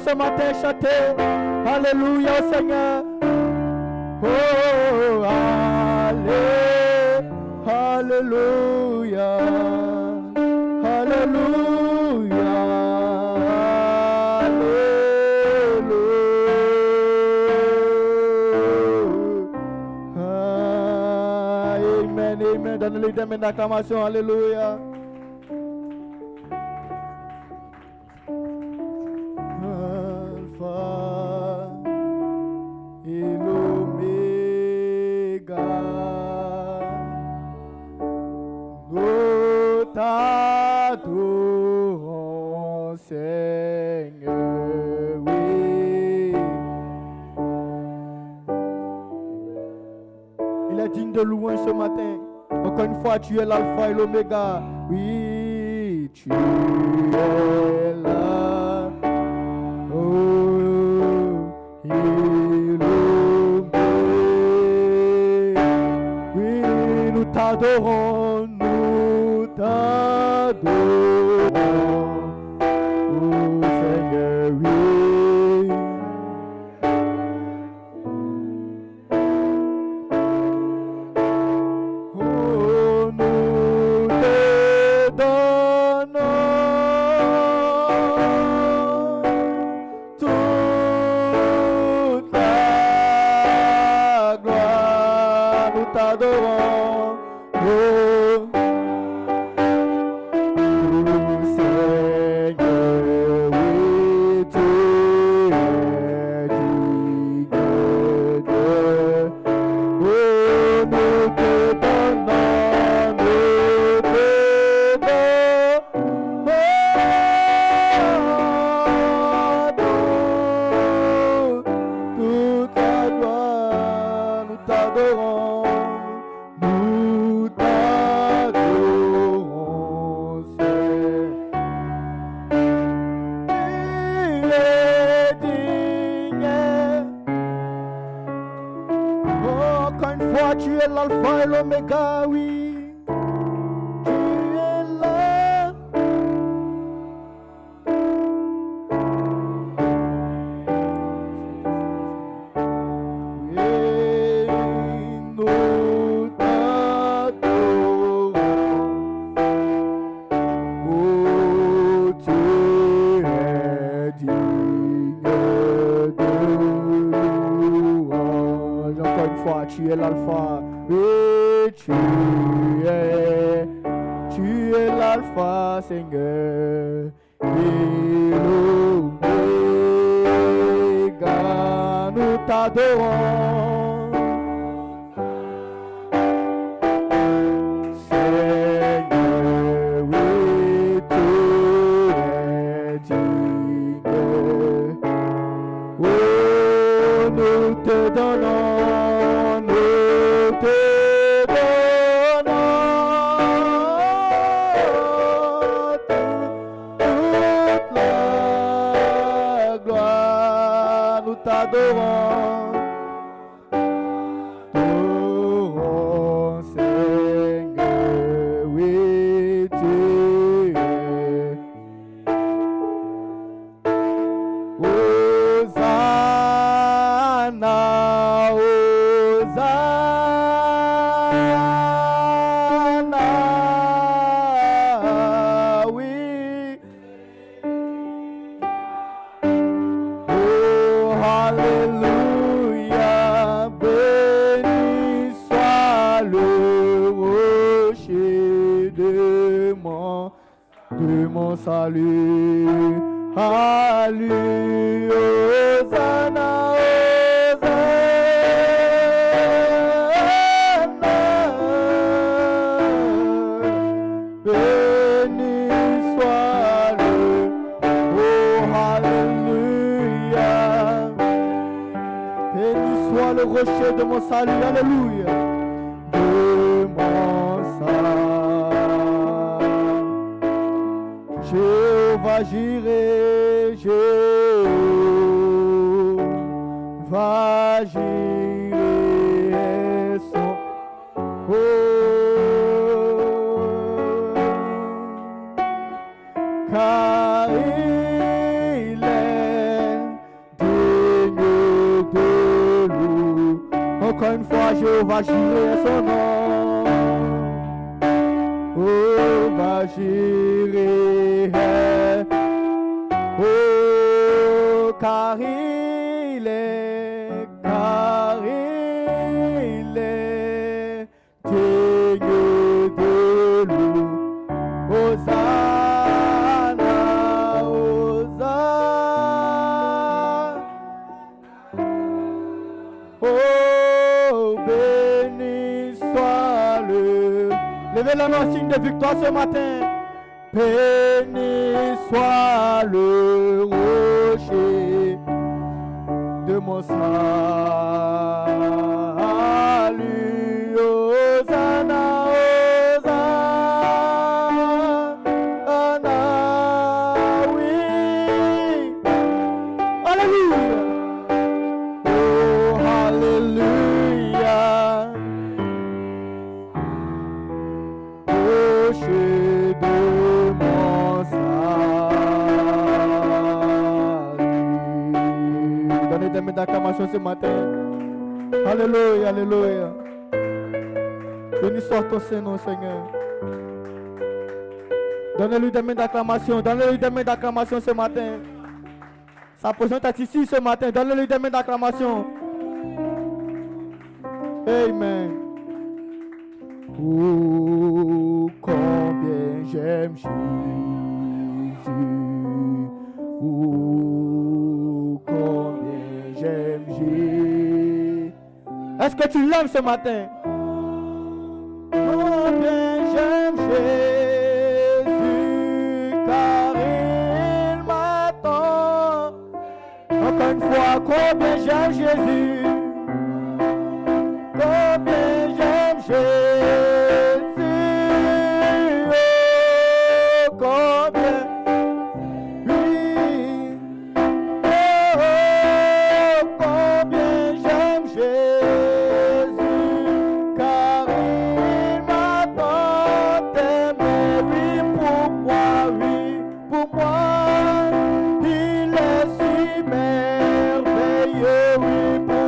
Ce matin, chantez Alléluia au Seigneur. Oh, Alléluia, Alléluia, Alléluia. Amen, amen. Donnez-lui des mains d'acclamation. Alléluia. T'adorons, Seigneur, oui. Il est digne de louange ce matin. Encore une fois, tu es l'alpha et l'oméga. Oui, tu es là. Oh, et l'oméga. Oui, nous t'adorons, nous t'adorons, oh Seigneur, oui. Oh, nous te donnons toute la gloire, nous t'adorons, oh. Tu es l'alpha et l'oméga, oui. Tu es là. Et nous t'adorons. Oh, tu es digne de louange. Encore une fois, tu es l'alpha. Oui, tu es l'alpha, Seigneur, et l'oméga, nous t'adorons. Seigneur, oui, tu es digne. Oh, nous te donnons, nous te t'adorons, t'adorons, Seigneur, oui, tu es. Hosanna, Hosanna, de mon salut. À lui, Hosanna, Hosanna. Béni soit le, oh Alléluia. Béni soit le rocher de mon salut, Alléluia. De mon salut. Jéhovah Jireh, Jéhovah Jireh est son car il est digne de louer. Encore une fois, Jéhovah Jireh est son nom. Jéhovah Jireh est, oh, car il est digne de louer. Hosanna, Hosanna. Oh, béni soit le. Levez la main en signe de victoire ce matin. Béni soit le rocher de mon salut. Hosanna, Hosanna, oui. Alléluia. Oh, Alléluia. Rocher de mon salut. Donnez des mains d'acclamation ce matin. Alléluia, alléluia. Béni soit ton Saint-Nom, Seigneur. Donnez-lui des mains d'acclamation. Donnez-lui des mains d'acclamation ce matin. Sa position est ici ce matin. Donnez-lui des mains d'acclamation. Amen. Oh, combien j'aime Jésus. Oh, combien j'aime Jésus. Est-ce que tu l'aimes ce matin? Combien j'aime Jésus, car il m'attend. Encore une fois, combien j'aime Jésus. Combien j'aime Jésus. Oh, combien. Oui. Oh, combien j'aime Jésus. Car il m'attend d'aimer. Oui, pour moi, oui, pour moi. Il est si merveilleux, oui, pour moi.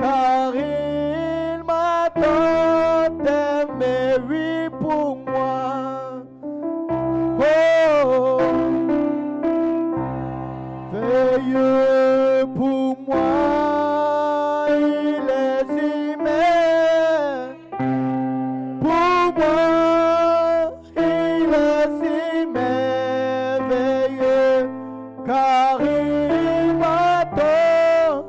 Car il m'attend d'aimer, oui, pour moi. Oh, veilleux pour moi, il est si merveilleux. Pour moi, il est si merveilleux, car il m'attend.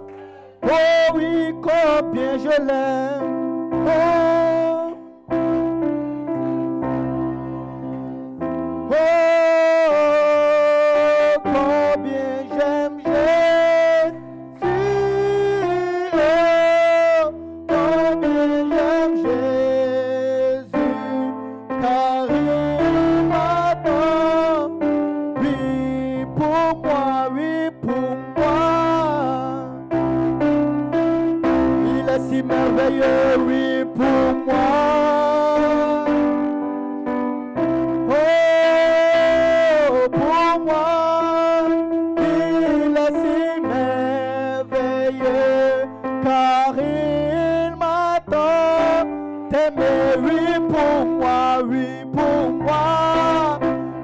Oh oui, combien je l'aime. Oh, oh, combien j'aime Jésus. Oh, combien j'aime Jésus. Car il m'attend. Oui, pour moi, oui, pour moi. Si merveilleux, oui, pour moi. Oh, pour moi, il est si merveilleux, car il m'attend d'aimer, oui, pour moi, oui, pour moi.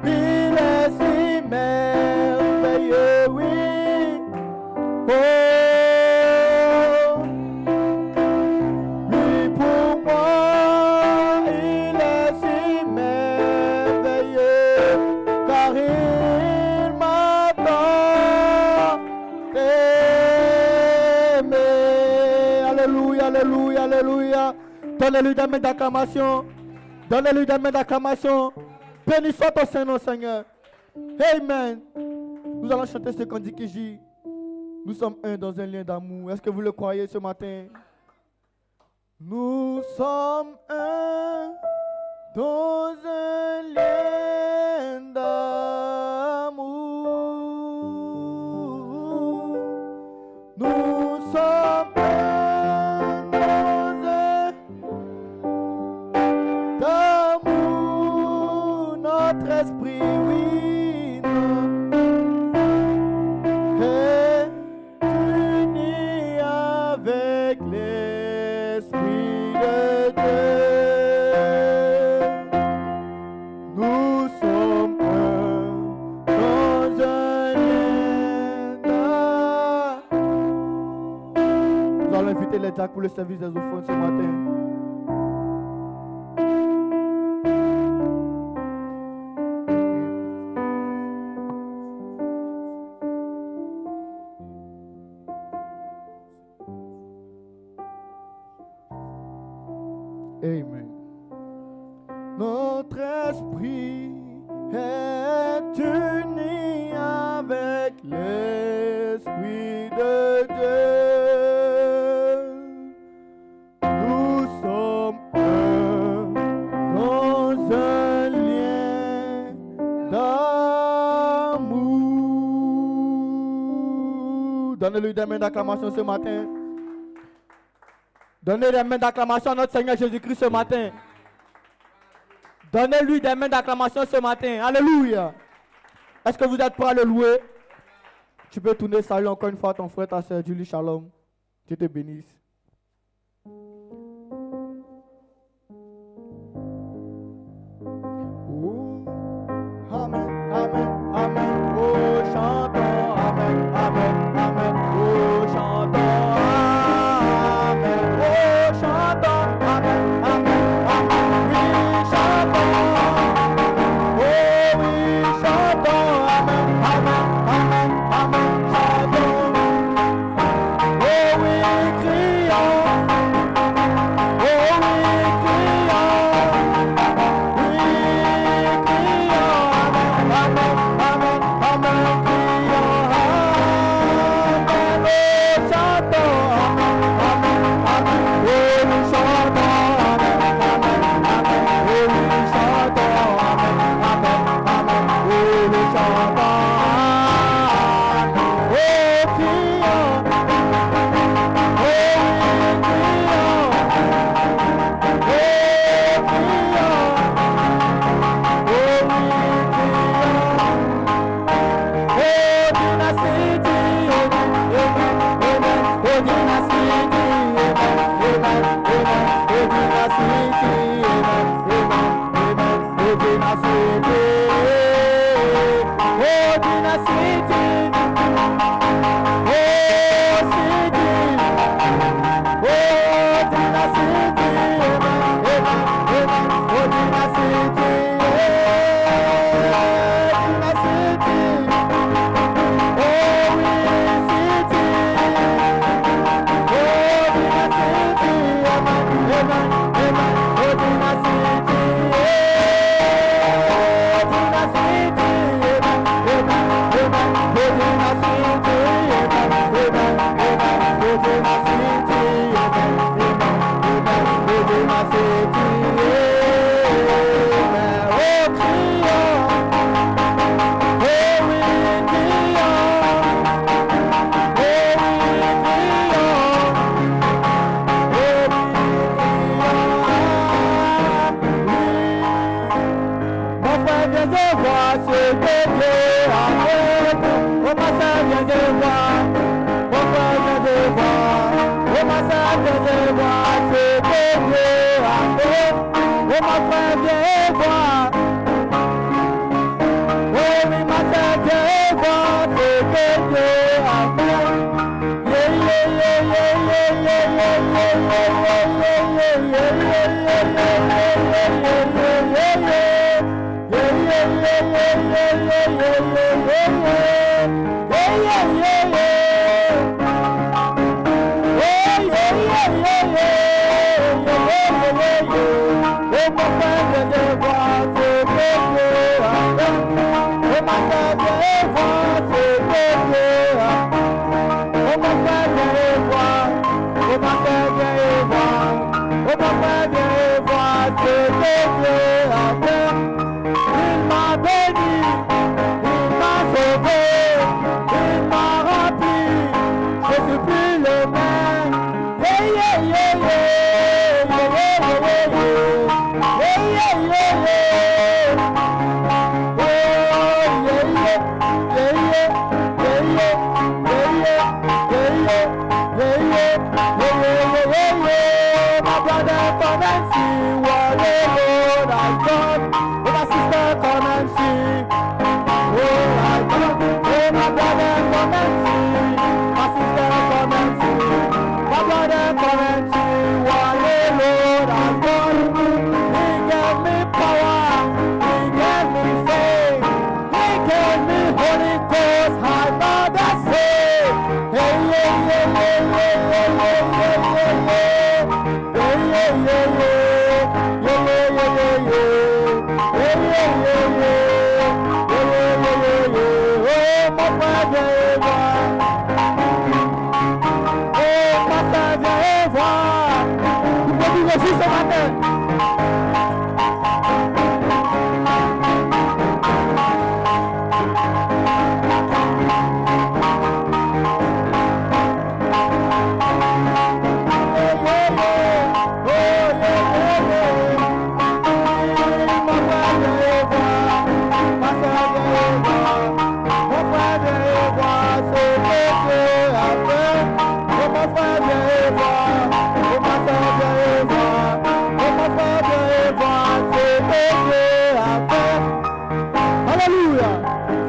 Il est si merveilleux, oui. alléluia. Donnez-lui des mains d'acclamation. Donnez-lui des mains d'acclamation. Béni soit ton Saint-Nom, Seigneur. Amen. Nous allons chanter ce qu'on dit qui dit. Nous sommes un dans un lien d'amour. Est-ce que vous le croyez ce matin? Nous sommes un dans un lien d'amour. Nous sommes un dans un d'amour. Notre esprit, oui, est uni avec l'Esprit de Dieu. Nous sommes un dans un lien d'amour. Nous allons inviter les diacres pour le service des offrandes ce matin. Amen. Notre esprit est uni avec l'Esprit de Dieu. Nous sommes un dans un lien d'amour. Donnez-lui des mains d'acclamation ce matin. Donnez des mains d'acclamation à notre Seigneur Jésus-Christ ce matin. Donnez-lui des mains d'acclamation ce matin. Alléluia. Est-ce que vous êtes prêts à le louer? Tu peux tourner, saluer encore une fois ton frère, ta soeur, Julie, shalom. Dieu te bénisse. Oh, amen, amen, amen. Oh, chantons, amen, amen, amen. Oh, chantons. mon frère, viens de voir ce que Dieu a fait. Oh ma soeur, viens de voir ce que Dieu a fait. Oh mon frère, viens de voir. Oh ma soeur, viens de voir. Oh mon frère, viens de voir ce que Dieu a fait. Il m'a béni, il m'a sauvé, il m'a rempli. Je suis plus le même. Yeah, yeah, yeah, yeah. Yeah, yeah, yeah, yeah. Yeah, yeah, yeah, yeah. Oh, yeah, yeah, yeah, yeah, yeah, yeah, yeah, yeah, yeah, yeah, yeah. My brother, come and see what the Lord has done. Oh, my sister, come and see. Oh, I come. Oh, my brother, come and see. My sister, come and see. My brother, come and see what the Lord has done. He gave me power. He gave me faith. He gave me Holy Ghost. I know that's it. Hey, yeah, yeah, yeah, yeah, yeah, yeah, yeah, yeah, yeah. Yeah, yeah, yeah, yeah. Yeah, yeah, yeah, yeah, yeah. Yeah, yeah, yeah, yeah. Yeah, yeah, yeah, yeah, yeah. Oh, mon frère, viens voir. Oh, ma soeur, viens voir. Vous pouvez dire aussi ce matin. Alléluia,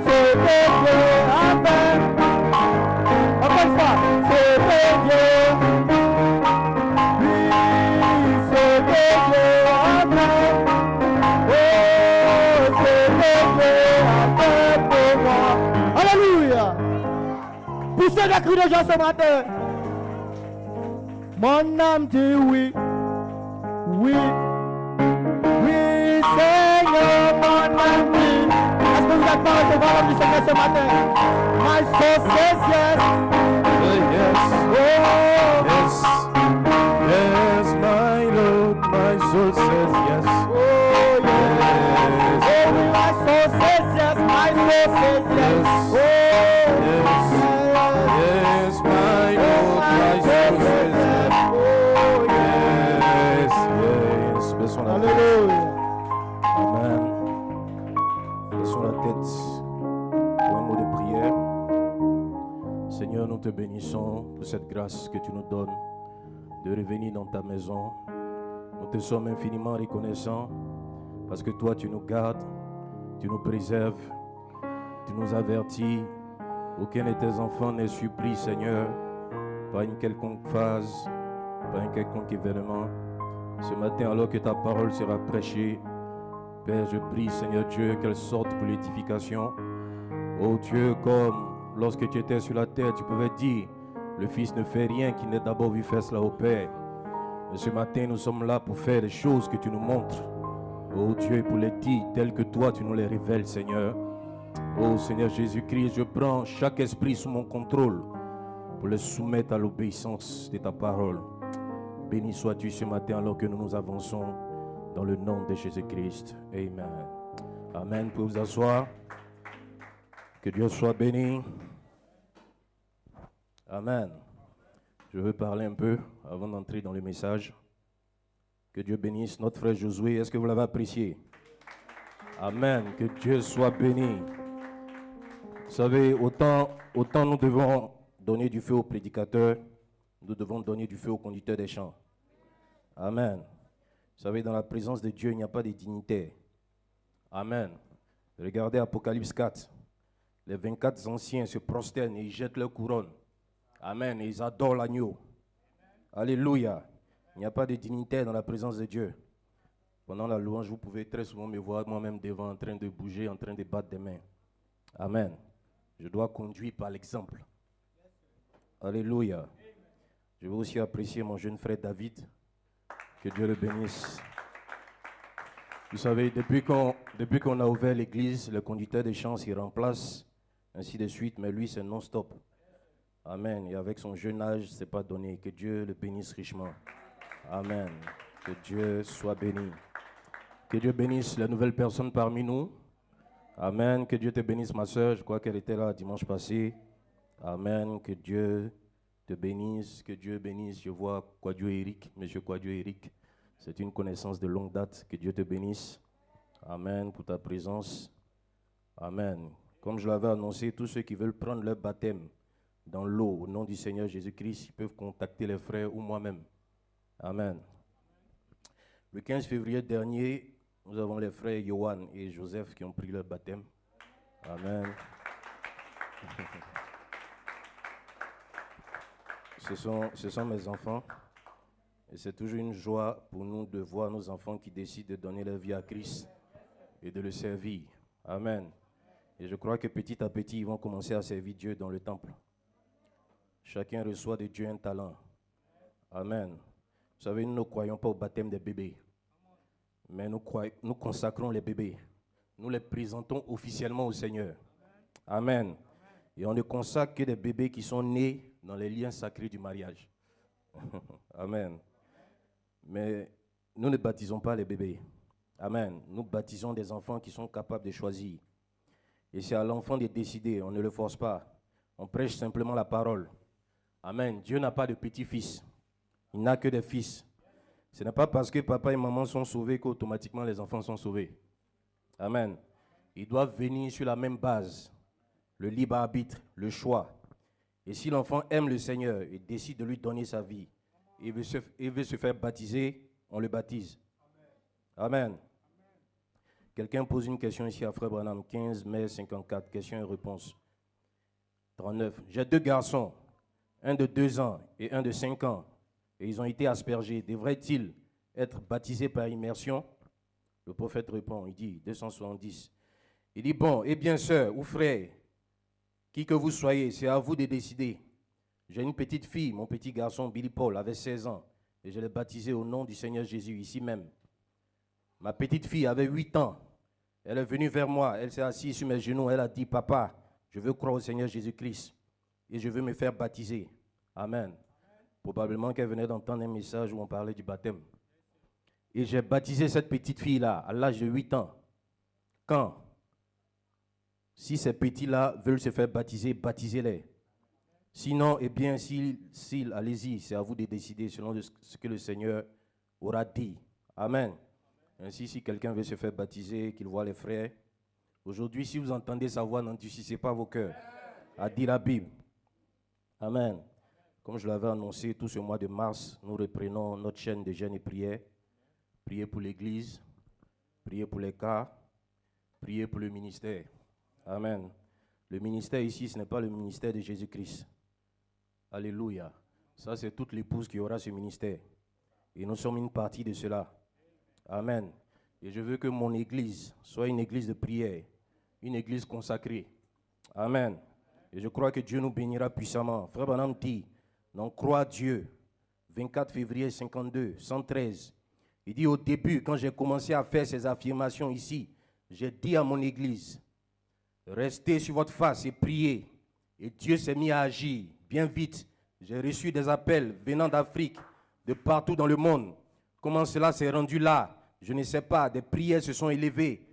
c'est Dieu a fait. Encore une fois, c'est Dieu. Oui, c'est Dieu a fait. Oh, c'est Dieu a fait pour moi. Alléluia. Poussez des cris de joie ce matin. Mon âme dit oui. Oui. Oui, Seigneur, mon âme dit. Est-ce que vous êtes pas recevoir l'homme du Seigneur ce matin? My soul says yes. Yes. Oh, Yes. Yes, my Lord, my soul says yes. oh, yes. Oh, my soul says yes. My soul says yes. Oh, Yes. Yes, my Lord, my soul says yes. Oh, yes. Yes, yes. Baissons la tête. Alléluia. Amen. Baissons la tête pour un mot de prière. Seigneur, nous te bénissons pour cette grâce que tu nous donnes de revenir dans ta maison. Nous te sommes infiniment reconnaissants parce que toi, tu nous gardes, tu nous préserves, tu nous avertis. Aucun de tes enfants n'est surpris, Seigneur, par une quelconque phase, par un quelconque événement. Ce matin, alors que ta parole sera prêchée, Père, je prie, Seigneur Dieu, qu'elle sorte pour l'édification. Oh Dieu, comme lorsque tu étais sur la terre, tu pouvais dire, le Fils ne fait rien qu'il n'ait d'abord vu faire cela au Père. Mais ce matin, nous sommes là pour faire les choses que tu nous montres. Oh Dieu, pour les dire telles que toi, tu nous les révèles, Seigneur. Oh Seigneur Jésus-Christ, je prends chaque esprit sous mon contrôle pour le soumettre à l'obéissance de ta parole. Béni sois-tu ce matin alors que nous nous avançons dans le nom de Jésus-Christ. Amen. Amen. Vous pouvez vous asseoir. Que Dieu soit béni. Amen. Je veux parler un peu avant d'entrer dans le message. Que Dieu bénisse notre frère Josué. Est-ce que vous l'avez apprécié? Amen. Que Dieu soit béni. Vous savez, autant nous devons donner du feu aux prédicateurs, nous devons donner du feu aux conducteurs des chants. Amen. Vous savez, dans la présence de Dieu, il n'y a pas de dignitaires. Amen. Regardez Apocalypse 4. Les 24 anciens se prosternent et ils jettent leur couronne. Amen. Et ils adorent l'agneau. Alléluia. Il n'y a pas de dignitaire dans la présence de Dieu. Pendant la louange, vous pouvez très souvent me voir moi-même devant en train de bouger, en train de battre des mains. Amen. Je dois conduire par l'exemple. Alléluia. Je veux aussi apprécier mon jeune frère David. Que Dieu le bénisse. Vous savez, depuis qu'on a ouvert l'église, le conducteur de chant s'y remplace, ainsi de suite, mais lui, c'est non-stop. Amen. Et avec son jeune âge, c'est pas donné. Que Dieu le bénisse richement. Amen. Que Dieu soit béni. Que Dieu bénisse les nouvelles personnes parmi nous. Amen. Que Dieu te bénisse, ma soeur. Je crois qu'elle était là dimanche passé. Amen. Que Dieu te bénisse. Que Dieu bénisse. Je vois Kwadjo Eric, monsieur Kwadjo Eric. C'est une connaissance de longue date. Que Dieu te bénisse. Amen pour ta présence. Amen. Comme je l'avais annoncé, tous ceux qui veulent prendre leur baptême dans l'eau au nom du Seigneur Jésus-Christ, ils peuvent contacter les frères ou moi-même. Amen. Le 15 février dernier, nous avons les frères Johan et Joseph qui ont pris leur baptême. Amen. Ce sont mes enfants. Et c'est toujours une joie pour nous de voir nos enfants qui décident de donner leur vie à Christ et de le servir. Amen. Et je crois que petit à petit, ils vont commencer à servir Dieu dans le temple. Chacun reçoit de Dieu un talent. Amen. Vous savez, nous ne croyons pas au baptême des bébés. Mais nous consacrons les bébés. Nous les présentons officiellement au Seigneur. Amen. Et on ne consacre que des bébés qui sont nés dans les liens sacrés du mariage. Amen. Mais nous ne baptisons pas les bébés. Amen. Nous baptisons des enfants qui sont capables de choisir. Et c'est à l'enfant de décider, on ne le force pas. On prêche simplement la parole. Amen. Dieu n'a pas de petits-fils. Il n'a que des fils. Ce n'est pas parce que papa et maman sont sauvés qu'automatiquement les enfants sont sauvés. Amen. Ils doivent venir sur la même base. Le libre arbitre, le choix. Et si l'enfant aime le Seigneur et décide de lui donner sa vie, il veut se faire baptiser, on le baptise. Amen. Quelqu'un pose une question ici à Frère Branham, 15 mai 54, question et réponse. 39. J'ai 2 garçons, un de 2 ans et un de 5 ans, et ils ont été aspergés. Devraient-ils être baptisés par immersion? Le prophète répond, il dit, 270. Il dit, bon, eh bien, sœur ou frère, qui que vous soyez, c'est à vous de décider. J'ai une petite fille, mon petit garçon Billy Paul avait 16 ans, et je l'ai baptisé au nom du Seigneur Jésus, ici même. Ma petite fille avait 8 ans. Elle est venue vers moi, elle s'est assise sur mes genoux, elle a dit, papa, je veux croire au Seigneur Jésus-Christ et je veux me faire baptiser. Amen. Probablement qu'elle venait d'entendre un message où on parlait du baptême. Et j'ai baptisé cette petite fille-là à l'âge de 8 ans. Quand? Si ces petits-là veulent se faire baptiser, baptisez-les. Sinon, eh bien, allez-y, c'est à vous de décider selon ce que le Seigneur aura dit. Amen. Ainsi, si quelqu'un veut se faire baptiser, qu'il voit les frères. Aujourd'hui, si vous entendez sa voix, n'endurcissez pas vos cœurs. A dit la Bible. Amen. Comme je l'avais annoncé, tout ce mois de mars, nous reprenons notre chaîne de jeûne et prière. Prier pour l'Église, prier pour les cas, prier pour le ministère. Amen. Le ministère ici, ce n'est pas le ministère de Jésus-Christ. Alléluia. Ça, c'est toute l'épouse qui aura ce ministère. Et nous sommes une partie de cela. Amen. Et je veux que mon église soit une église de prière, une église consacrée. Amen. Et je crois que Dieu nous bénira puissamment. Frère Branham dit, donc crois Dieu, 24 février 52, 113. Il dit au début, quand j'ai commencé à faire ces affirmations ici, j'ai dit à mon église, restez sur votre face et priez. Et Dieu s'est mis à agir bien vite. J'ai reçu des appels venant d'Afrique, de partout dans le monde. Comment cela s'est rendu là? Je ne sais pas. Des prières se sont élevées.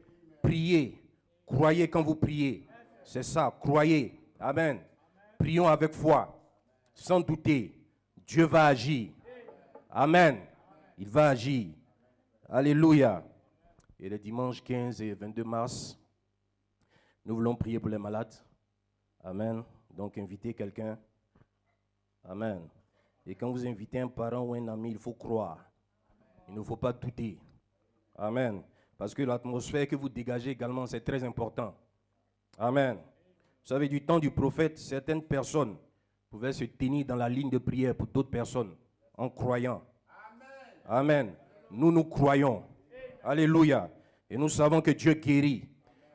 Priez. Croyez quand vous priez. C'est ça. Croyez. Amen. Prions avec foi. Sans douter. Dieu va agir. Amen. Il va agir. Alléluia. Et le dimanche 15 et 22 mars, nous voulons prier pour les malades. Amen. Donc invitez quelqu'un. Amen. Et quand vous invitez un parent ou un ami, il faut croire. Il ne faut pas douter. Amen. Parce que l'atmosphère que vous dégagez également, c'est très important. Amen. Vous savez, du temps du prophète, certaines personnes pouvaient se tenir dans la ligne de prière pour d'autres personnes en croyant. Amen. Nous croyons. Alléluia. Et nous savons que Dieu guérit.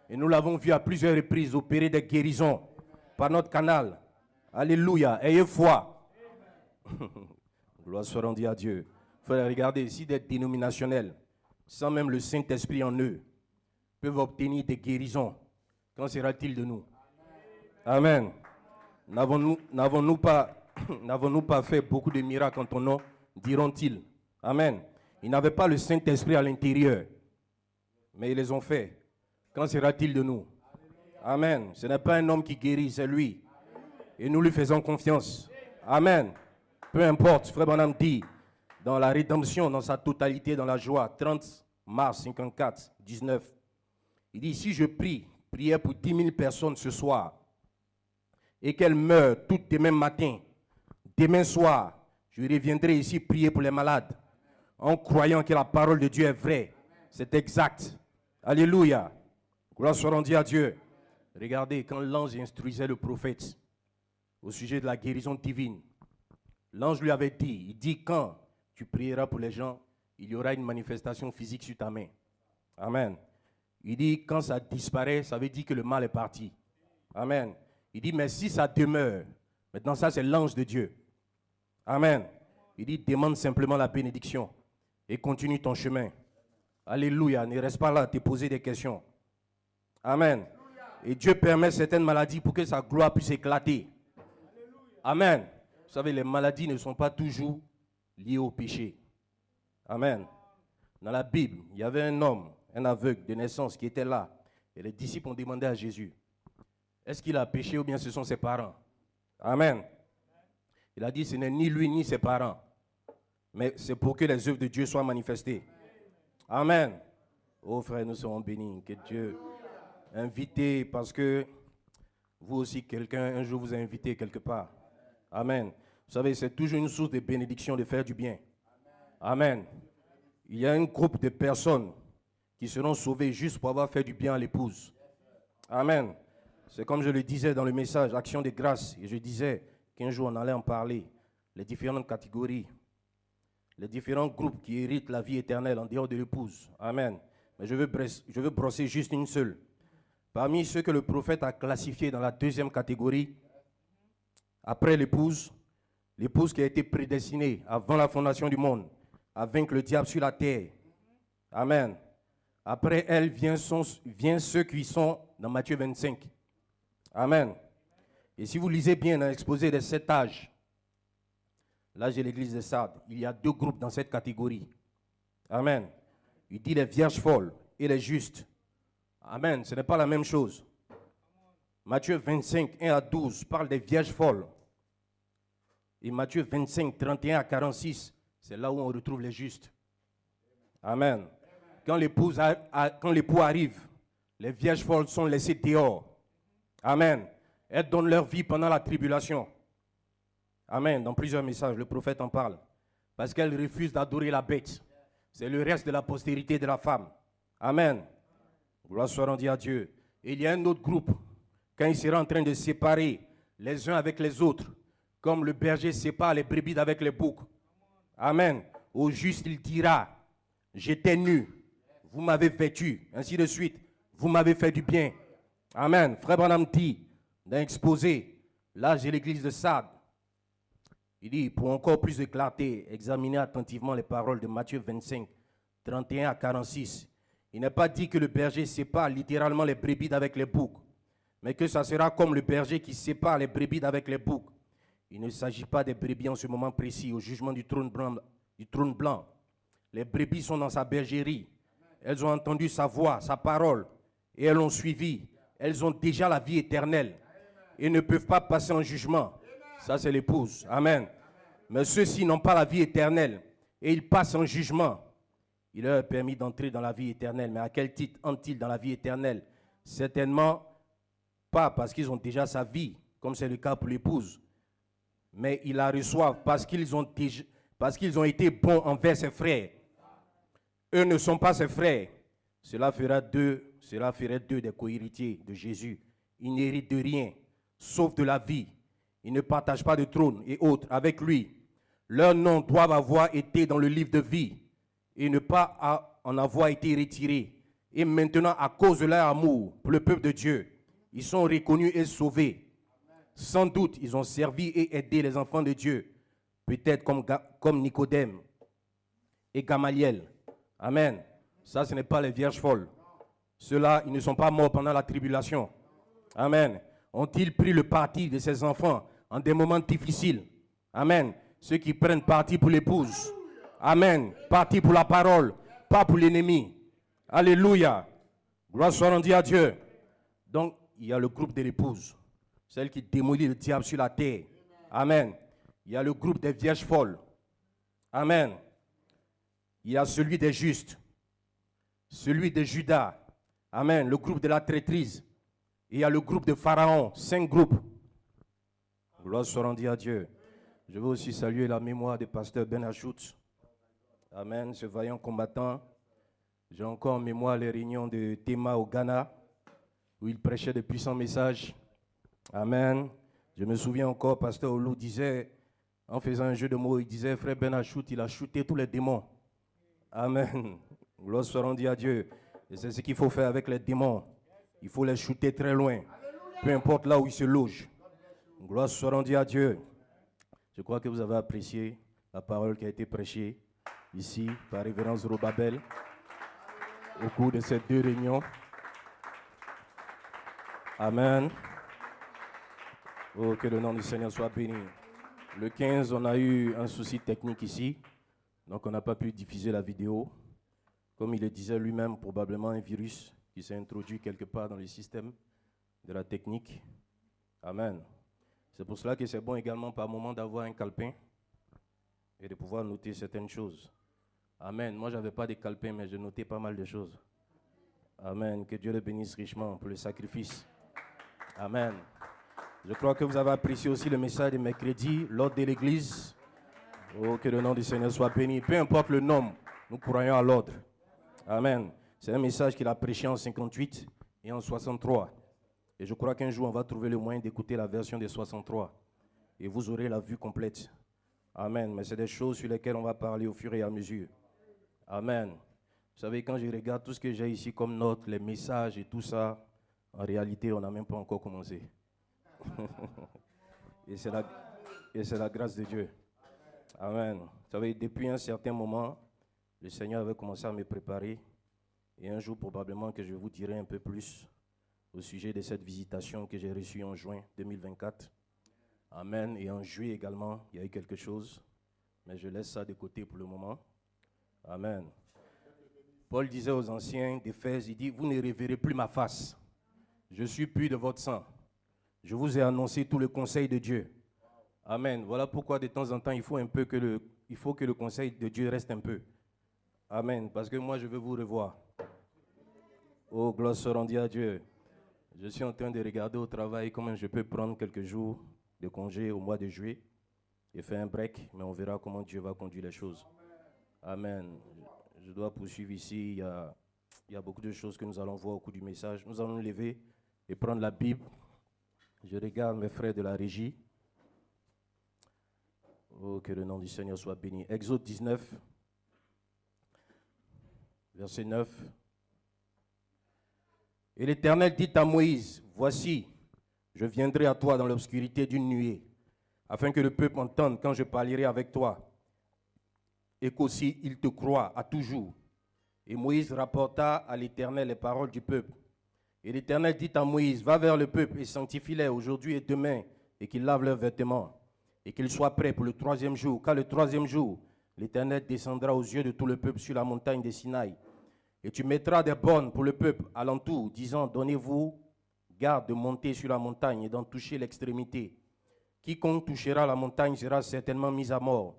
Et nous l'avons vu à plusieurs reprises opérer des guérisons par notre canal. Alléluia. Ayez foi. Gloire soit rendue à Dieu. Frère, regardez, ici des dénominationnels. sans même le Saint-Esprit en eux, peuvent obtenir des guérisons, qu'en sera-t-il de nous? Amen. N'avons-nous pas fait beaucoup de miracles en ton nom, diront-ils? Amen. Ils n'avaient pas le Saint-Esprit à l'intérieur, mais ils les ont fait. Qu'en sera-t-il de nous? Amen. Ce n'est pas un homme qui guérit, c'est lui. Et nous lui faisons confiance. Amen. Peu importe, Frère Branham dit, dans la rédemption, dans sa totalité, dans la joie, 30 mars 54, 19, il dit, si je priais pour 10 000 personnes ce soir, et qu'elles meurent toutes demain matin, demain soir, je reviendrai ici prier pour les malades, en croyant que la parole de Dieu est vraie. C'est exact. Alléluia. Gloire soit rendue à Dieu. Regardez, quand l'ange instruisait le prophète au sujet de la guérison divine, l'ange lui avait dit, il dit, quand tu prieras pour les gens, il y aura une manifestation physique sur ta main. Amen. Il dit, quand ça disparaît, ça veut dire que le mal est parti. Amen. Il dit, mais si ça demeure, maintenant ça c'est l'ange de Dieu. Amen. Il dit, demande simplement la bénédiction et continue ton chemin. Alléluia. Ne reste pas là à te poser des questions. Amen. Et Dieu permet certaines maladies pour que sa gloire puisse éclater. Amen. Vous savez, les maladies ne sont pas toujours liées au péché. Amen. Dans la Bible, il y avait un homme, un aveugle de naissance qui était là. Et les disciples ont demandé à Jésus, est-ce qu'il a péché ou bien ce sont ses parents? Amen. Il a dit, ce n'est ni lui ni ses parents, mais c'est pour que les œuvres de Dieu soient manifestées. Amen. Oh frère, nous serons bénis. Que Dieu invite, parce que vous aussi, quelqu'un un jour vous a invité quelque part. Amen. Vous savez, c'est toujours une source de bénédiction de faire du bien. Amen. Il y a un groupe de personnes qui seront sauvées juste pour avoir fait du bien à l'épouse. Amen. C'est comme je le disais dans le message, Action de grâce. Et je disais qu'un jour on allait en parler. Les différentes catégories, les différents groupes qui héritent la vie éternelle en dehors de l'épouse. Amen. Mais je veux brosser juste une seule. Parmi ceux que le prophète a classifiés dans la deuxième catégorie, après l'épouse qui a été prédestinée avant la fondation du monde à vaincre le diable sur la terre. Amen. Après elle vient ceux qui sont dans Matthieu 25. Amen. Et si vous lisez bien dans l'exposé des 7 âges, l'âge de l'église de Sardes, il y a 2 groupes dans cette catégorie. Amen. Il dit les vierges folles et les justes. Amen. Ce n'est pas la même chose. Matthieu 25, 1 à 12 parle des vierges folles. Et Matthieu 25, 31 à 46, c'est là où on retrouve les justes. Amen. Quand l'époux arrive, les vierges folles sont laissées dehors. Amen. Elles donnent leur vie pendant la tribulation. Amen. Dans plusieurs messages, le prophète en parle. Parce qu'elles refusent d'adorer la bête. C'est le reste de la postérité de la femme. Amen. Gloire soit rendue à Dieu. Et il y a un autre groupe, quand il sera en train de séparer les uns avec les autres, comme le berger sépare les brebis d'avec les boucs. Amen. Au juste, il dira, j'étais nu, vous m'avez vêtu, ainsi de suite. Vous m'avez fait du bien. Amen. Frère Branham dit, dans l'exposé, l'âge de l'église de Sardes, il dit, pour encore plus de clarté, examinez attentivement les paroles de Matthieu 25, 31 à 46. Il n'est pas dit que le berger sépare littéralement les brebis d'avec les boucs, mais que ça sera comme le berger qui sépare les brebis d'avec les boucs. Il ne s'agit pas des brebis en ce moment précis, au jugement du trône blanc. Les brebis sont dans sa bergerie. Elles ont entendu sa voix, sa parole, et elles l'ont suivi. Elles ont déjà la vie éternelle et ne peuvent pas passer en jugement. Ça, c'est l'épouse. Amen. Mais ceux-ci n'ont pas la vie éternelle et ils passent en jugement. Il leur est permis d'entrer dans la vie éternelle. Mais à quel titre entrent-ils dans la vie éternelle? Certainement pas parce qu'ils ont déjà sa vie, comme c'est le cas pour l'épouse. Mais ils la reçoivent parce qu'ils ont été bons envers ses frères. Eux ne sont pas ses frères. Cela ferait d'eux des co-héritiers de Jésus. Ils n'héritent de rien, sauf de la vie. Ils ne partagent pas de trône et autres avec lui. Leurs noms doivent avoir été dans le livre de vie et ne pas en avoir été retirés. Et maintenant, à cause de leur amour pour le peuple de Dieu, ils sont reconnus et sauvés. Sans doute, ils ont servi et aidé les enfants de Dieu, peut-être comme Nicodème et Gamaliel. Amen. Ça, ce n'est pas les vierges folles. Ceux-là, ils ne sont pas morts pendant la tribulation. Amen. Ont-ils pris le parti de ces enfants en des moments difficiles? Amen. Ceux qui prennent parti pour l'épouse. Amen. Parti pour la parole, pas pour l'ennemi. Alléluia. Gloire soit rendue à Dieu. Donc, il y a le groupe de l'épouse, celle qui démolit le diable sur la terre. Amen. Il y a le groupe des vierges folles. Amen. Il y a celui des justes, celui de Judas. Amen. Le groupe de la traîtrise. Et il y a le groupe de Pharaon. 5 groupes. Gloire soit rendue à Dieu. Je veux aussi saluer la mémoire du pasteur Ben Achout. Amen. Ce vaillant combattant. J'ai encore en mémoire les réunions de Tema au Ghana, où il prêchait de puissants messages. Amen. Je me souviens encore, pasteur Olou disait, en faisant un jeu de mots, il disait, frère Ben Achout, il a shooté tous les démons. Amen. Gloire soit rendue à Dieu. Et c'est ce qu'il faut faire avec les démons. Il faut les shooter très loin, peu importe là où ils se logent. Gloire soit rendue à Dieu. Je crois que vous avez apprécié la parole qui a été prêchée ici par Révérend Zorobabel au cours de ces 2 réunions. Amen. Oh, que le nom du Seigneur soit béni. Le 15, on a eu un souci technique ici, donc on n'a pas pu diffuser la vidéo. Comme il le disait lui-même, probablement un virus qui s'est introduit quelque part dans le système de la technique. Amen. C'est pour cela que c'est bon également par moment d'avoir un calepin et de pouvoir noter certaines choses. Amen. Moi, je n'avais pas de calepin, mais je notais pas mal de choses. Amen. Que Dieu le bénisse richement pour le sacrifice. Amen. Je crois que vous avez apprécié aussi le message de mercredi, l'ordre de l'Église. Oh, que le nom du Seigneur soit béni. Peu importe le nom, nous croyons à l'ordre. Amen. C'est un message qu'il a prêché en 58 et en 63. Et je crois qu'un jour, on va trouver le moyen d'écouter la version de 63. Et vous aurez la vue complète. Amen. Mais c'est des choses sur lesquelles on va parler au fur et à mesure. Amen. Vous savez, quand je regarde tout ce que j'ai ici comme notes, les messages et tout ça, en réalité, on n'a même pas encore commencé. Et c'est la grâce de Dieu. Amen. Vous savez, depuis un certain moment, le Seigneur avait commencé à me préparer. Et un jour, probablement, que je vous dirai un peu plus au sujet de cette visitation que j'ai reçue en juin 2024. Amen. Et en juillet également, il y a eu quelque chose. Mais je laisse ça de côté pour le moment. Amen. Paul disait aux anciens d'Éphèse, il dit, vous ne reverrez plus ma face. Je suis pur de votre sang. Je vous ai annoncé tout le conseil de Dieu. Amen. Voilà pourquoi de temps en temps, il faut que le conseil de Dieu reste un peu. Amen. Parce que moi, je veux vous revoir. Oh, gloire soit rendue à Dieu. Je suis en train de regarder au travail comment je peux prendre quelques jours de congé au mois de juillet et faire un break, mais on verra comment Dieu va conduire les choses. Amen. Je dois poursuivre ici. Il y a beaucoup de choses que nous allons voir au cours du message. Nous allons nous lever et prendre la Bible. Je regarde mes frères de la régie. Oh, que le nom du Seigneur soit béni. Exode 19, verset 9. Et l'Éternel dit à Moïse, voici, je viendrai à toi dans l'obscurité d'une nuée, afin que le peuple entende quand je parlerai avec toi, et qu'aussi il te croit à toujours. Et Moïse rapporta à l'Éternel les paroles du peuple. Et l'Éternel dit à Moïse, va vers le peuple et sanctifie-les aujourd'hui et demain, et qu'ils lavent leurs vêtements, et qu'ils soient prêts pour le 3e jour. Car le 3e jour, l'Éternel descendra aux yeux de tout le peuple sur la montagne de Sinaï. Et tu mettras des bornes pour le peuple alentour, disant, donnez-vous garde de monter sur la montagne et d'en toucher l'extrémité. Quiconque touchera la montagne sera certainement mis à mort.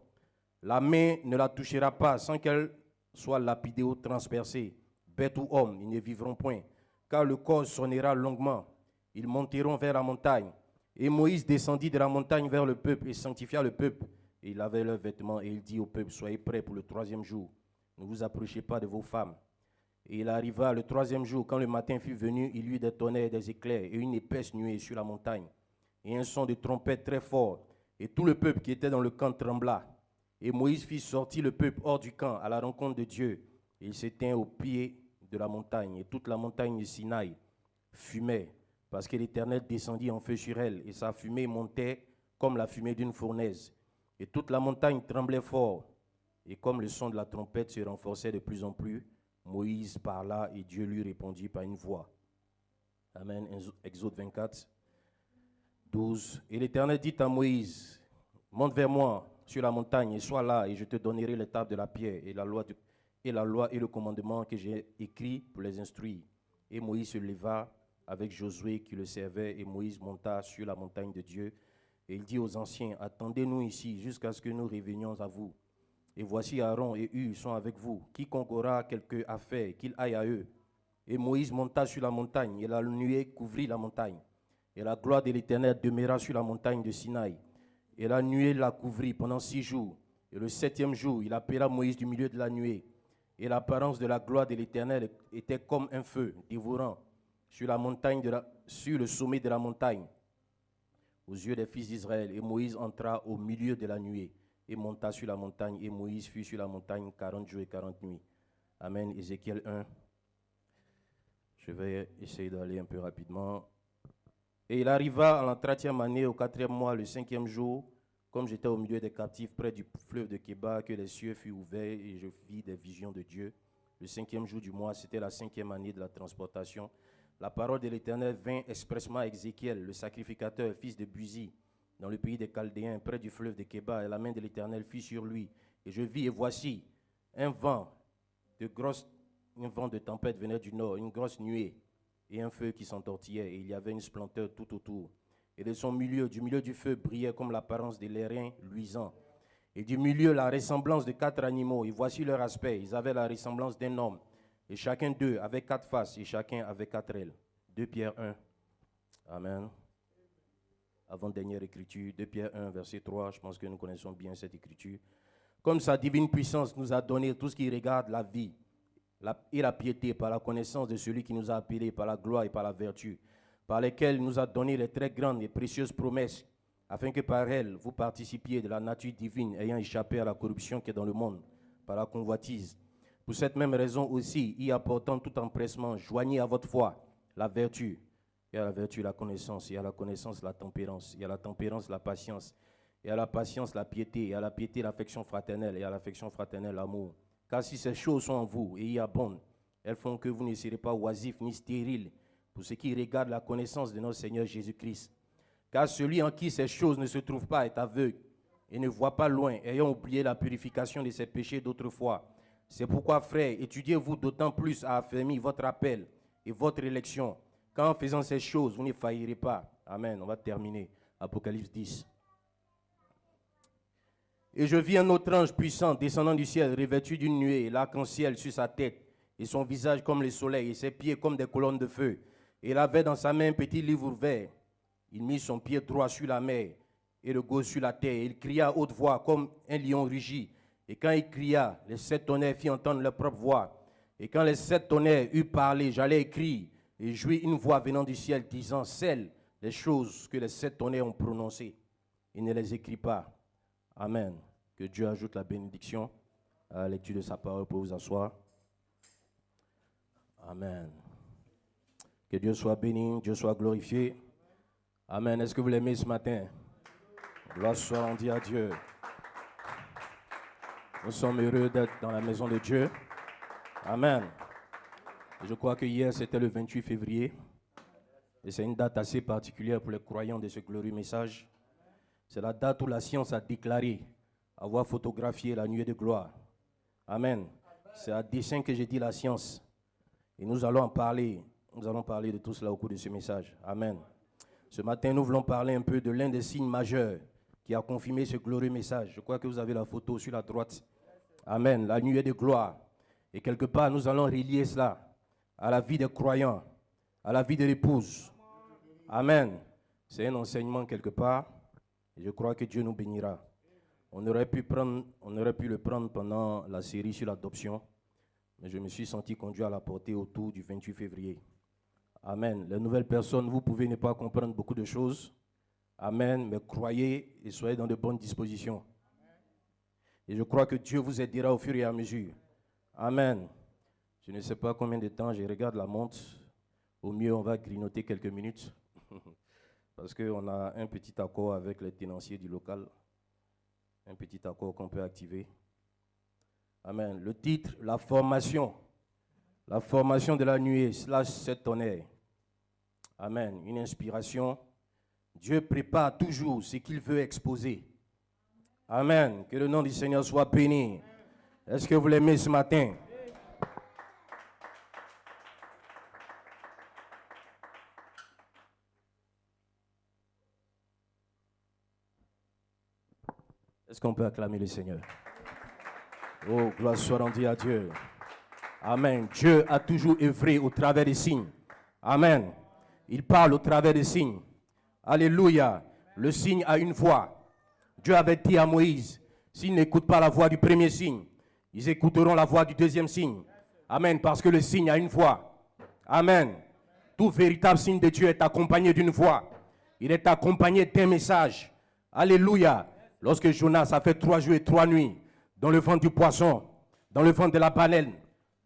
La main ne la touchera pas sans qu'elle soit lapidée ou transpercée. Bête ou homme, ils ne vivront point. Car le corps sonnera longuement. Ils monteront vers la montagne. Et Moïse descendit de la montagne vers le peuple et sanctifia le peuple. Et il avait leurs vêtements et il dit au peuple, soyez prêts pour le 3e jour. Ne vous approchez pas de vos femmes. Et il arriva le 3e jour, quand le matin fut venu, il y eut des tonnerres, des éclairs et une épaisse nuée sur la montagne. Et un son de trompette très fort. Et tout le peuple qui était dans le camp trembla. Et Moïse fit sortir le peuple hors du camp à la rencontre de Dieu. Et il se tint au pied de la montagne. Et toute la montagne de Sinaï fumait, parce que l'Éternel descendit en feu sur elle. Et sa fumée montait comme la fumée d'une fournaise. Et toute la montagne tremblait fort. Et comme le son de la trompette se renforçait de plus en plus, Moïse parla et Dieu lui répondit par une voix. Amen. Exode 24, 12. Et l'Éternel dit à Moïse, monte vers moi sur la montagne et sois là, et je te donnerai les tables de la pierre et la loi et le commandement que j'ai écrit pour les instruire. Et Moïse se leva avec Josué qui le servait, et Moïse monta sur la montagne de Dieu. Et il dit aux anciens, attendez-nous ici jusqu'à ce que nous revenions à vous. Et voici Aaron et Hur sont avec vous. Quiconque aura quelque affaire, qu'il aille à eux. Et Moïse monta sur la montagne, et la nuée couvrit la montagne. Et la gloire de l'Éternel demeura sur la montagne de Sinaï. Et la nuée la couvrit pendant 6 jours. Et le 7e jour, il appela Moïse du milieu de la nuée. Et l'apparence de la gloire de l'Éternel était comme un feu dévorant sur la montagne sur le sommet de la montagne, aux yeux des fils d'Israël. Et Moïse entra au milieu de la nuée et monta sur la montagne. Et Moïse fut sur la montagne 40 jours et 40 nuits. Amen. Ézéchiel 1. Je vais essayer d'aller un peu rapidement. Et il arriva à la 30e année, au 4e mois, le 5e jour, comme j'étais au milieu des captifs près du fleuve de Kéba, que les cieux furent ouverts et je vis des visions de Dieu. Le 5e jour du mois, c'était la 5e année de la transportation. La parole de l'Éternel vint expressement à Ézéchiel, le sacrificateur, fils de Buzi, dans le pays des Chaldéens, près du fleuve de Kéba, et la main de l'Éternel fut sur lui. Et je vis, et voici, un vent de tempête venait du nord, une grosse nuée, et un feu qui s'entortillait, et il y avait une splendeur tout autour. Et de son milieu, du milieu du feu, brillait comme l'apparence des l'airain luisant. Et du milieu, la ressemblance de 4 animaux. Et voici leur aspect. Ils avaient la ressemblance d'un homme. Et chacun d'eux avait 4 faces, et chacun avait 4 ailes. 2 Pierre 1. Amen. Avant-dernière écriture, 2 Pierre 1, verset 3. Je pense que nous connaissons bien cette écriture. Comme sa divine puissance nous a donné tout ce qui regarde la vie et la piété, par la connaissance de celui qui nous a appelés par la gloire et par la vertu, par lesquelles il nous a donné les très grandes et précieuses promesses, afin que par elles vous participiez de la nature divine, ayant échappé à la corruption qui est dans le monde, par la convoitise. Pour cette même raison aussi, y apportant tout empressement, joignez à votre foi la vertu, et à la vertu la connaissance, et à la connaissance la tempérance, et à la tempérance la patience, et à la patience la piété, et à la piété l'affection fraternelle, et à l'affection fraternelle l'amour. Car si ces choses sont en vous et y abondent, elles font que vous ne serez pas oisifs ni stériles pour ce qui regarde la connaissance de notre Seigneur Jésus-Christ. Car celui en qui ces choses ne se trouvent pas est aveugle et ne voit pas loin, ayant oublié la purification de ses péchés d'autrefois. C'est pourquoi, frères, étudiez-vous d'autant plus à affermir votre appel et votre élection, car en faisant ces choses, vous ne faillirez pas. Amen. On va terminer. Apocalypse 10. Et je vis un autre ange puissant descendant du ciel, revêtu d'une nuée, et l'arc-en-ciel sur sa tête, et son visage comme le soleil, et ses pieds comme des colonnes de feu. Et il avait dans sa main un petit livre vert. Il mit son pied droit sur la mer, et le gauche sur la terre. Et il cria à haute voix, comme un lion rugit. Et quand il cria, les 7 tonnerres firent entendre leur propre voix. Et quand les 7 tonnerres eurent parlé, j'allais écrire, et j'eus une voix venant du ciel, disant, celles, les choses que les 7 tonnerres ont prononcées. Il ne les écrit pas. Amen. Que Dieu ajoute la bénédiction à la lecture de sa parole pour vous asseoir. Amen. Que Dieu soit béni, Dieu soit glorifié. Amen. Est-ce que vous l'aimez ce matin? Gloire soit rendue à Dieu. Nous sommes heureux d'être dans la maison de Dieu. Amen. Je crois que hier, c'était le 28 février. Et c'est une date assez particulière pour les croyants de ce glorieux message. C'est la date où la science a déclaré avoir photographié la nuée de gloire. Amen. C'est à dessein que j'ai dit la science. Et nous allons en parler. Nous allons parler de tout cela au cours de ce message. Amen. Ce matin, nous voulons parler un peu de l'un des signes majeurs qui a confirmé ce glorieux message. Je crois que vous avez la photo sur la droite. Amen. La nuée de gloire. Et quelque part, nous allons relier cela à la vie des croyants, à la vie de l'épouse. Amen. C'est un enseignement quelque part. Et je crois que Dieu nous bénira. On aurait pu le prendre pendant la série sur l'adoption, mais je me suis senti conduit à la porter autour du 28 février. Amen. Les nouvelles personnes, vous pouvez ne pas comprendre beaucoup de choses. Amen. Mais croyez et soyez dans de bonnes dispositions. Et je crois que Dieu vous aidera au fur et à mesure. Amen. Je ne sais pas combien de temps, je regarde la montre. Au mieux, on va grignoter quelques minutes. Parce qu'on a un petit accord avec les tenanciers du local. Un petit accord qu'on peut activer. Amen. Le titre, la formation La formation de la nuée, /7 tonnerre. Amen. Une inspiration. Dieu prépare toujours ce qu'il veut exposer. Amen. Que le nom du Seigneur soit béni. Est-ce que vous l'aimez ce matin? Est-ce qu'on peut acclamer le Seigneur? Oh, gloire soit rendue à Dieu. Amen. Dieu a toujours œuvré au travers des signes. Amen. Il parle au travers des signes. Alléluia. Le signe a une voix. Dieu avait dit à Moïse, s'ils n'écoutent pas la voix du premier signe, ils écouteront la voix du deuxième signe. Amen. Parce que le signe a une voix. Amen. Tout véritable signe de Dieu est accompagné d'une voix. Il est accompagné d'un message. Alléluia. Lorsque Jonas a fait 3 jours et 3 nuits dans le ventre du poisson, dans le ventre de la baleine,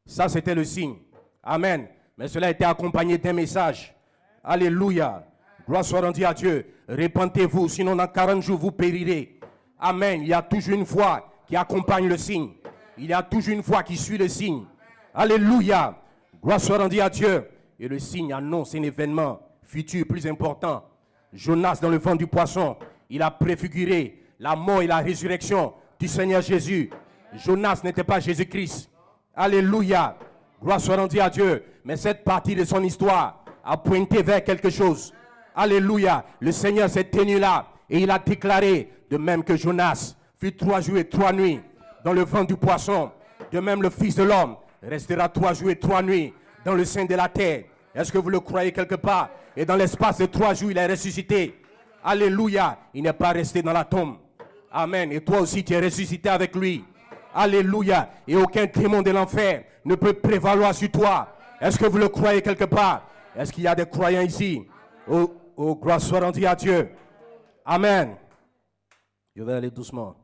ça c'était le signe. Amen. Mais cela a été accompagné d'un message. Alléluia. Gloire soit rendue à Dieu. Répentez-vous, sinon dans 40 jours vous périrez. Amen. Il y a toujours une voix qui accompagne le signe. Il y a toujours une voix qui suit le signe. Alléluia. Gloire soit rendue à Dieu. Et le signe annonce un événement futur plus important. Jonas dans le ventre du poisson, il a préfiguré la mort et la résurrection du Seigneur Jésus. Jonas n'était pas Jésus-Christ. Alléluia. Gloire soit rendue à Dieu. Mais cette partie de son histoire a pointé vers quelque chose. Alléluia. Le Seigneur s'est tenu là et il a déclaré, de même que Jonas fut 3 jours et 3 nuits dans le ventre du poisson, de même le Fils de l'homme restera 3 jours et 3 nuits dans le sein de la terre. Est-ce que vous le croyez quelque part? Et dans l'espace de 3 jours, il est ressuscité. Alléluia. Il n'est pas resté dans la tombe. Amen. Et toi aussi, tu es ressuscité avec lui. Alléluia. Et aucun démon de l'enfer ne peut prévaloir sur toi. Est-ce que vous le croyez quelque part? Est-ce qu'il y a des croyants ici? Oh, gloire soit rendue à Dieu. Amen. Je vais aller doucement.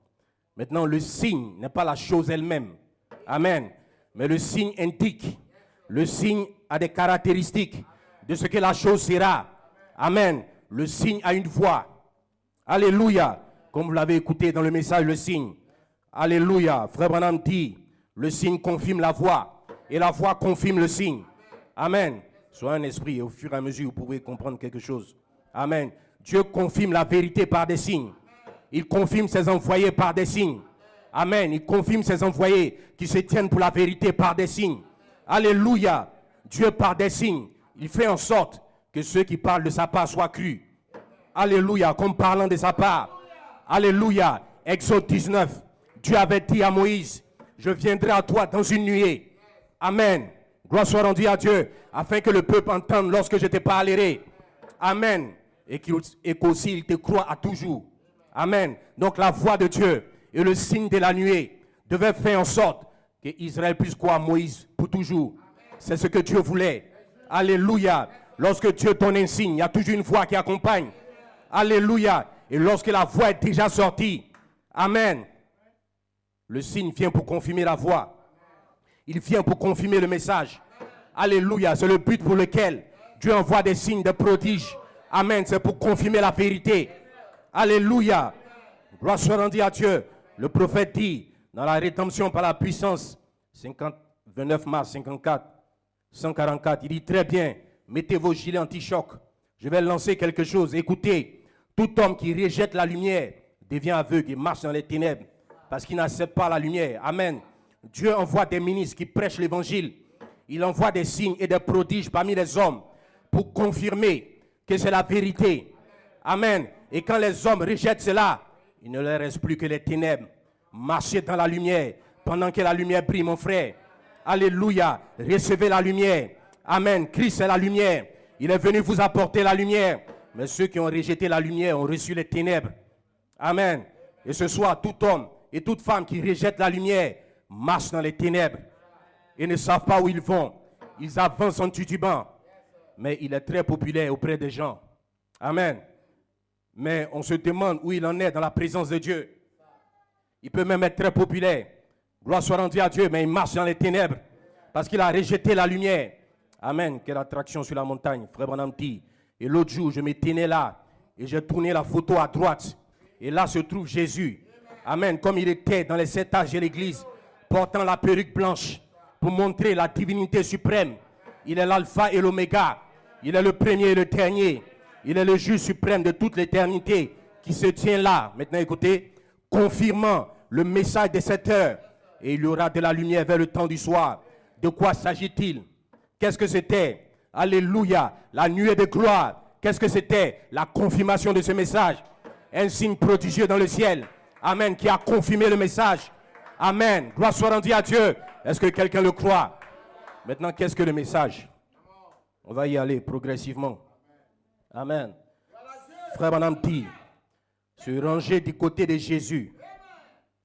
Maintenant, le signe n'est pas la chose elle-même. Amen. Mais le signe indique. Le signe a des caractéristiques de ce que la chose sera. Amen. Le signe a une voix. Alléluia. Comme vous l'avez écouté dans le message, le signe. Alléluia. Frère Branham dit, le signe confirme la voix. Et la voix confirme le signe. Amen. Soyez un esprit et au fur et à mesure, vous pouvez comprendre quelque chose. Amen. Dieu confirme la vérité par des signes. Il confirme ses envoyés par des signes. Amen. Il confirme ses envoyés qui se tiennent pour la vérité par des signes. Alléluia. Dieu par des signes. Il fait en sorte que ceux qui parlent de sa part soient crus. Alléluia. Comme parlant de sa part. Alléluia. Exode 19. Dieu avait dit à Moïse, je viendrai à toi dans une nuée. Amen. Gloire soit rendue à Dieu, afin que le peuple entende lorsque je te parlerai. Amen. Et qu'aussi il te croit à toujours. Amen. Donc la voix de Dieu et le signe de la nuée devaient faire en sorte que Israël puisse croire Moïse pour toujours. C'est ce que Dieu voulait. Alléluia. Lorsque Dieu donne un signe, il y a toujours une voix qui accompagne. Alléluia. Et lorsque la voix est déjà sortie, amen, le signe vient pour confirmer la voix. Il vient pour confirmer le message. Alléluia. C'est le but pour lequel Dieu envoie des signes, des prodiges. Amen. C'est pour confirmer la vérité. Alléluia. Gloire soit rendue à Dieu. Le prophète dit, dans la rédemption par la puissance, 29 mars 54, 144, il dit très bien, mettez vos gilets anti-choc. Je vais lancer quelque chose. Écoutez. Tout homme qui rejette la lumière devient aveugle et marche dans les ténèbres parce qu'il n'accepte pas la lumière. Amen. Dieu envoie des ministres qui prêchent l'évangile. Il envoie des signes et des prodiges parmi les hommes pour confirmer que c'est la vérité. Amen. Et quand les hommes rejettent cela, il ne leur reste plus que les ténèbres. Marchez dans la lumière pendant que la lumière brille, mon frère. Alléluia. Recevez la lumière. Amen. Christ est la lumière. Il est venu vous apporter la lumière. Mais ceux qui ont rejeté la lumière ont reçu les ténèbres. Amen. Et ce soir, tout homme et toute femme qui rejette la lumière marchent dans les ténèbres et ne savent pas où ils vont. Ils avancent en titubant. Mais il est très populaire auprès des gens. Amen. Mais on se demande où il en est dans la présence de Dieu. Il peut même être très populaire. Gloire soit rendue à Dieu, mais il marche dans les ténèbres parce qu'il a rejeté la lumière. Amen. Quelle attraction sur la montagne, frère Branham dit. Et l'autre jour, je me tenais là et j'ai tourné la photo à droite. Et là se trouve Jésus. Amen. Comme il était dans les 7 âges de l'église, portant la perruque blanche, pour montrer la divinité suprême. Il est l'alpha et l'oméga. Il est le premier et le dernier. Il est le juge suprême de toute l'éternité qui se tient là. Maintenant, écoutez, confirmant le message de cette heure. Et il y aura de la lumière vers le temps du soir. De quoi s'agit-il? Qu'est-ce que c'était? Alléluia, la nuée de gloire. Qu'est-ce que c'était? La confirmation de ce message. Un signe prodigieux dans le ciel. Amen, qui a confirmé le message. Amen, gloire soit rendue à Dieu. Est-ce que quelqu'un le croit? Maintenant, qu'est-ce que le message? On va y aller progressivement. Amen. Frère Branham dit, se ranger du côté de Jésus.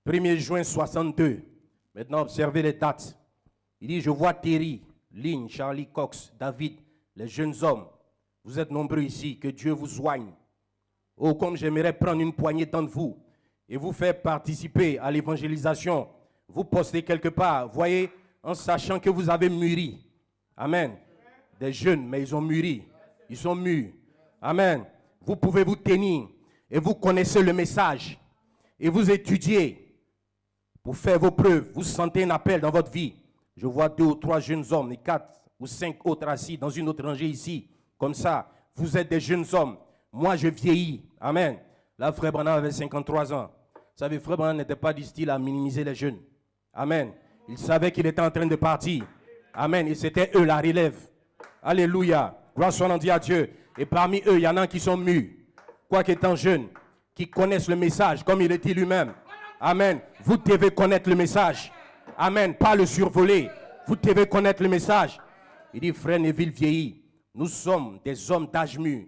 1er juin 62. Maintenant, observez les dates. Il dit, je vois Terry, Lynn, Charlie Cox, David, les jeunes hommes. Vous êtes nombreux ici, que Dieu vous soigne. Oh, comme j'aimerais prendre une poignée d'entre vous et vous faire participer à l'évangélisation. Vous postez quelque part, voyez, en sachant que vous avez mûri. Amen. Des jeunes, mais ils ont mûri. Ils sont mûrs. Amen. Vous pouvez vous tenir et vous connaissez le message et vous étudiez pour faire vos preuves. Vous sentez un appel dans votre vie. Je vois 2 ou 3 jeunes hommes et 4 ou 5 autres assis dans une autre rangée ici. Comme ça, vous êtes des jeunes hommes. Moi, je vieillis. Amen. Là, Frère Branham avait 53 ans. Vous savez, Frère Branham n'était pas du style à minimiser les jeunes. Amen. Il savait qu'il était en train de partir. Amen. Et c'était eux la relève. Alléluia. Gloire soit rendue à Dieu. Et parmi eux, il y en a qui sont mûrs. Quoique étant jeunes, qui connaissent le message, comme il est dit lui-même. Amen. Vous devez connaître le message. Amen. Pas le survoler. Vous devez connaître le message. Il dit, frère Neville vieillit. Nous sommes des hommes d'âge mûr.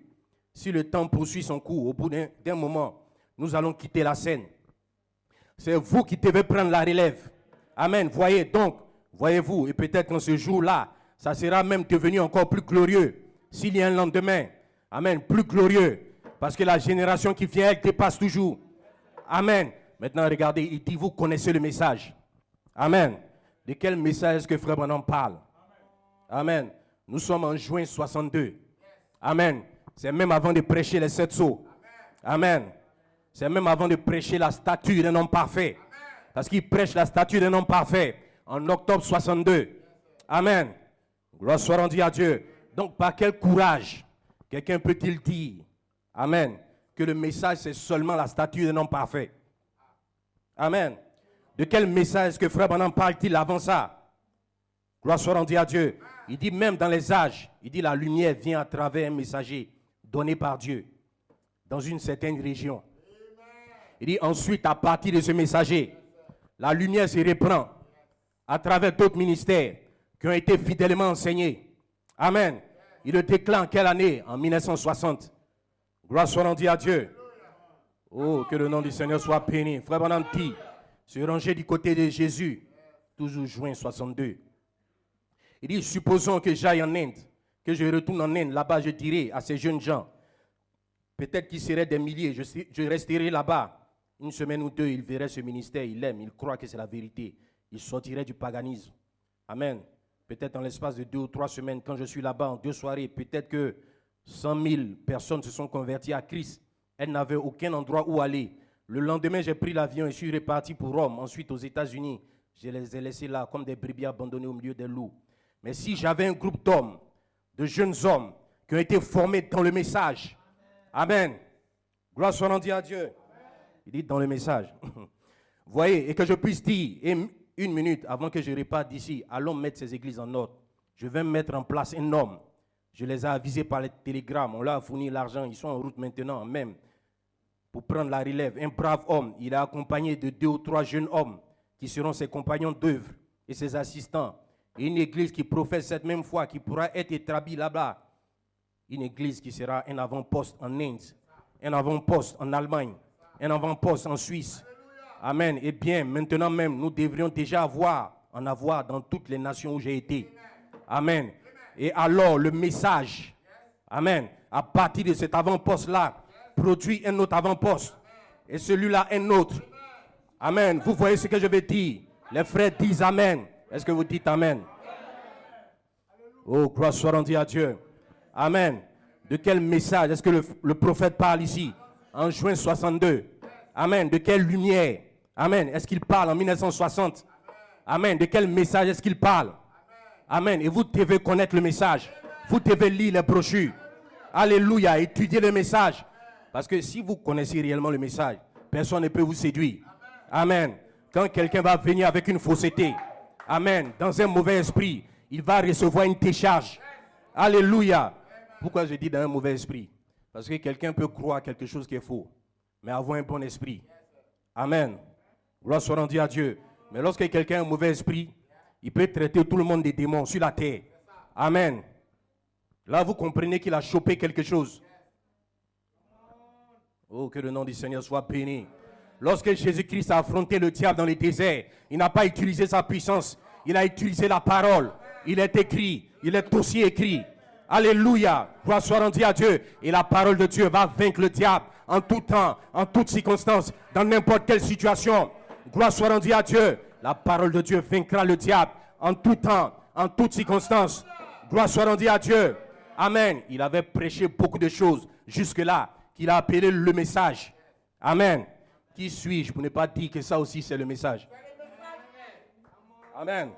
Si le temps poursuit son cours, au bout d'un moment, nous allons quitter la scène. C'est vous qui devez prendre la relève. Amen. Voyez donc, voyez-vous, et peut-être en ce jour-là, ça sera même devenu encore plus glorieux. S'il y a un lendemain, amen, plus glorieux. Parce que la génération qui vient, elle dépasse toujours. Amen. Maintenant, regardez, il dit, vous connaissez le message. Amen. De quel message est-ce que Frère Branham parle? Amen. Nous sommes en juin 62. Amen. C'est même avant de prêcher les 7 sceaux. Amen. C'est même avant de prêcher la statue d'un homme parfait. Parce qu'il prêche la statue d'un homme parfait en octobre 62. Amen. Gloire soit rendue à Dieu. Donc, par quel courage quelqu'un peut-il dire, amen, que le message c'est seulement la statue d'un homme parfait? Amen. De quel message est-ce que Frère Branham parle-t-il avant ça? Gloire soit rendue à Dieu. Il dit même dans les âges, il dit la lumière vient à travers un messager donné par Dieu dans une certaine région. Il dit ensuite, à partir de ce messager, la lumière se reprend à travers d'autres ministères qui ont été fidèlement enseignés. Amen. Il le déclare en quelle année? En 1960. Gloire soit rendue à Dieu. Oh, que le nom du Seigneur soit béni. Frère Branham dit, se ranger du côté de Jésus, toujours juin 62. Il dit, supposons que j'aille en Inde, que je retourne en Inde, là-bas je dirai à ces jeunes gens, peut-être qu'ils seraient des milliers, je resterai là-bas. Une semaine ou 2, ils verraient ce ministère, ils l'aiment, ils croient que c'est la vérité. Ils sortiraient du paganisme. Amen. Peut-être en l'espace de 2 ou 3 semaines, quand je suis là-bas en 2 soirées, peut-être que 100 000 personnes se sont converties à Christ. Elles n'avaient aucun endroit où aller. Le lendemain, j'ai pris l'avion et suis reparti pour Rome, ensuite aux États-Unis. Je les ai laissés là comme des brebis abandonnées au milieu des loups. Mais si j'avais un groupe d'hommes, de jeunes hommes, qui ont été formés dans le message, amen, gloire soit rendue à Dieu. Il dit dans le message, voyez, et que je puisse dire, une minute avant que je reparte d'ici, allons mettre ces églises en ordre. Je vais mettre en place un homme. Je les ai avisés par les télégrammes. On leur a fourni l'argent. Ils sont en route maintenant même pour prendre la relève. Un brave homme. Il est accompagné de 2 ou 3 jeunes hommes qui seront ses compagnons d'œuvre et ses assistants. Et une église qui professe cette même foi, qui pourra être établie là-bas. Une église qui sera un avant-poste en Inde, un avant-poste en Allemagne, un avant-poste en Suisse. Amen. Et bien, maintenant même, nous devrions déjà en avoir dans toutes les nations où j'ai été. Amen. Et alors, le message, amen, à partir de cet avant-poste-là, produit un autre avant-poste. Et celui-là, un autre. Amen. Vous voyez ce que je veux dire? Les frères disent amen. Est-ce que vous dites amen? Oh, gloire soit rendue à Dieu. Amen. De quel message est-ce que le prophète parle ici? En juin 62. Amen. De quelle lumière? Amen. Est-ce qu'il parle en 1960? Amen. De quel message est-ce qu'il parle? Amen. Et vous devez connaître le message. Vous devez lire les brochures. Alléluia. Étudier le message. Parce que si vous connaissez réellement le message, personne ne peut vous séduire. Amen. Quand quelqu'un va venir avec une fausseté, amen, dans un mauvais esprit, il va recevoir une décharge. Alléluia. Pourquoi je dis dans un mauvais esprit? Parce que quelqu'un peut croire quelque chose qui est faux, mais avoir un bon esprit. Amen. Gloire soit rendue à Dieu. Mais lorsque quelqu'un a un mauvais esprit, il peut traiter tout le monde des démons sur la terre. Amen. Là, vous comprenez qu'il a chopé quelque chose. Oh, que le nom du Seigneur soit béni. Lorsque Jésus-Christ a affronté le diable dans le désert, il n'a pas utilisé sa puissance. Il a utilisé la parole. Il est écrit. Il est aussi écrit. Alléluia. Gloire soit rendue à Dieu. Et la parole de Dieu va vaincre le diable en tout temps, en toutes circonstances, dans n'importe quelle situation. Gloire soit rendue à Dieu. La parole de Dieu vaincra le diable en tout temps, en toutes circonstances. Gloire soit rendue à Dieu. Amen. Il avait prêché beaucoup de choses jusque-là qu'il a appelé le message. Amen. Qui suis-je pour ne pas dire que ça aussi c'est le message? Amen.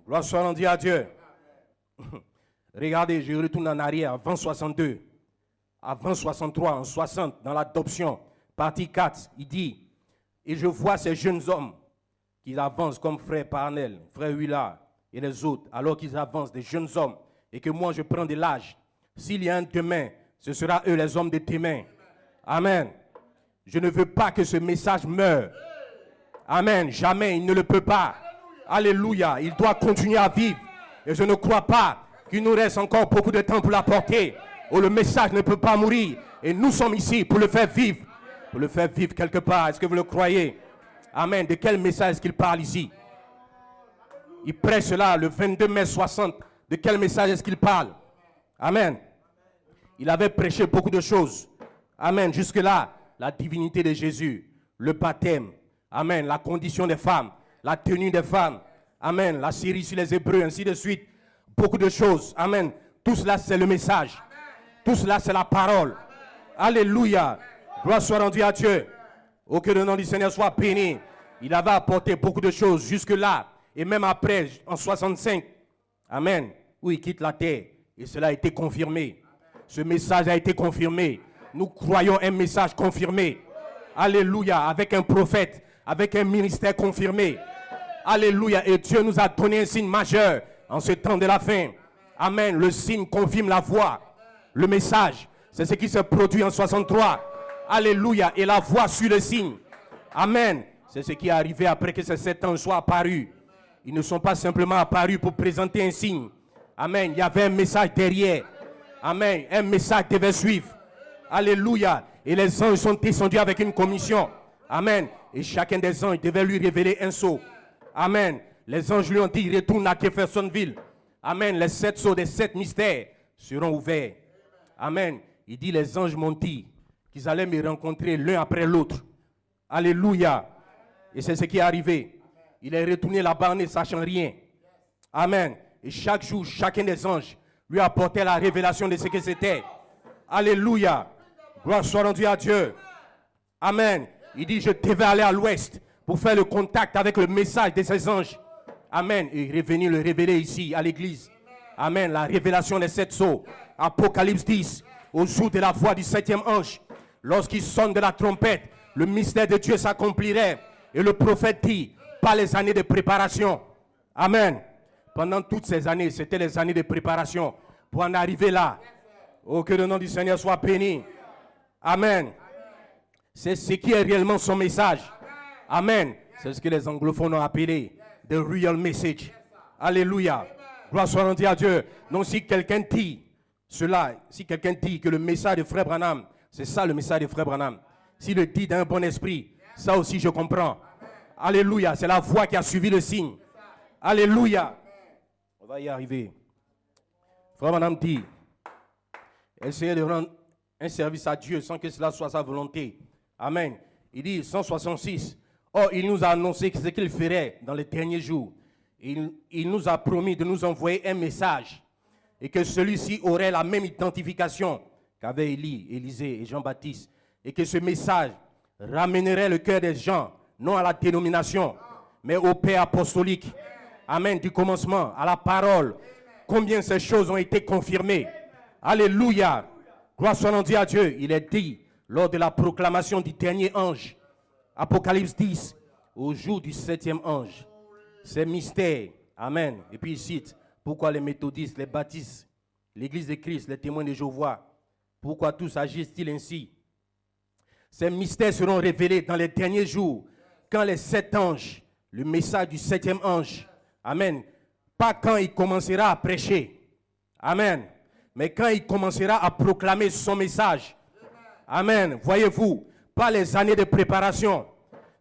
Gloire soit rendue à Dieu. Regardez, je retourne en arrière, avant 62, avant 63, en 60, dans l'adoption, partie 4, il dit, et je vois ces jeunes hommes qui avancent comme frère Parnell, frère Huillard et les autres, alors qu'ils avancent, des jeunes hommes, et que moi je prends de l'âge. S'il y a un demain, ce sera eux les hommes de demain. Amen. Je ne veux pas que ce message meure. Amen. Jamais, il ne le peut pas. Alléluia. Il doit continuer à vivre. Et je ne crois pas qu'il nous reste encore beaucoup de temps pour la porter. Oh, le message ne peut pas mourir. Et nous sommes ici pour le faire vivre. Pour le faire vivre quelque part. Est-ce que vous le croyez? Amen. De quel message est-ce qu'il parle ici? Il prêche cela le 22 mai 60. De quel message est-ce qu'il parle? Amen. Il avait prêché beaucoup de choses. Amen. Jusque-là, la divinité de Jésus, le baptême. Amen. La condition des femmes, la tenue des femmes. Amen. La série sur les Hébreux, ainsi de suite. Beaucoup de choses. Amen. Tout cela, c'est le message. Tout cela, c'est la parole. Alléluia. Gloire soit rendue à Dieu. Oh, que le nom du Seigneur soit béni. Il avait apporté beaucoup de choses jusque-là. Et même après, en 65. Amen. Où il quitte la terre. Et cela a été confirmé. Ce message a été confirmé. Nous croyons un message confirmé. Alléluia. Avec un prophète. Avec un ministère confirmé. Alléluia. Et Dieu nous a donné un signe majeur en ce temps de la fin. Amen. Le signe confirme la voix. Le message. C'est ce qui se produit en 63. Alléluia. Et la voix suit le signe. Amen. C'est ce qui est arrivé après que ces 7 anges soient apparus. Ils ne sont pas simplement apparus pour présenter un signe. Amen. Il y avait un message derrière. Amen. Un message devait suivre. Alléluia. Et les anges sont descendus avec une commission. Amen. Et chacun des anges devait lui révéler un sceau. Amen. Les anges lui ont dit, retourne à Jeffersonville. Amen. Les 7 sceaux des 7 mystères seront ouverts. Amen. Il dit, les anges m'ont dit qu'ils allaient me rencontrer l'un après l'autre. Alléluia. Et c'est ce qui est arrivé. Il est retourné là-bas ne sachant rien. Amen. Et chaque jour, chacun des anges lui apportait la révélation de ce que c'était. Alléluia. Gloire soit rendue à Dieu. Amen. Il dit, je devais aller à l'ouest pour faire le contact avec le message de ces anges. Amen. Et il est venu le révéler ici, à l'église. Amen. La révélation des 7 sceaux. Apocalypse 10. Au jour de la voix du 7e ange. Lorsqu'il sonne de la trompette, le mystère de Dieu s'accomplirait. Et le prophète dit, pas les années de préparation. Amen. Pendant toutes ces années, c'était les années de préparation pour en arriver là. Oh, que le nom du Seigneur soit béni. Amen. C'est ce qui est réellement son message. Amen. C'est ce que les anglophones ont appelé the real message. Alléluia. Gloire soit rendue à Dieu. Donc si quelqu'un dit cela, si quelqu'un dit que le message de Frère Branham, c'est ça le message de Frère Branham. S'il le dit d'un bon esprit, ça aussi je comprends. Alléluia. C'est la voix qui a suivi le signe. Alléluia. On va y arriver. Frère Branham dit, essayez de rendre un service à Dieu sans que cela soit sa volonté. Amen. Il dit 166. Or, il nous a annoncé ce qu'il ferait dans les derniers jours. Il nous a promis de nous envoyer un message et que celui-ci aurait la même identification qu'avaient Élie, Élisée et Jean-Baptiste. Et que ce message ramènerait le cœur des gens, non à la dénomination, mais au Père apostolique. Amen. Du commencement à la parole. Combien ces choses ont été confirmées. Alléluia. Gloire soit rendue à Dieu. Il est dit lors de la proclamation du dernier ange, Apocalypse 10, au jour du 7e ange. Ces mystères. Amen. Et puis il cite pourquoi les méthodistes, les baptistes, l'Église de Christ, les témoins de Jéhovah, pourquoi tous agissent-ils ainsi? Ces mystères seront révélés dans les derniers jours, quand les 7 anges, le message du 7e ange, amen, pas quand il commencera à prêcher, amen, mais quand il commencera à proclamer son message, amen, voyez-vous, pas les années de préparation,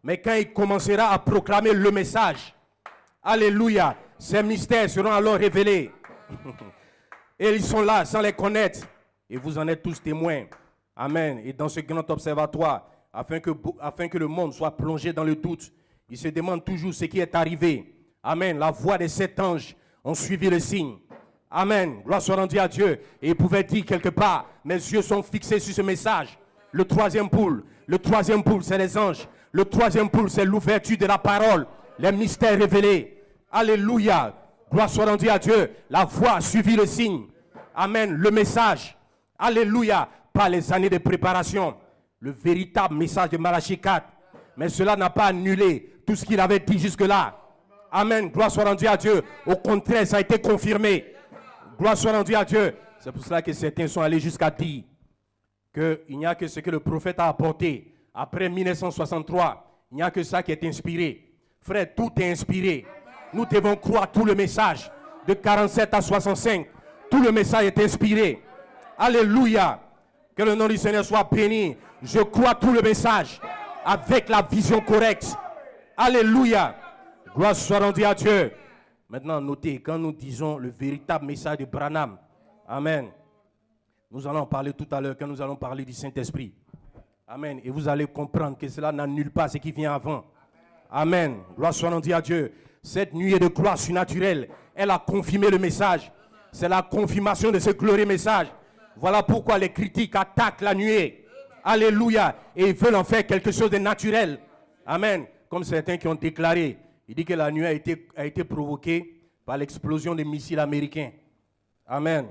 mais quand il commencera à proclamer le message, alléluia, ces mystères seront alors révélés. Et ils sont là sans les connaître. Et vous en êtes tous témoins. Amen. Et dans ce grand observatoire, afin que le monde soit plongé dans le doute, il se demande toujours ce qui est arrivé. Amen. La voix des 7 anges ont suivi le signe. Amen. Gloire soit rendue à Dieu. Et il pouvait dire quelque part, mes yeux sont fixés sur ce message. Le troisième poule, c'est les anges. Le troisième poule, c'est l'ouverture de la parole. Les mystères révélés. Alléluia. Gloire soit rendue à Dieu. La voix a suivi le signe. Amen. Le message. Alléluia. Pas les années de préparation. Le véritable message de Malachie 4. Mais cela n'a pas annulé tout ce qu'il avait dit jusque-là. Amen. Gloire soit rendue à Dieu. Au contraire, ça a été confirmé. Gloire soit rendue à Dieu. C'est pour cela que certains sont allés jusqu'à dire qu'il n'y a que ce que le prophète a apporté. Après 1963, il n'y a que ça qui est inspiré. Frère, tout est inspiré. Nous devons croire tout le message de 47 à 65. Tout le message est inspiré. Alléluia. Que le nom du Seigneur soit béni. Je crois tout le message avec la vision correcte. Alléluia. Gloire soit rendue à Dieu. Maintenant, notez, quand nous disons le véritable message de Branham, amen. Nous allons en parler tout à l'heure quand nous allons parler du Saint-Esprit. Amen. Et vous allez comprendre que cela n'annule pas ce qui vient avant. Amen. Gloire soit rendue à Dieu. Cette nuée de gloire surnaturelle, elle a confirmé le message. C'est la confirmation de ce glorieux message. Voilà pourquoi les critiques attaquent la nuée. Alléluia. Et ils veulent en faire quelque chose de naturel. Amen. Comme certains qui ont déclaré. Il dit que la nuée a été provoquée par l'explosion des missiles américains. Amen.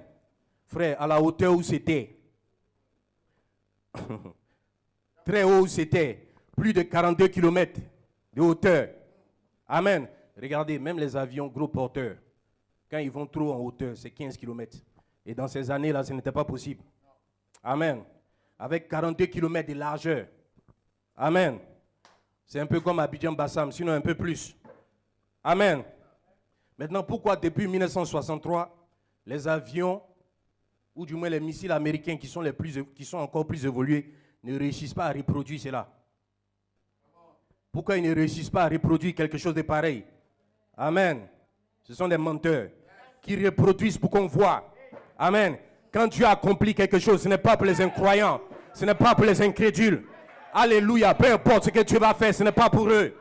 Frère, à la hauteur où c'était. Très haut où c'était. Plus de 42 km de hauteur. Amen. Regardez, même les avions gros porteurs, quand ils vont trop en hauteur, c'est 15 km. Et dans ces années-là, ce n'était pas possible. Amen. Avec 42 km de largeur. Amen. C'est un peu comme Abidjan-Bassam, sinon un peu plus. Amen. Maintenant, pourquoi depuis 1963, les avions, ou du moins les missiles américains qui sont encore plus évolués, ne réussissent pas à reproduire cela? Pourquoi ils ne réussissent pas à reproduire quelque chose de pareil? Amen. Ce sont des menteurs qui reproduisent pour qu'on voit. Amen. Quand Dieu accomplit quelque chose, ce n'est pas pour les incroyants. Ce n'est pas pour les incrédules. Alléluia. Peu importe ce que Dieu va faire, ce n'est pas pour eux.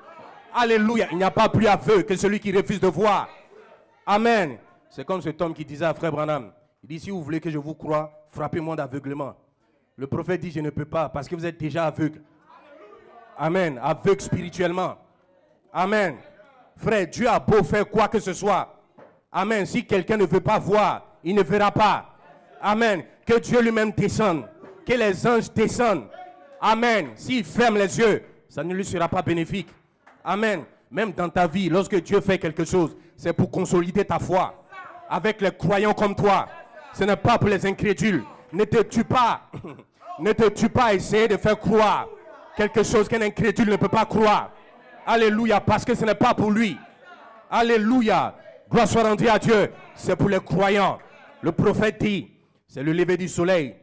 Alléluia. Il n'y a pas plus aveugle que celui qui refuse de voir. Amen. C'est comme cet homme qui disait à frère Branham. Il dit, si vous voulez que je vous croie, frappez-moi d'aveuglement. Le prophète dit, je ne peux pas parce que vous êtes déjà aveugle. Amen. Aveugle spirituellement. Amen. Frère, Dieu a beau faire quoi que ce soit. Amen. Si quelqu'un ne veut pas voir, il ne verra pas. Amen. Que Dieu lui-même descende. Que les anges descendent. Amen. S'il ferme les yeux, ça ne lui sera pas bénéfique. Amen. Même dans ta vie, lorsque Dieu fait quelque chose, c'est pour consolider ta foi. Avec les croyants comme toi. Ce n'est pas pour les incrédules. Ne te tue pas. Ne te tue pas à essayer de faire croire quelque chose qu'un incrédule ne peut pas croire. Alléluia, parce que ce n'est pas pour lui. Alléluia. Gloire soit rendue à Dieu. C'est pour les croyants. Le prophète dit, c'est le lever du soleil.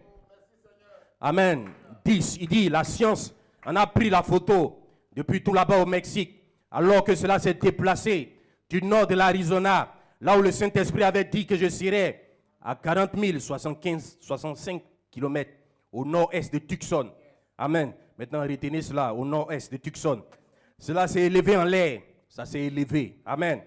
Amen. Il dit, la science en a pris la photo depuis tout là-bas au Mexique, alors que cela s'est déplacé du nord de l'Arizona, là où le Saint-Esprit avait dit que je serais à 40 65 km au nord-est de Tucson. Amen. Maintenant, retenez cela, au nord-est de Tucson. Cela s'est élevé en l'air. Ça s'est élevé. Amen.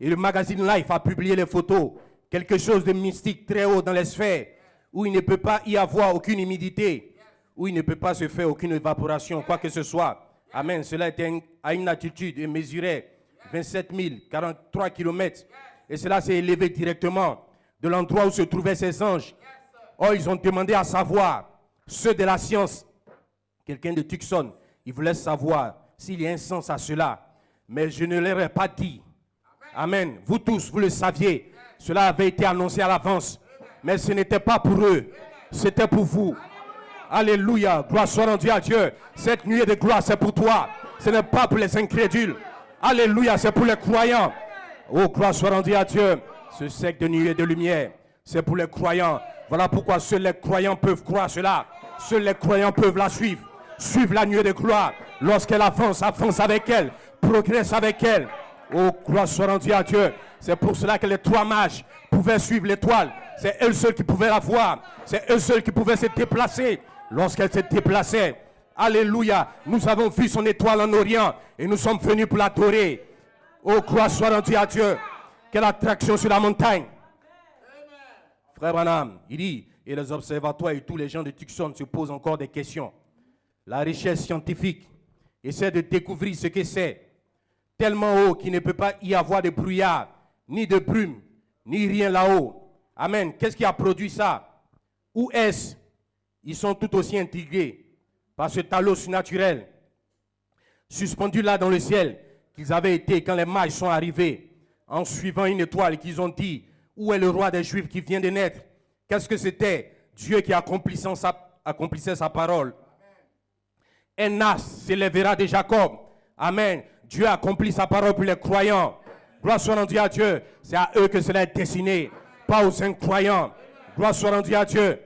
Et le magazine Life a publié les photos. Quelque chose de mystique très haut dans les sphères, où il ne peut pas y avoir aucune humidité, où il ne peut pas se faire aucune évaporation, quoi que ce soit. Amen. Cela était à une altitude et mesurait 27 000, 43 kilomètres. Et cela s'est élevé directement de l'endroit où se trouvaient ces anges. Oh, ils ont demandé à savoir, ceux de la science, quelqu'un de Tucson, ils voulaient savoir s'il y a un sens à cela. Mais je ne leur ai pas dit. Amen. Vous tous, vous le saviez. Cela avait été annoncé à l'avance. Mais ce n'était pas pour eux. C'était pour vous. Alléluia. Gloire soit rendue à Dieu. Cette nuée de gloire, c'est pour toi. Ce n'est pas pour les incrédules. Alléluia, c'est pour les croyants. Oh, gloire soit rendue à Dieu. Ce siècle de nuée de lumière, c'est pour les croyants. Voilà pourquoi seuls les croyants peuvent croire cela. Seuls les croyants peuvent la suivre. Suivre la nuée de gloire. Lorsqu'elle avance, avance avec elle. Progresse avec elle. Oh, gloire soit rendue à Dieu. C'est pour cela que les trois mages pouvaient suivre l'étoile. C'est eux seuls qui pouvaient la voir. C'est eux seuls qui pouvaient se déplacer. Lorsqu'elle se déplaçait, alléluia, nous avons vu son étoile en Orient et nous sommes venus pour l'adorer. Oh, gloire soit rendue à Dieu. Quelle attraction sur la montagne. Frère Branham, il dit, et les observatoires et tous les gens de Tucson se posent encore des questions. La recherche scientifique essaie de découvrir ce que c'est. Tellement haut qu'il ne peut pas y avoir de brouillard, ni de brume, ni rien là-haut. Amen. Qu'est-ce qui a produit ça? Où est-ce? Ils sont tout aussi intrigués par ce talon surnaturel suspendu là dans le ciel qu'ils avaient été quand les mages sont arrivés en suivant une étoile qu'ils ont dit, où est le roi des Juifs qui vient de naître? Qu'est-ce que c'était? Dieu qui accomplissait sa parole. Un as s'élèvera de Jacob. Amen. Dieu accomplit sa parole pour les croyants. Gloire soit rendue à Dieu. C'est à eux que cela est destiné, pas aux incroyants. Gloire soit rendue à Dieu.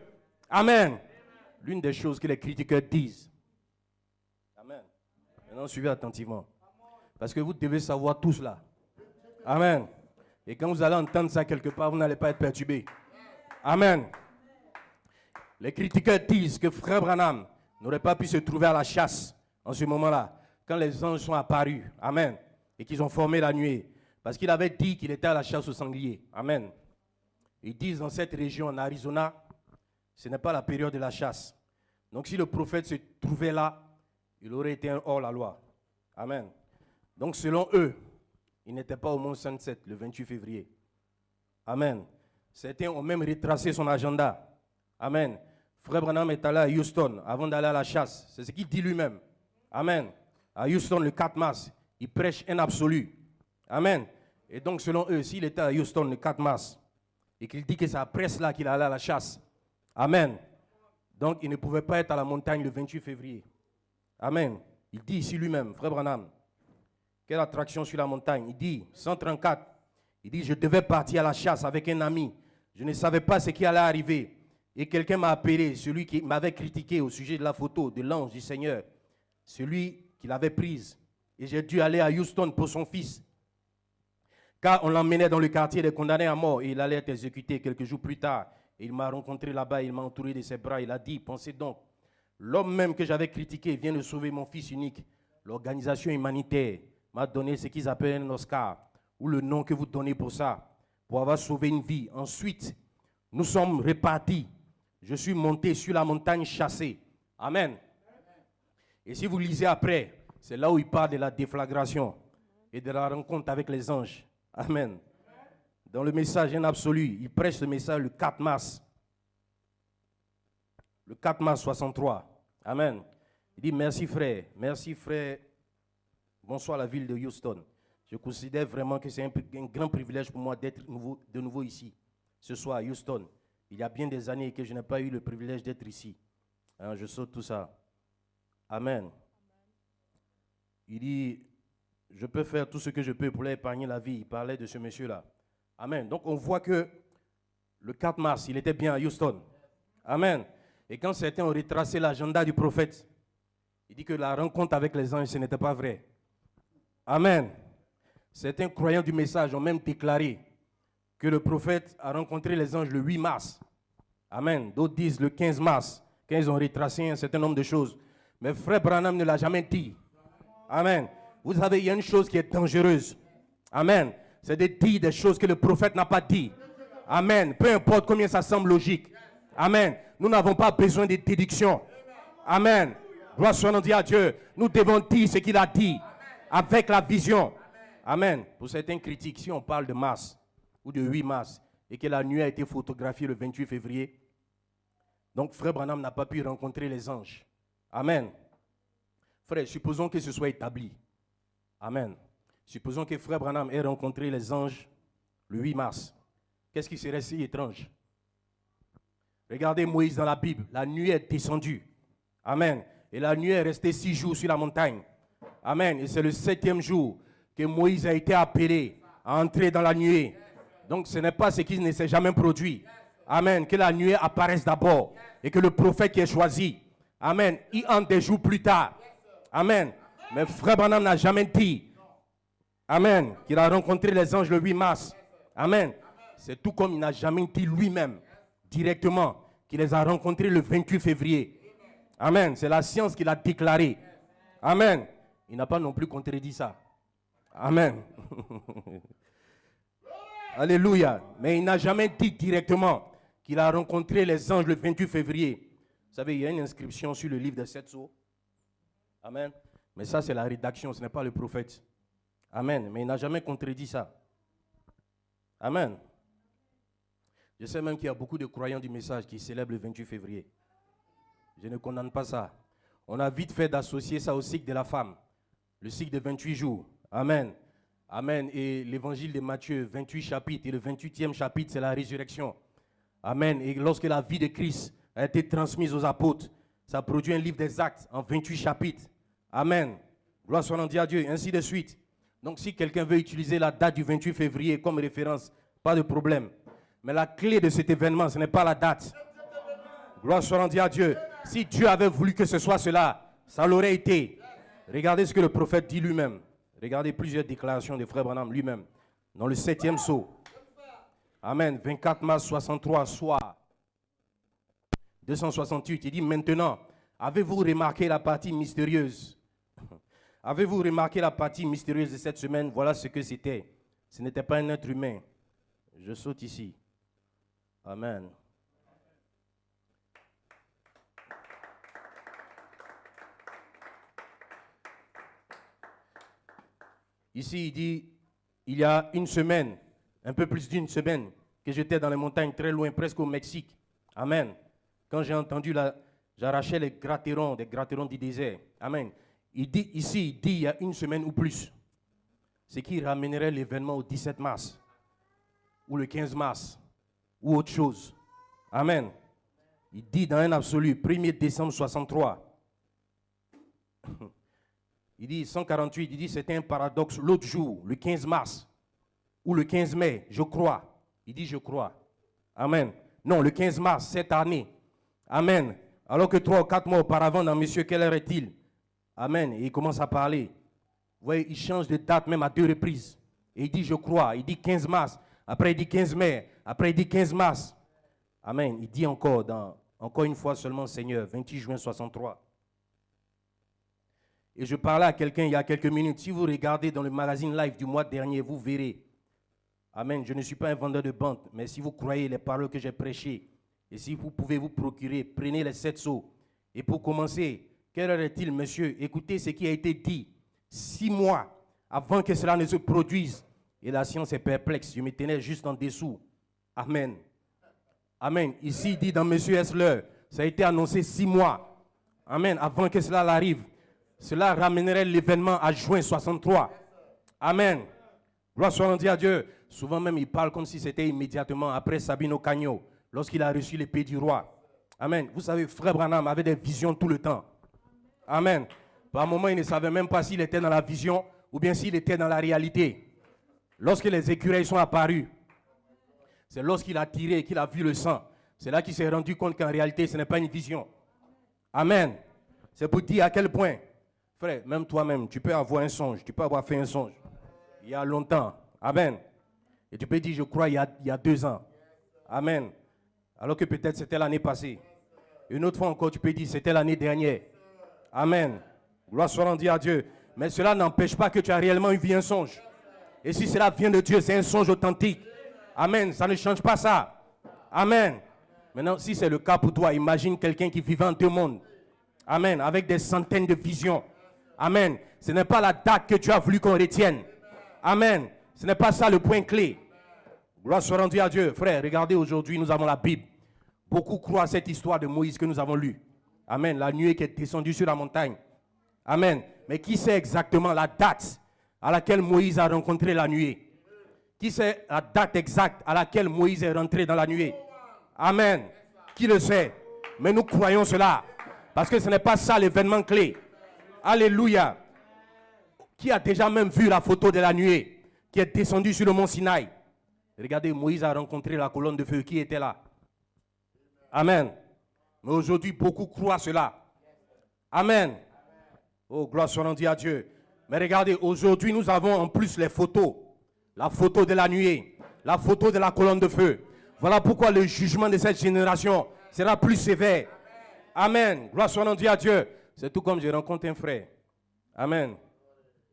Amen. L'une des choses que les critiqueurs disent. Amen. Maintenant, suivez attentivement. Parce que vous devez savoir tout cela. Amen. Et quand vous allez entendre ça quelque part, vous n'allez pas être perturbé. Amen. Les critiqueurs disent que Frère Branham n'aurait pas pu se trouver à la chasse en ce moment-là, quand les anges sont apparus. Amen. Et qu'ils ont formé la nuée. Parce qu'il avait dit qu'il était à la chasse au sanglier. Amen. Ils disent dans cette région, en Arizona, ce n'est pas la période de la chasse. Donc si le prophète se trouvait là, il aurait été un hors-la-loi. Amen. Donc selon eux, il n'était pas au Mont Sunset le 28 février. Amen. Certains ont même retracé son agenda. Amen. Frère Branham est allé à Houston avant d'aller à la chasse. C'est ce qu'il dit lui-même. Amen. À Houston le 4 mars, il prêche un absolu. Amen. Et donc selon eux, s'il était à Houston le 4 mars et qu'il dit que c'est après cela qu'il allait à la chasse. Amen. Donc il ne pouvait pas être à la montagne le 28 février. Amen. Il dit ici lui-même, Frère Branham, quelle attraction sur la montagne. Il dit, 134, il dit, je devais partir à la chasse avec un ami. Je ne savais pas ce qui allait arriver. Et quelqu'un m'a appelé, celui qui m'avait critiqué au sujet de la photo de l'ange du Seigneur, celui qui l'avait prise. Et j'ai dû aller à Houston pour son fils. Car on l'emmenait dans le quartier des condamnés à mort et il allait être exécuté quelques jours plus tard. Et il m'a rencontré là-bas, il m'a entouré de ses bras. Il a dit, pensez donc, l'homme même que j'avais critiqué vient de sauver mon fils unique. L'organisation humanitaire m'a donné ce qu'ils appellent un Oscar, ou le nom que vous donnez pour ça, pour avoir sauvé une vie. Ensuite, nous sommes repartis. Je suis monté sur la montagne chassée. Amen. Et si vous lisez après, c'est là où il parle de la déflagration et de la rencontre avec les anges. Amen. Dans le message en absolu, il prêche ce message le 4 mars. Le 4 mars 63. Amen. Il dit merci frère. Bonsoir la ville de Houston. Je considère vraiment que c'est un grand privilège pour moi d'être de nouveau ici, ce soir à Houston. Il y a bien des années que je n'ai pas eu le privilège d'être ici. Alors, je saute tout ça. Amen. Il dit, je peux faire tout ce que je peux pour leur épargner la vie. Il parlait de ce monsieur-là. Amen. Donc on voit que le 4 mars, il était bien à Houston. Amen. Et quand certains ont retracé l'agenda du prophète, il dit que la rencontre avec les anges, ce n'était pas vrai. Amen. Certains croyants du message ont même déclaré que le prophète a rencontré les anges le 8 mars. Amen. D'autres disent le 15 mars, quand ils ont retracé un certain nombre de choses. Mais Frère Branham ne l'a jamais dit. Amen. Vous savez, il y a une chose qui est dangereuse. Amen. C'est de dire des choses que le prophète n'a pas dit. Amen. Peu importe combien ça semble logique. Amen. Nous n'avons pas besoin de déduction. Amen. Gloire soit rendue à Dieu. Nous devons dire ce qu'il a dit avec la vision. Amen. Pour certains critiques, si on parle de mars ou de 8 mars et que la nuit a été photographiée le 28 février, donc frère Branham n'a pas pu rencontrer les anges. Amen. Frère, supposons que ce soit établi. Amen. Supposons que frère Branham ait rencontré les anges le 8 mars. Qu'est-ce qui serait si étrange? Regardez Moïse dans la Bible. La nuit est descendue. Amen. Et la nuit est restée 6 jours sur la montagne. Amen. Et c'est le 7e jour que Moïse a été appelé à entrer dans la nuée. Donc ce n'est pas ce qui ne s'est jamais produit. Amen. Que la nuée apparaisse d'abord et que le prophète qui est choisi, amen, y entre des jours plus tard. Amen. Mais frère Branham n'a jamais dit, amen, qu'il a rencontré les anges le 8 mars. Amen. C'est tout comme il n'a jamais dit lui-même directement qu'il les a rencontrés le 28 février. Amen. C'est la science qui l'a déclaré. Amen. Il n'a pas non plus contredit ça. Amen. Alléluia. Mais il n'a jamais dit directement qu'il a rencontré les anges le 28 février. Vous savez, il y a une inscription sur le livre des 7 sceaux. Amen. Mais ça, c'est la rédaction, ce n'est pas le prophète. Amen. Mais il n'a jamais contredit ça. Amen. Je sais même qu'il y a beaucoup de croyants du message qui célèbrent le 28 février. Je ne condamne pas ça. On a vite fait d'associer ça au cycle de la femme. Le cycle de 28 jours. Amen. Amen. Et l'évangile de Matthieu, 28 chapitres. Et le 28e chapitre, c'est la résurrection. Amen. Et lorsque la vie de Christ a été transmise aux apôtres, ça produit un livre des actes en 28 chapitres. Amen. Gloire soit rendue à Dieu. Ainsi de suite. Donc si quelqu'un veut utiliser la date du 28 février comme référence, pas de problème. Mais la clé de cet événement, ce n'est pas la date. Gloire soit rendue à Dieu. Si Dieu avait voulu que ce soit cela, ça l'aurait été. Regardez ce que le prophète dit lui-même. Regardez plusieurs déclarations de frère Branham lui-même. Dans le 7e sceau. Amen. 24 mars 63, soir. 268. Il dit maintenant, avez-vous remarqué la partie mystérieuse? Avez-vous remarqué la partie mystérieuse de cette semaine? Voilà ce que c'était. Ce n'était pas un être humain. Je saute ici. Amen. Ici, il dit, il y a une semaine, un peu plus d'une semaine, que j'étais dans les montagnes très loin, presque au Mexique. Amen. Quand j'ai entendu, j'arrachais les gratérons, des gratérons du désert. Amen. Il dit, ici, il dit, il y a une semaine ou plus, ce qui ramènerait l'événement au 17 mars, ou le 15 mars, ou autre chose. Amen. Il dit dans un absolu, 1er décembre 63. Il dit 148, il dit c'était un paradoxe. L'autre jour, le 15 mars, ou le 15 mai, je crois. Il dit je crois. Amen. Non, le 15 mars, cette année. Amen. Alors que 3 ou 4 mois auparavant, dans Monsieur, quelle heure est-il? Amen. Et il commence à parler. Vous voyez, il change de date même à 2 reprises. Et il dit je crois. Il dit 15 mars. Après, il dit 15 mai. Après, il dit 15 mars. Amen. Il dit encore une fois seulement, Seigneur, 28 juin 63. Et je parlais à quelqu'un il y a quelques minutes. Si vous regardez dans le magazine Live du mois dernier, vous verrez. Amen. Je ne suis pas un vendeur de bande, mais si vous croyez les paroles que j'ai prêchées, et si vous pouvez vous procurer, prenez les 7 sceaux. Et pour commencer, quelle heure est-il, monsieur? Écoutez ce qui a été dit 6 mois avant que cela ne se produise. Et la science est perplexe. Je me tenais juste en dessous. Amen. Amen. Ici, il dit dans Monsieur Hessler, ça a été annoncé 6 mois. Amen. Avant que cela arrive. Cela ramènerait l'événement à juin 63. Amen. Gloire soit rendue à Dieu. Souvent même, il parle comme si c'était immédiatement après Sabino Cagno, lorsqu'il a reçu l'épée du roi. Amen. Vous savez, frère Branham avait des visions tout le temps. Amen. Par un moment, il ne savait même pas s'il était dans la vision ou bien s'il était dans la réalité. Lorsque les écureuils sont apparus, c'est lorsqu'il a tiré et qu'il a vu le sang. C'est là qu'il s'est rendu compte qu'en réalité, ce n'est pas une vision. Amen. C'est pour dire à quel point, frère, même toi-même, tu peux avoir un songe, tu peux avoir fait un songe il y a longtemps. Amen. Et tu peux dire, je crois, il y a 2 ans. Amen. Alors que peut-être c'était l'année passée. Une autre fois encore, tu peux dire, c'était l'année dernière. Amen. Gloire soit rendue à Dieu. Mais cela n'empêche pas que tu as réellement vu un songe. Et si cela vient de Dieu, c'est un songe authentique. Amen. Ça ne change pas ça. Amen. Maintenant, si c'est le cas pour toi, imagine quelqu'un qui vivait en 2 mondes. Amen. Avec des centaines de visions. Amen. Ce n'est pas la date que tu as voulu qu'on retienne. Amen. Ce n'est pas ça le point clé. Gloire soit rendue à Dieu. Frère, regardez, aujourd'hui, nous avons la Bible. Beaucoup croient à cette histoire de Moïse que nous avons lue. Amen. La nuée qui est descendue sur la montagne. Amen. Mais qui sait exactement la date à laquelle Moïse a rencontré la nuée? Qui sait la date exacte à laquelle Moïse est rentré dans la nuée? Amen. Qui le sait? Mais nous croyons cela. Parce que ce n'est pas ça l'événement clé. Alléluia. Qui a déjà même vu la photo de la nuée qui est descendue sur le mont Sinaï? Regardez, Moïse a rencontré la colonne de feu. Qui était là? Amen. Mais aujourd'hui, beaucoup croient cela. Amen. Oh, gloire soit rendue à Dieu. Mais regardez, aujourd'hui, nous avons en plus les photos. La photo de la nuée. La photo de la colonne de feu. Voilà pourquoi le jugement de cette génération sera plus sévère. Amen. Gloire soit rendue à Dieu. C'est tout comme je rencontre un frère. Amen.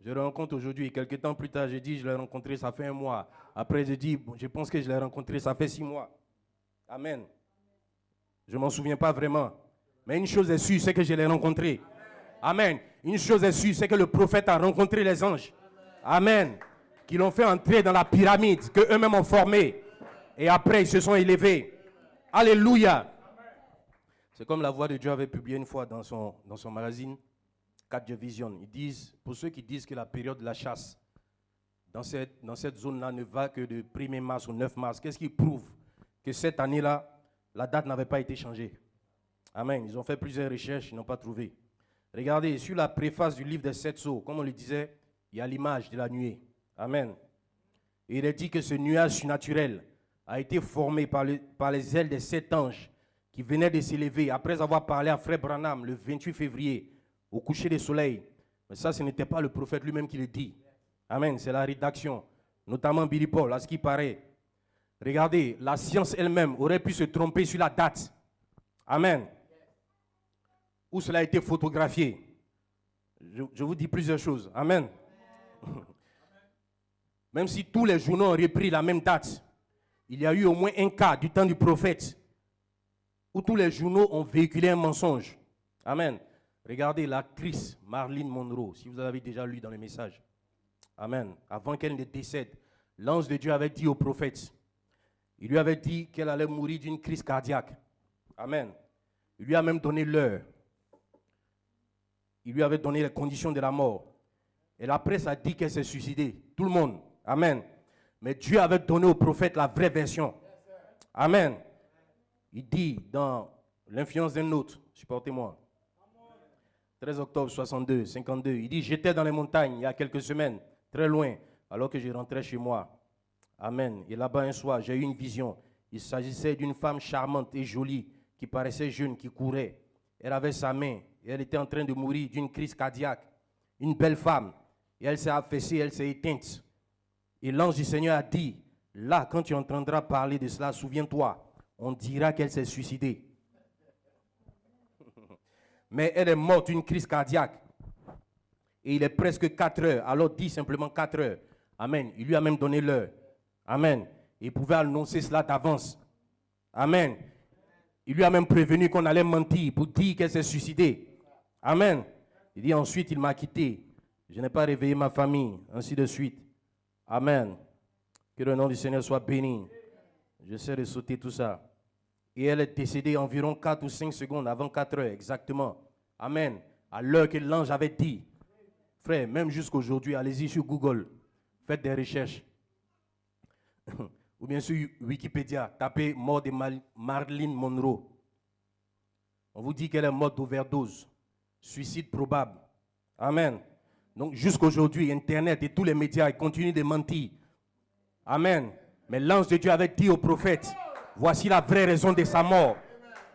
Je le rencontre aujourd'hui. Quelques temps plus tard, je dis, je l'ai rencontré, ça fait 1 mois. Après, je dis, bon, je pense que je l'ai rencontré, ça fait 6 mois. Amen. Je ne m'en souviens pas vraiment. Mais une chose est sûre, c'est que je l'ai rencontré. Amen. Une chose est sûre, c'est que le prophète a rencontré les anges. Amen. Qui l'ont fait entrer dans la pyramide qu'eux-mêmes ont formée. Et après, ils se sont élevés. Alléluia. C'est comme la voix de Dieu avait publié une fois dans son magazine 4G Vision. Ils disent, pour ceux qui disent que la période de la chasse dans cette zone-là ne va que de 1er mars au 9 mars, qu'est-ce qui prouve que cette année-là, la date n'avait pas été changée? Amen. Ils ont fait plusieurs recherches, ils n'ont pas trouvé. Regardez, sur la préface du livre des 7 sceaux, comme on le disait, il y a l'image de la nuée. Amen. Et il est dit que ce nuage surnaturel a été formé par les ailes des 7 anges qui venaient de s'élever après avoir parlé à Frère Branham le 28 février au coucher du soleil. Mais ça, ce n'était pas le prophète lui-même qui le dit. Amen. C'est la rédaction, notamment Billy Paul, à ce qui paraît. Regardez, la science elle-même aurait pu se tromper sur la date. Amen. Où cela a été photographié. Je vous dis plusieurs choses. Amen. Même si tous les journaux ont repris la même date, il y a eu au moins un cas du temps du prophète où tous les journaux ont véhiculé un mensonge. Amen. Regardez l'actrice Marilyn Monroe, si vous avez déjà lu dans les messages. Amen. Avant qu'elle ne décède, l'ange de Dieu avait dit au prophète, il lui avait dit qu'elle allait mourir d'une crise cardiaque. Amen. Il lui a même donné l'heure. Il lui avait donné les conditions de la mort. Et la presse a dit qu'elle s'est suicidée. Tout le monde. Amen. Mais Dieu avait donné au prophète la vraie version. Amen. Il dit dans l'influence d'un autre, supportez-moi, 13 octobre 62, 52, il dit, j'étais dans les montagnes il y a quelques semaines, très loin, alors que je rentrais chez moi. Amen. Et là-bas un soir, j'ai eu une vision. Il s'agissait d'une femme charmante et jolie, qui paraissait jeune, qui courait. Elle avait sa main, et elle était en train de mourir d'une crise cardiaque. Une belle femme. Et elle s'est affaissée, elle s'est éteinte. Et l'ange du Seigneur a dit, là, quand tu entendras parler de cela, souviens-toi, on dira qu'elle s'est suicidée. Mais elle est morte d'une crise cardiaque. Et il est presque 4 heures. Alors dis simplement 4 heures. Amen. Il lui a même donné l'heure. Amen. Il pouvait annoncer cela d'avance. Amen. Il lui a même prévenu qu'on allait mentir pour dire qu'elle s'est suicidée. Amen. Il dit ensuite, il m'a quitté. Je n'ai pas réveillé ma famille, ainsi de suite. Amen. Que le nom du Seigneur soit béni. J'essaie de sauter tout ça. Et elle est décédée environ 4 ou 5 secondes avant 4 heures, exactement. Amen. À l'heure que l'ange avait dit. Frère, même jusqu'aujourd'hui, allez-y sur Google. Faites des recherches. Ou bien sur Wikipédia, tapez mort de Marilyn Monroe. On vous dit qu'elle est morte d'overdose. Suicide probable. Amen. Donc jusqu'aujourd'hui, Internet et tous les médias ils continuent de mentir. Amen. Mais l'ange de Dieu avait dit au prophète, voici la vraie raison de sa mort.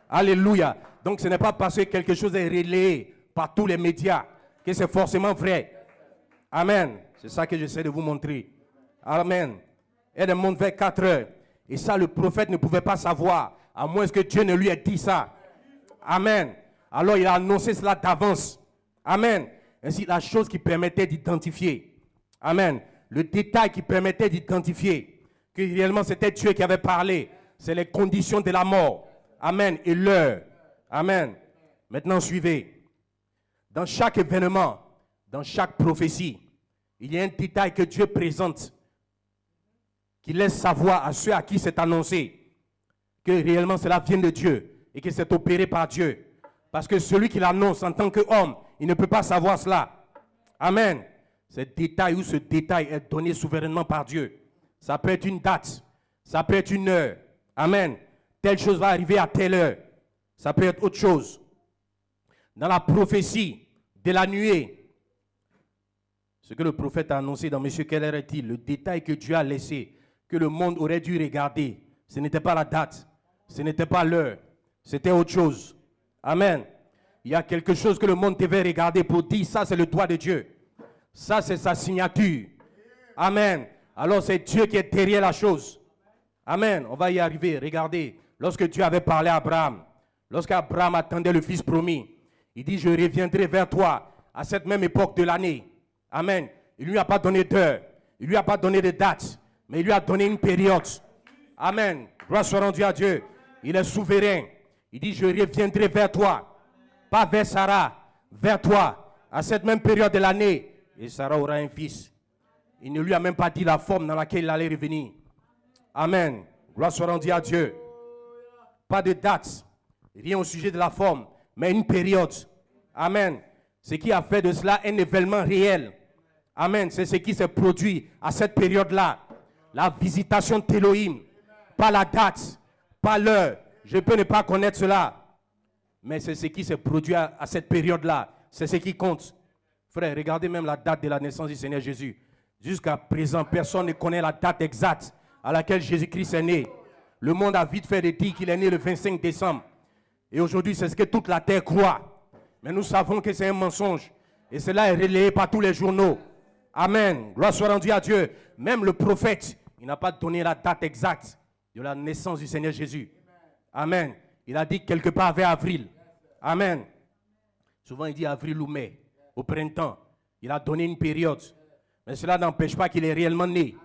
Alléluia. Donc ce n'est pas parce que quelque chose est relayé par tous les médias que c'est forcément vrai. Amen. C'est ça que j'essaie de vous montrer. Amen. Elle est montée vers 4 heures. Et ça, le prophète ne pouvait pas savoir, à moins que Dieu ne lui ait dit ça. Amen. Alors il a annoncé cela d'avance. Amen. Ainsi, la chose qui permettait d'identifier. Amen. Le détail qui permettait d'identifier que réellement c'était Dieu qui avait parlé. C'est les conditions de la mort. Amen. Et l'heure. Amen. Maintenant, suivez. Dans chaque événement, dans chaque prophétie, il y a un détail que Dieu présente, qui laisse savoir à ceux à qui c'est annoncé que réellement cela vient de Dieu et que c'est opéré par Dieu. Parce que celui qui l'annonce en tant qu'homme, il ne peut pas savoir cela. Amen. Ce détail ou ce détail est donné souverainement par Dieu. Ça peut être une date, ça peut être une heure. Amen. Telle chose va arriver à telle heure. Ça peut être autre chose. Dans la prophétie de la nuée, ce que le prophète a annoncé dans Monsieur quelle heure est-il, le détail que Dieu a laissé, que le monde aurait dû regarder, ce n'était pas la date, ce n'était pas l'heure, c'était autre chose. Amen. Il y a quelque chose que le monde devait regarder pour dire, ça c'est le doigt de Dieu. Ça c'est sa signature. Amen. Alors c'est Dieu qui est derrière la chose. Amen. On va y arriver. Regardez, lorsque Dieu avait parlé à Abraham, lorsqu'Abraham attendait le fils promis, il dit, je reviendrai vers toi à cette même époque de l'année. Amen. Il ne lui a pas donné d'heure, il ne lui a pas donné de date, mais il lui a donné une période. Amen. Gloire soit rendue à Dieu. Il est souverain. Il dit, je reviendrai vers toi. Pas vers Sarah, vers toi, à cette même période de l'année. Et Sarah aura un fils. Il ne lui a même pas dit la forme dans laquelle il allait revenir. Amen. Gloire soit rendue à Dieu. Pas de date, rien au sujet de la forme, mais une période. Amen. Ce qui a fait de cela un événement réel. Amen. C'est ce qui s'est produit à cette période-là. La visitation d'Élohim. Pas la date, pas l'heure. Je peux ne pas connaître cela. Mais c'est ce qui s'est produit à cette période-là. C'est ce qui compte. Frère, regardez même la date de la naissance du Seigneur Jésus. Jusqu'à présent, personne ne connaît la date exacte à laquelle Jésus-Christ est né. Le monde a vite fait de dire qu'il est né le 25 décembre. Et aujourd'hui, c'est ce que toute la terre croit. Mais nous savons que c'est un mensonge. Et cela est relayé par tous les journaux. Amen. Gloire soit rendue à Dieu. Même le prophète, il n'a pas donné la date exacte de la naissance du Seigneur Jésus. Amen. Il a dit quelque part vers avril. Amen. Souvent, il dit avril ou mai, au printemps. Il a donné une période. Mais cela n'empêche pas qu'il est réellement né.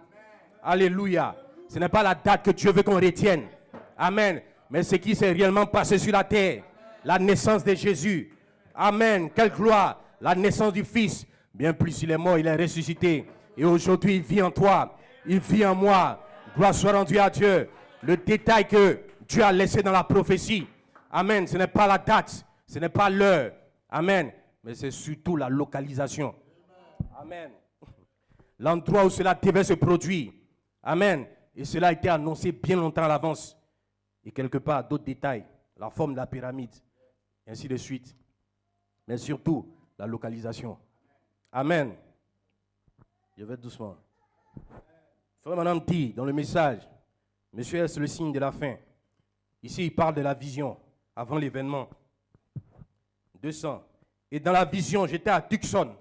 Alléluia. Ce n'est pas la date que Dieu veut qu'on retienne. Amen. Mais ce qui s'est réellement passé sur la terre. La naissance de Jésus. Amen. Quelle gloire. La naissance du Fils. Bien plus, il est mort, il est ressuscité. Et aujourd'hui, il vit en toi. Il vit en moi. Gloire soit rendue à Dieu. Le détail que Dieu a laissé dans la prophétie. Amen. Ce n'est pas la date. Ce n'est pas l'heure. Amen. Mais c'est surtout la localisation. Amen. L'endroit où cela devait se produire. Amen. Et cela a été annoncé bien longtemps à l'avance. Et quelque part, d'autres détails. La forme de la pyramide. Et ainsi de suite. Mais surtout, la localisation. Amen. Je vais doucement. Frère Madame dit dans le message, Monsieur, est le signe de la fin. Ici, il parle de la vision avant l'événement. 200. Et dans la vision, j'étais à Tucson.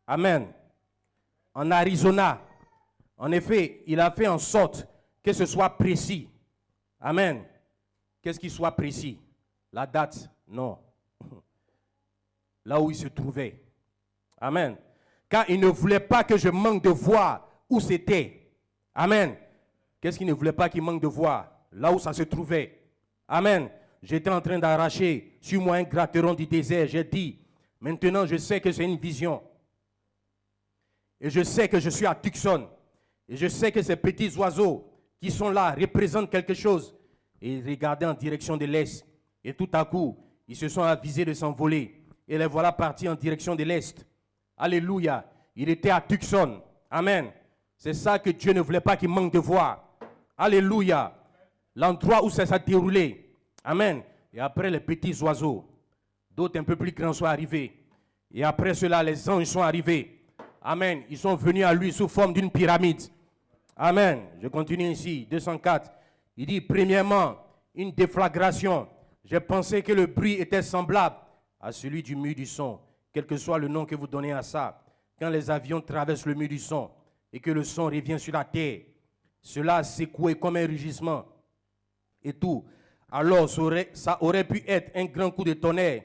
Amen. En Arizona. En effet, il a fait en sorte que ce soit précis. Amen. Qu'est-ce qui soit précis? La date? Non. Là où il se trouvait. Amen. Car il ne voulait pas que je manque de voir où c'était. Amen. Qu'est-ce qu'il ne voulait pas qu'il manque de voir? Là où ça se trouvait. Amen. J'étais en train d'arracher sur moi un gratteron du désert. J'ai dit, maintenant je sais que c'est une vision. Et je sais que je suis à Tucson. Et je sais que ces petits oiseaux qui sont là représentent quelque chose. Et ils regardaient en direction de l'est. Et tout à coup, ils se sont avisés de s'envoler. Et les voilà partis en direction de l'est. Alléluia. Il était à Tucson. Amen. C'est ça que Dieu ne voulait pas qu'il manque de voir. Alléluia. L'endroit où ça s'est déroulé. Amen. Et après, les petits oiseaux, d'autres un peu plus grands sont arrivés. Et après cela, les anges sont arrivés. Amen. Ils sont venus à lui sous forme d'une pyramide. Amen. Je continue ici. 204. Il dit, premièrement, une déflagration. J'ai pensé que le bruit était semblable à celui du mur du son, quel que soit le nom que vous donnez à ça. Quand les avions traversent le mur du son et que le son revient sur la terre, cela a secoué comme un rugissement et tout. Alors ça aurait pu être un grand coup de tonnerre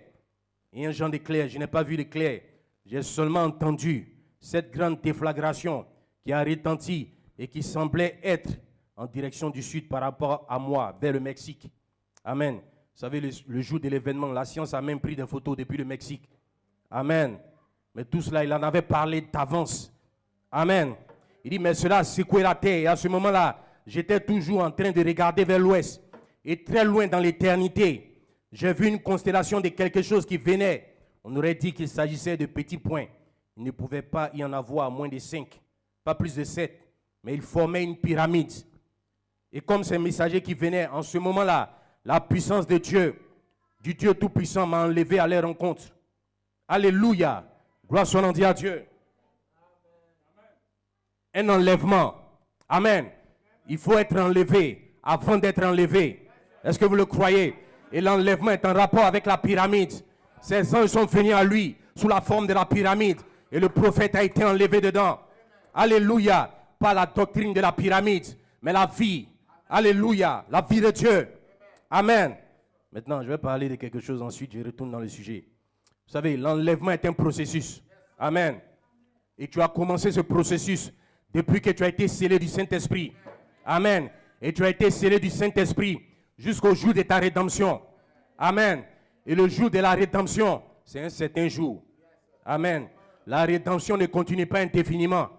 et un genre d'éclair. Je n'ai pas vu l'éclair. J'ai seulement entendu cette grande déflagration qui a retenti et qui semblait être en direction du sud par rapport à moi, vers le Mexique. Amen. Vous savez, le jour de l'événement, la science a même pris des photos depuis le Mexique. Amen. Mais tout cela, il en avait parlé d'avance. Amen. Il dit, mais cela a secoué la terre. Et à ce moment-là, j'étais toujours en train de regarder vers l'ouest. Et très loin dans l'éternité, j'ai vu une constellation de quelque chose qui venait. On aurait dit qu'il s'agissait de petits points. Il ne pouvait pas y en avoir moins de 5, pas plus de 7. Mais il formait une pyramide. Et comme ces messagers qui venaient en ce moment-là, la puissance de Dieu, du Dieu Tout-Puissant m'a enlevé à leur rencontre. Alléluia. Gloire soit rendue à Dieu. Un enlèvement. Amen. Il faut être enlevé avant d'être enlevé. Est-ce que vous le croyez? Et l'enlèvement est en rapport avec la pyramide. Ces anges sont venus à lui sous la forme de la pyramide. Et le prophète a été enlevé dedans. Alléluia. Pas la doctrine de la pyramide, mais la vie. Alléluia. La vie de Dieu. Amen. Maintenant, je vais parler de quelque chose. Ensuite, je retourne dans le sujet. Vous savez, l'enlèvement est un processus. Amen. Et tu as commencé ce processus depuis que tu as été scellé du Saint-Esprit. Amen. Et tu as été scellé du Saint-Esprit jusqu'au jour de ta rédemption. Amen. Et le jour de la rédemption, c'est un certain jour. Amen. La rédemption ne continue pas indéfiniment.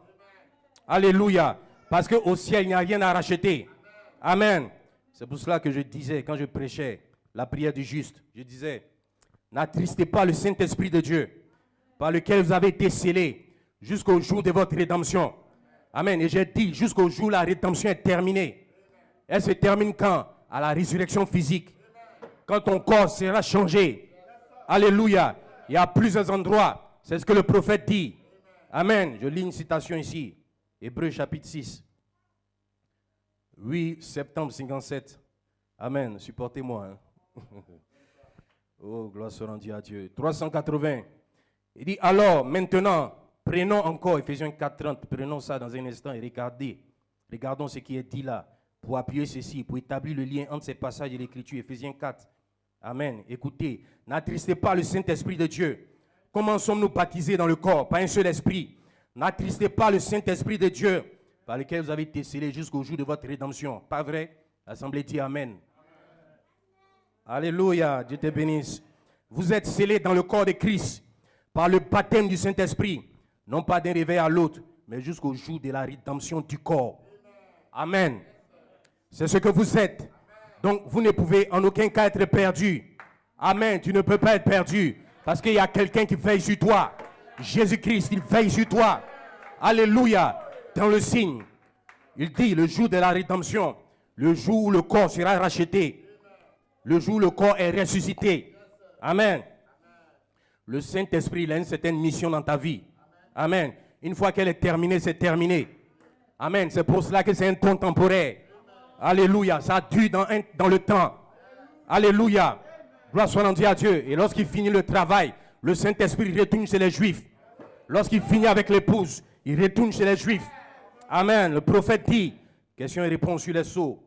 Alléluia. Parce qu'au ciel, il n'y a rien à racheter. Amen. C'est pour cela que je disais, quand je prêchais la prière du juste, je disais, n'attristez pas le Saint-Esprit de Dieu, par lequel vous avez été scellés jusqu'au jour de votre rédemption. Amen. Et j'ai dit, jusqu'au jour où la rédemption est terminée. Elle se termine quand? À la résurrection physique. Quand ton corps sera changé. Alléluia. Il y a plusieurs endroits. C'est ce que le prophète dit. Amen. Je lis une citation ici. Hébreux chapitre 6. 8 septembre 57. Amen. Supportez-moi. Hein. Oh, gloire soit rendue à Dieu. 380. Il dit, alors, maintenant, prenons encore, Ephésiens 4:30, prenons ça dans un instant et regardons ce qui est dit là, pour appuyer ceci, pour établir le lien entre ces passages de l'Écriture, Ephésiens 4. Amen. Écoutez, n'attristez pas le Saint-Esprit de Dieu. Comment sommes-nous baptisés dans le corps? Par un seul esprit. N'attristez pas le Saint-Esprit de Dieu, par lequel vous avez été scellés jusqu'au jour de votre rédemption. Pas vrai? L'Assemblée dit Amen. Alléluia, Dieu te bénisse. Vous êtes scellés dans le corps de Christ par le baptême du Saint-Esprit, non pas d'un réveil à l'autre, mais jusqu'au jour de la rédemption du corps. Amen. C'est ce que vous êtes. Donc, vous ne pouvez en aucun cas être perdu. Amen. Tu ne peux pas être perdu parce qu'il y a quelqu'un qui veille sur toi. Jésus-Christ, il veille sur toi. Alléluia. Dans le signe, il dit le jour de la rédemption, le jour où le corps sera racheté. Le jour où le corps est ressuscité. Amen. Le Saint-Esprit, il a une certaine mission dans ta vie. Amen. Une fois qu'elle est terminée, c'est terminé. Amen. C'est pour cela que c'est un temps temporaire. Alléluia. Ça dure dans le temps. Alléluia. Gloire soit rendue à Dieu. Et lorsqu'il finit le travail, le Saint-Esprit retourne chez les Juifs. Lorsqu'il finit avec l'épouse, il retourne chez les Juifs. Amen. Le prophète dit, question et réponse sur les sceaux,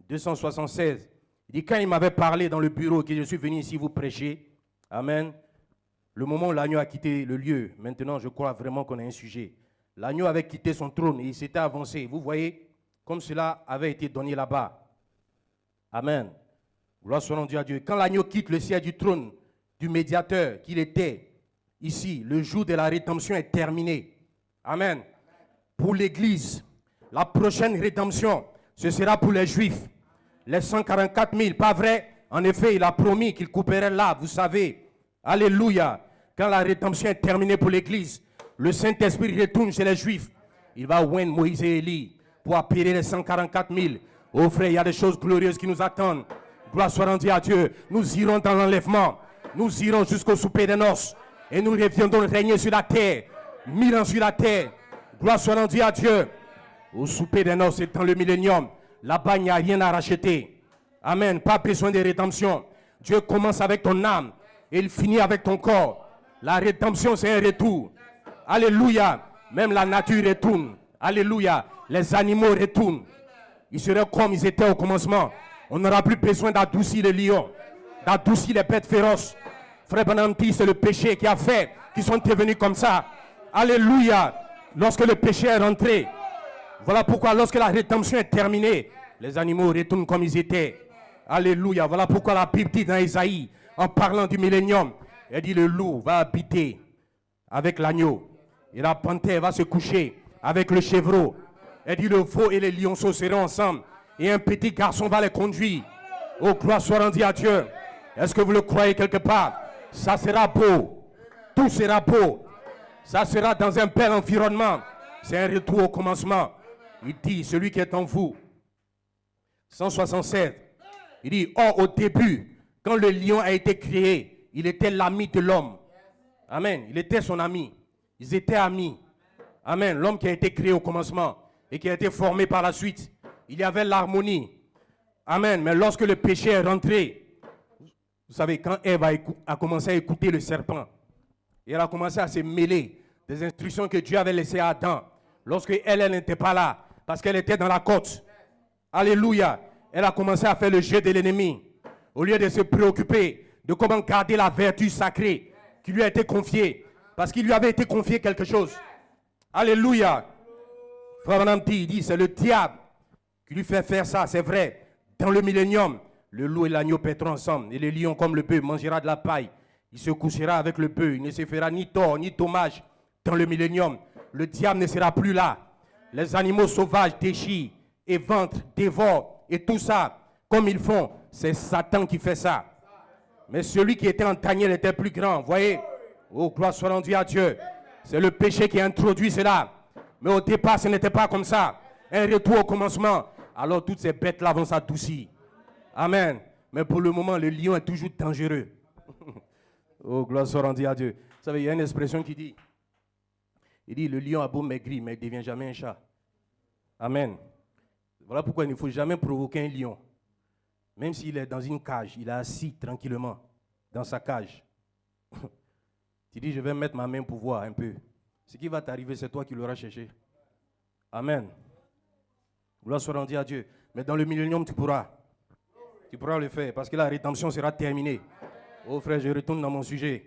276. Il dit, quand il m'avait parlé dans le bureau que je suis venu ici vous prêcher, amen, le moment où l'agneau a quitté le lieu, maintenant je crois vraiment qu'on a un sujet. L'agneau avait quitté son trône et il s'était avancé. Vous voyez, comme cela avait été donné là-bas. Amen. Gloire soit rendue à Dieu. Quand l'agneau quitte le siège du trône du médiateur qu'il était ici, le jour de la rédemption est terminé. Amen. Pour l'Église, la prochaine rédemption, ce sera pour les Juifs. Les 144 000, pas vrai? En effet, il a promis qu'il couperait là, vous savez. Alléluia. Quand la rédemption est terminée pour l'Église, le Saint-Esprit retourne chez les Juifs. Il va oindre Moïse et Élie pour appeler les 144 000. Oh frère, il y a des choses glorieuses qui nous attendent. Gloire soit rendue à Dieu. Nous irons dans l'enlèvement. Nous irons jusqu'au souper des noces. Et nous reviendrons régner sur la terre. 1000 ans sur la terre. Gloire soit rendue à Dieu. Au souper des noces, c'est dans le millénium. Là-bas, il n'y a rien à racheter. Amen. Pas besoin de rédemption. Dieu commence avec ton âme et il finit avec ton corps. La rédemption, c'est un retour. Alléluia. Même la nature retourne. Alléluia. Les animaux retournent. Ils seraient comme ils étaient au commencement. On n'aura plus besoin d'adoucir les lions, d'adoucir les bêtes féroces. Frère Bananti, c'est le péché qui a fait qu'ils sont devenus comme ça. Alléluia. Lorsque le péché est rentré, voilà pourquoi lorsque la rédemption est terminée, les animaux retournent comme ils étaient. Alléluia. Voilà pourquoi la Bible dit dans Isaïe, en parlant du millénium, elle dit le loup va habiter avec l'agneau. Et la panthère va se coucher avec le chevreau. Elle dit, le veau et les lionceaux seront ensemble. Et un petit garçon va les conduire. Oh, gloire soit rendue à Dieu. Est-ce que vous le croyez quelque part? Ça sera beau. Tout sera beau. Ça sera dans un bel environnement. C'est un retour au commencement. Il dit, celui qui est en vous. 167. Il dit, or au début, quand le lion a été créé, il était l'ami de l'homme. Amen. Il était son ami. Ils étaient amis. Amen. L'homme qui a été créé au commencement et qui a été formé par la suite. Il y avait l'harmonie. Amen. Mais lorsque le péché est rentré, vous savez, quand Ève a commencé à écouter le serpent, et elle a commencé à se mêler des instructions que Dieu avait laissées à Adam, lorsque elle n'était pas là, parce qu'elle était dans la côte. Alléluia. Elle a commencé à faire le jeu de l'ennemi. Au lieu de se préoccuper de comment garder la vertu sacrée qui lui a été confiée, parce qu'il lui avait été confié quelque chose. Alléluia. Frère Branham dit, c'est le diable qui lui fait faire ça, c'est vrai. Dans le millénium, le loup et l'agneau paîtront ensemble, et le lion comme le bœuf mangera de la paille. Il se couchera avec le bœuf, il ne se fera ni tort ni dommage. Dans le millénium, le diable ne sera plus là. Les animaux sauvages déchirent, éventrent, dévorent, et tout ça, comme ils font, c'est Satan qui fait ça. Mais celui qui était en Daniel était plus grand, voyez. Oh, gloire soit rendue à Dieu. C'est le péché qui a introduit cela. Mais au départ, ce n'était pas comme ça. Un retour au commencement. Alors toutes ces bêtes-là vont s'adoucir. Amen. Mais pour le moment, le lion est toujours dangereux. Oh, gloire soit rendue à Dieu. Vous savez, il y a une expression qui dit, il dit, le lion a beau maigrir, mais il ne devient jamais un chat. Amen. Voilà pourquoi il ne faut jamais provoquer un lion. Même s'il est dans une cage, il est assis tranquillement dans sa cage. Tu dis, je vais mettre ma main pour voir un peu. Ce qui va t'arriver, c'est toi qui l'auras cherché. Amen. Gloire soit rendue à Dieu. Mais dans le millénium, tu pourras. Tu pourras le faire parce que la rédemption sera terminée. Oh frère, je retourne dans mon sujet.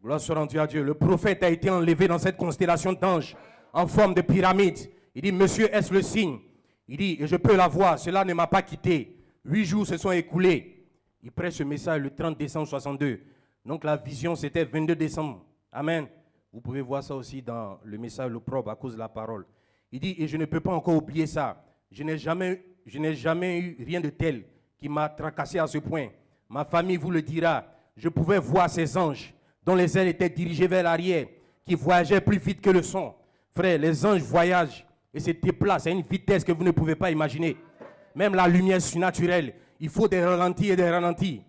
Gloire soit rendue à Dieu. Le prophète a été enlevé dans cette constellation d'anges en forme de pyramide. Il dit, monsieur, est-ce le signe? Il dit, et je peux la voir, cela ne m'a pas quitté. 8 jours se sont écoulés. Il prêche ce message le 30 décembre 62. Donc la vision, c'était 22 décembre. Amen. Vous pouvez voir ça aussi dans le message le propre à cause de la parole. Il dit, et je ne peux pas encore oublier ça. Je n'ai jamais eu rien de tel qui m'a tracassé à ce point. Ma famille vous le dira. Je pouvais voir ces anges dont les ailes étaient dirigées vers l'arrière, qui voyageaient plus vite que le son. Frère, les anges voyagent et se déplacent à une vitesse que vous ne pouvez pas imaginer. Même la lumière surnaturelle, il faut des ralentis et des ralentis.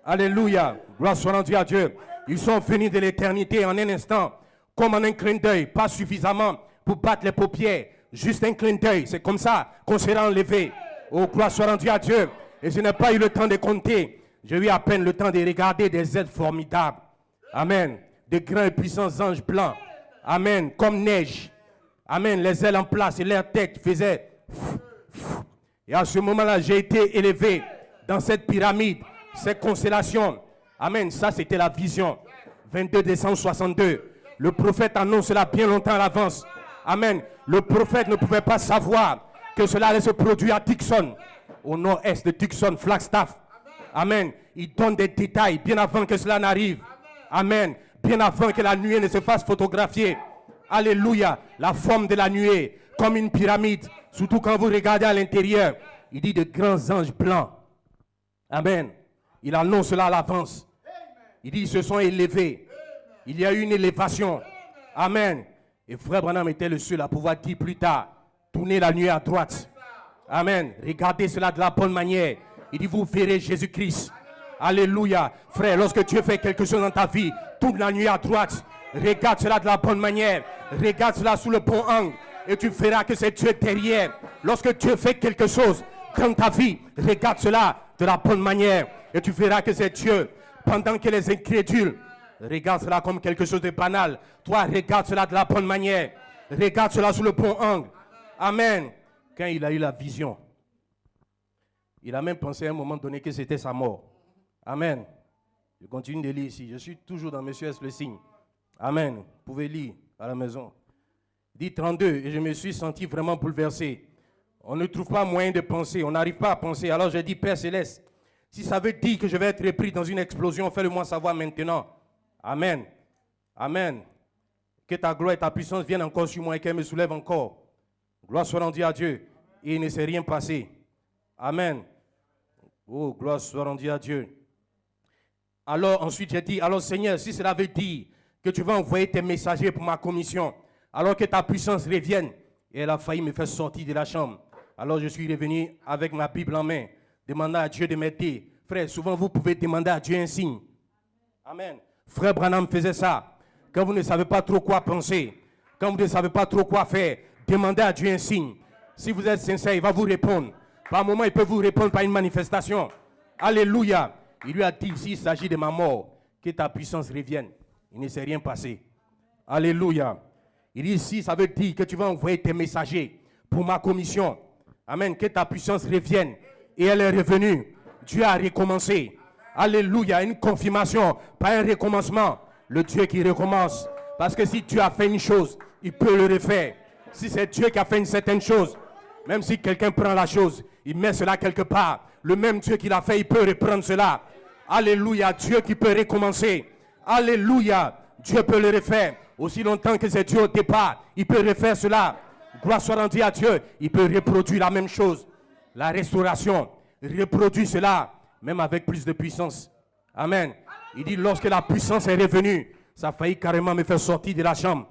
Alléluia. Gloire soit rendue à Dieu. Ils sont venus de l'éternité en un instant, comme en un clin d'œil, pas suffisamment pour battre les paupières. Juste un clin d'œil. C'est comme ça qu'on sera enlevé. Oh, gloire soit rendue à Dieu. Et je n'ai pas eu le temps de compter. J'ai eu à peine le temps de regarder des êtres formidables. Amen. De grands et puissants anges blancs. Amen. Comme neige. Amen. Les ailes en place et leur tête faisaient. Et à ce moment-là, j'ai été élevé dans cette pyramide, cette constellation. Amen. Ça, c'était la vision. 22 décembre 62. Le prophète annonce cela bien longtemps à l'avance. Amen. Le prophète ne pouvait pas savoir que cela allait se produire à Tucson, au nord-est de Tucson, Flagstaff. Amen. Il donne des détails bien avant que cela n'arrive. Amen. Bien avant que la nuée ne se fasse photographier. Alléluia. La forme de la nuée, comme une pyramide. Surtout quand vous regardez à l'intérieur. Il dit de grands anges blancs. Amen. Il annonce cela à l'avance. Il dit ils se sont élevés. Il y a eu une élévation. Amen. Et frère Branham était le seul à pouvoir dire plus tard, tournez la nuée à droite. Amen. Regardez cela de la bonne manière. Il dit vous verrez Jésus-Christ. Alléluia. Frère, lorsque Dieu fait quelque chose dans ta vie, tourne la nuée à droite. Regarde cela de la bonne manière. Regarde cela sous le bon angle. Et tu verras que c'est Dieu derrière. Lorsque Dieu fait quelque chose dans ta vie, regarde cela de la bonne manière. Et tu verras que c'est Dieu. Pendant que les incrédules regardent cela comme quelque chose de banal, toi regarde cela de la bonne manière. Regarde cela sous le bon angle. Amen. Quand il a eu la vision, il a même pensé à un moment donné que c'était sa mort. Amen. Je continue de lire ici. Je suis toujours dans Monsieur S. le signe. Amen. Vous pouvez lire à la maison. Dit 32, et je me suis senti vraiment bouleversé. On ne trouve pas moyen de penser, on n'arrive pas à penser. Alors j'ai dit, Père Céleste, si ça veut dire que je vais être repris dans une explosion, fais-le-moi savoir maintenant. Amen. Amen. Que ta gloire et ta puissance viennent encore sur moi et qu'elle me soulève encore. Gloire soit rendue à Dieu. Et il ne s'est rien passé. Amen. Oh, gloire soit rendue à Dieu. Alors ensuite j'ai dit, alors Seigneur, si cela veut dire que tu vas envoyer tes messagers pour ma commission, alors que ta puissance revienne. Et elle a failli me faire sortir de la chambre. Alors je suis revenu avec ma Bible en main, demandant à Dieu de m'aider. Frère, souvent vous pouvez demander à Dieu un signe. Amen. Frère Branham faisait ça. Quand vous ne savez pas trop quoi penser, quand vous ne savez pas trop quoi faire, demandez à Dieu un signe. Si vous êtes sincère, il va vous répondre. Par moment, il peut vous répondre par une manifestation. Alléluia. Il lui a dit, s'il s'agit de ma mort, que ta puissance revienne. Il ne s'est rien passé. Alléluia. Il dit, si ça veut dire que tu vas envoyer tes messagers pour ma commission. Amen. Que ta puissance revienne. Et elle est revenue. Dieu a recommencé. Alléluia. Une confirmation, pas un recommencement. Le Dieu qui recommence. Parce que si Dieu a fait une chose, il peut le refaire. Si c'est Dieu qui a fait une certaine chose, même si quelqu'un prend la chose, il met cela quelque part. Le même Dieu qui l'a fait, il peut reprendre cela. Alléluia. Dieu qui peut recommencer. Alléluia. Dieu peut le refaire. Aussi longtemps que c'est Dieu au départ, il peut refaire cela. Gloire soit rendue à Dieu. Il peut reproduire la même chose. La restauration. Reproduit cela, même avec plus de puissance. Amen. Il dit, lorsque la puissance est revenue, ça a failli carrément me faire sortir de la chambre.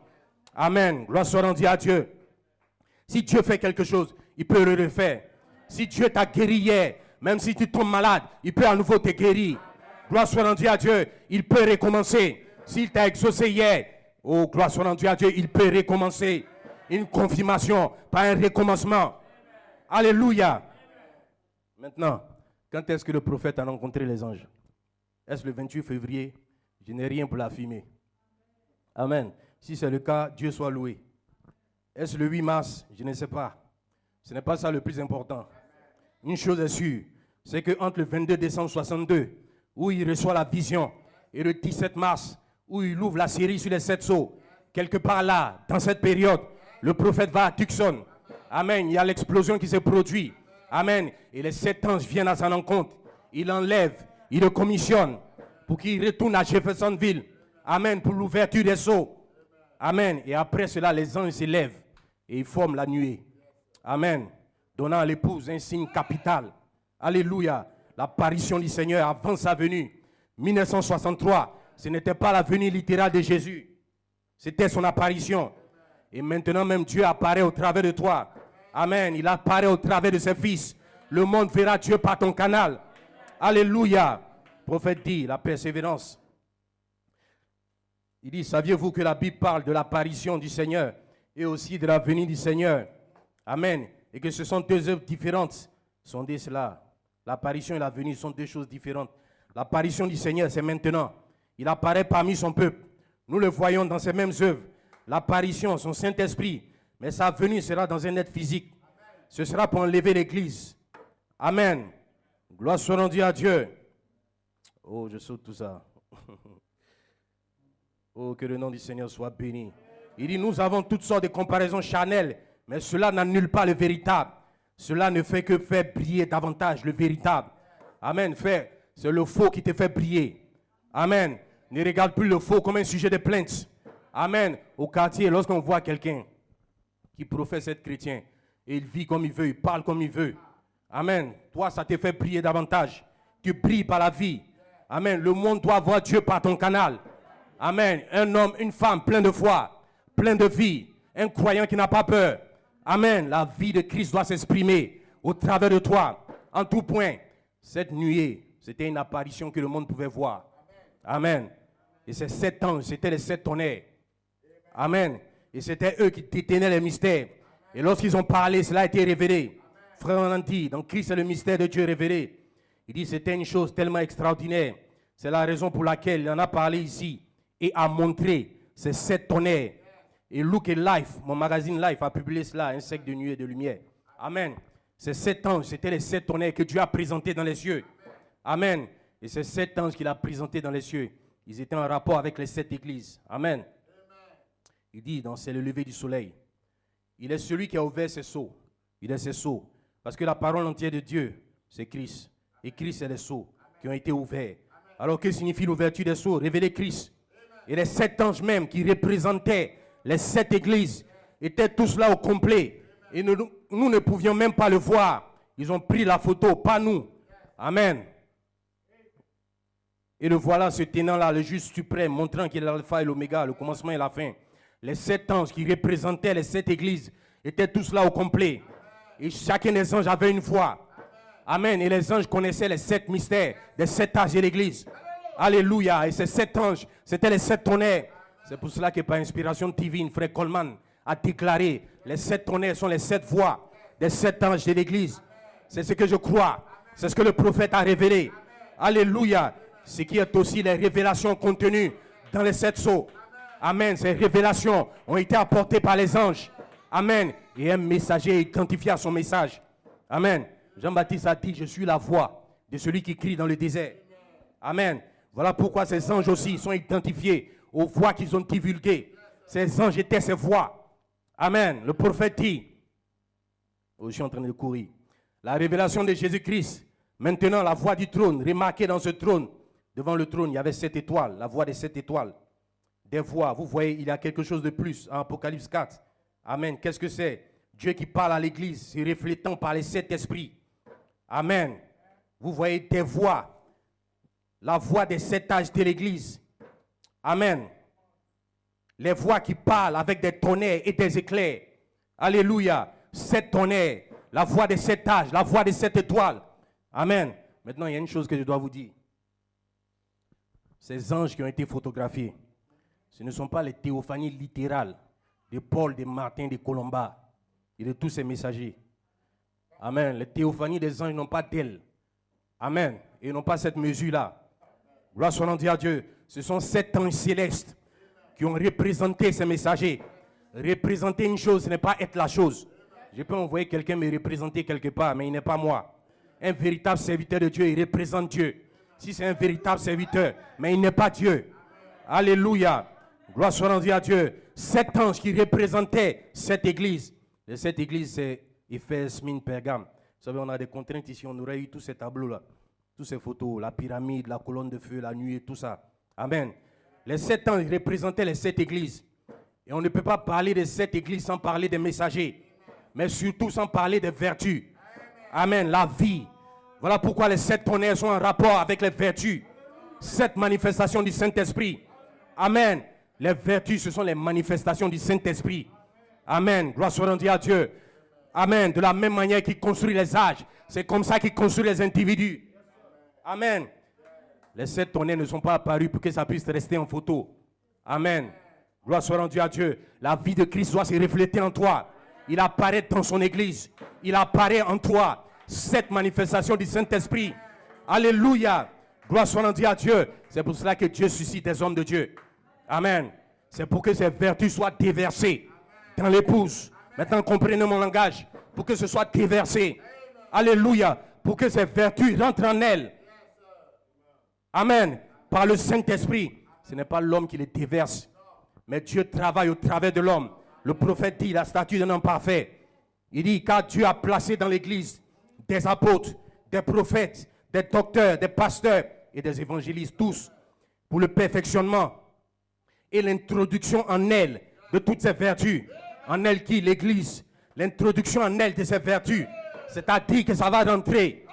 Amen. Gloire soit rendue à Dieu. Si Dieu fait quelque chose, il peut le refaire. Si Dieu t'a guéri hier, même si tu tombes malade, il peut à nouveau te guérir. Gloire soit rendue à Dieu. Il peut recommencer. S'il t'a exaucé hier, oh, gloire soit rendue à Dieu, il peut recommencer. Une confirmation, pas un recommencement. Alléluia. Maintenant, quand est-ce que le prophète a rencontré les anges? Est-ce le 28 février? Je n'ai rien pour l'affirmer. Amen. Si c'est le cas, Dieu soit loué. Est-ce le 8 mars? Je ne sais pas. Ce n'est pas ça le plus important. Une chose est sûre, c'est qu'entre le 22 décembre 62, où il reçoit la vision, et le 17 mars, où il ouvre la série sur les 7 sceaux, quelque part là, dans cette période, le prophète va à Tucson. Amen. Il y a l'explosion qui se produit. Amen. Et les 7 anges viennent à son encontre. Il enlève, il le commissionne pour qu'il retourne à Jeffersonville. Amen. Pour l'ouverture des sceaux. Amen. Et après cela, les anges se lèvent et ils forment la nuée. Amen. Donnant à l'épouse un signe capital. Alléluia. L'apparition du Seigneur avant sa venue. 1963, ce n'était pas la venue littérale de Jésus. C'était son apparition. Et maintenant même Dieu apparaît au travers de toi. Amen. Il apparaît au travers de ses fils. Le monde verra Dieu par ton canal. Alléluia. Le prophète dit la persévérance. Il dit, saviez-vous que la Bible parle de l'apparition du Seigneur et aussi de la venue du Seigneur? Amen. Et que ce sont deux œuvres différentes. Sondez cela. L'apparition et la venue sont deux choses différentes. L'apparition du Seigneur, c'est maintenant. Il apparaît parmi son peuple. Nous le voyons dans ces mêmes œuvres. L'apparition, son Saint-Esprit. Mais sa venue sera dans un être physique. Ce sera pour enlever l'Église. Amen. Gloire soit rendue à Dieu. Oh, je saute tout ça. Oh, que le nom du Seigneur soit béni. Il dit, nous avons toutes sortes de comparaisons charnelles, mais cela n'annule pas le véritable. Cela ne fait que faire briller davantage le véritable. Amen, frère. C'est le faux qui te fait briller. Amen. Ne regarde plus le faux comme un sujet de plainte. Amen. Au quartier, lorsqu'on voit quelqu'un qui professe être chrétien, et il vit comme il veut, il parle comme il veut. Amen. Toi, ça te fait briller davantage. Tu brilles par la vie. Amen. Le monde doit voir Dieu par ton canal. Amen. Un homme, une femme plein de foi, plein de vie. Un croyant qui n'a pas peur. Amen. La vie de Christ doit s'exprimer au travers de toi. En tout point, cette nuée, c'était une apparition que le monde pouvait voir. Amen. Et ces 7 anges, c'était les 7 tonnerres. Amen. Et c'était eux qui détenaient les mystères. Et lorsqu'ils ont parlé, cela a été révélé. Frère, on a dit, dans Christ, c'est le mystère de Dieu révélé. Il dit, c'était une chose tellement extraordinaire. C'est la raison pour laquelle il en a parlé ici et a montré ces 7 tonnerres. Et Look et Life, mon magazine Life a publié cela, un siècle de nuée et de lumière. Amen. Ces 7 anges, c'était les 7 tonnerres que Dieu a présentés dans les cieux. Amen. Et ces 7 anges qu'il a présentés dans les cieux, ils étaient en rapport avec les 7 églises. Amen. Il dit, c'est le lever du soleil. Il est celui qui a ouvert ses sceaux. Il est ses sceaux. Parce que la parole entière de Dieu, c'est Christ. Et Christ, c'est les sceaux qui ont été ouverts. Alors, que signifie l'ouverture des sceaux? Révéler Christ. Et les 7 anges même qui représentaient Les 7 églises étaient tous là au complet. Et nous ne pouvions même pas le voir. Ils ont pris la photo, pas nous. Amen. Et le voilà, ce tenant-là, le juste suprême, montrant qu'il est l'alpha et l'oméga, le commencement et la fin. Les 7 anges qui représentaient les 7 églises étaient tous là au complet. Et chacun des anges avait une voix. Amen. Et les anges connaissaient les 7 mystères des 7 âges de l'église. Alléluia. Et ces 7 anges, c'était les 7 tonnerres. C'est pour cela que par inspiration divine, frère Coleman a déclaré, les 7 tonnerres sont les 7 voix des 7 anges de l'église. C'est ce que je crois. C'est ce que le prophète a révélé. Alléluia. Ce qui est aussi les révélations contenues dans les 7 sceaux. Amen. Ces révélations ont été apportées par les anges. Amen. Et un messager identifié à son message. Amen. Jean-Baptiste a dit, je suis la voix de celui qui crie dans le désert. Amen. Voilà pourquoi ces anges aussi sont identifiés aux voix qu'ils ont divulguées. Ces anges étaient ces voix. Amen. Le prophète dit, je suis en train de courir. La révélation de Jésus-Christ. Maintenant, la voix du trône, remarquez dans ce trône, devant le trône, il y avait 7 étoiles, la voix des 7 étoiles. Des voix, vous voyez, il y a quelque chose de plus en Apocalypse 4. Amen. Qu'est-ce que c'est? Dieu qui parle à l'église, se reflétant par les 7 esprits. Amen. Vous voyez des voix, la voix des 7 âges de l'église. Amen. Les voix qui parlent avec des tonnerres et des éclairs. Alléluia. 7 tonnerres, la voix des 7 âges, la voix des 7 étoiles. Amen. Maintenant, il y a une chose que je dois vous dire. Ces anges qui ont été photographiés, ce ne sont pas les théophanies littérales de Paul, de Martin, de Colomba et de tous ces messagers. Amen. Les théophanies des anges n'ont pas d'ailes. Amen. Et ils n'ont pas cette mesure-là. Gloire soit rendue à Dieu. Ce sont 7 anges célestes qui ont représenté ces messagers. Représenter une chose, ce n'est pas être la chose. Je peux envoyer quelqu'un me représenter quelque part, mais il n'est pas moi. Un véritable serviteur de Dieu, il représente Dieu. Si c'est un véritable serviteur, mais il n'est pas Dieu. Alléluia. Gloire soit rendue à Dieu. 7 anges qui représentaient cette église. Et cette église, c'est Éphèse, Smyrne, Pergame. Vous savez, on a des contraintes ici. On aurait eu tous ces tableaux-là. Toutes ces photos, la pyramide, la colonne de feu, la nuée, tout ça. Amen. Les 7 anges représentaient les 7 églises. Et on ne peut pas parler des 7 églises sans parler des messagers. Mais surtout sans parler des vertus. Amen. La vie. Voilà pourquoi les 7 tonnerres sont en rapport avec les vertus. 7 manifestations du Saint-Esprit. Amen. Les vertus, ce sont les manifestations du Saint-Esprit. Amen. Gloire soit rendue à Dieu. Amen. De la même manière qu'il construit les âges, c'est comme ça qu'il construit les individus. Amen. Les 7 tonnerres ne sont pas apparus pour que ça puisse rester en photo. Amen. Gloire soit rendue à Dieu. La vie de Christ doit se refléter en toi. Il apparaît dans son église. Il apparaît en toi. 7 manifestations du Saint-Esprit. Alléluia. Gloire soit rendue à Dieu. C'est pour cela que Dieu suscite des hommes de Dieu. Amen. C'est pour que ces vertus soient déversées dans l'épouse. Maintenant, comprenez mon langage. Pour que ce soit déversé. Alléluia. Pour que ces vertus rentrent en elle. Amen. Par le Saint-Esprit. Ce n'est pas l'homme qui les déverse. Mais Dieu travaille au travers de l'homme. Le prophète dit la statue d'un homme parfait. Il dit car Dieu a placé dans l'église des apôtres, des prophètes, des docteurs, des pasteurs et des évangélistes, tous, pour le perfectionnement et l'introduction en elle de toutes ces vertus. En elle qui? L'église. L'introduction en elle de ces vertus. C'est-à-dire que ça va rentrer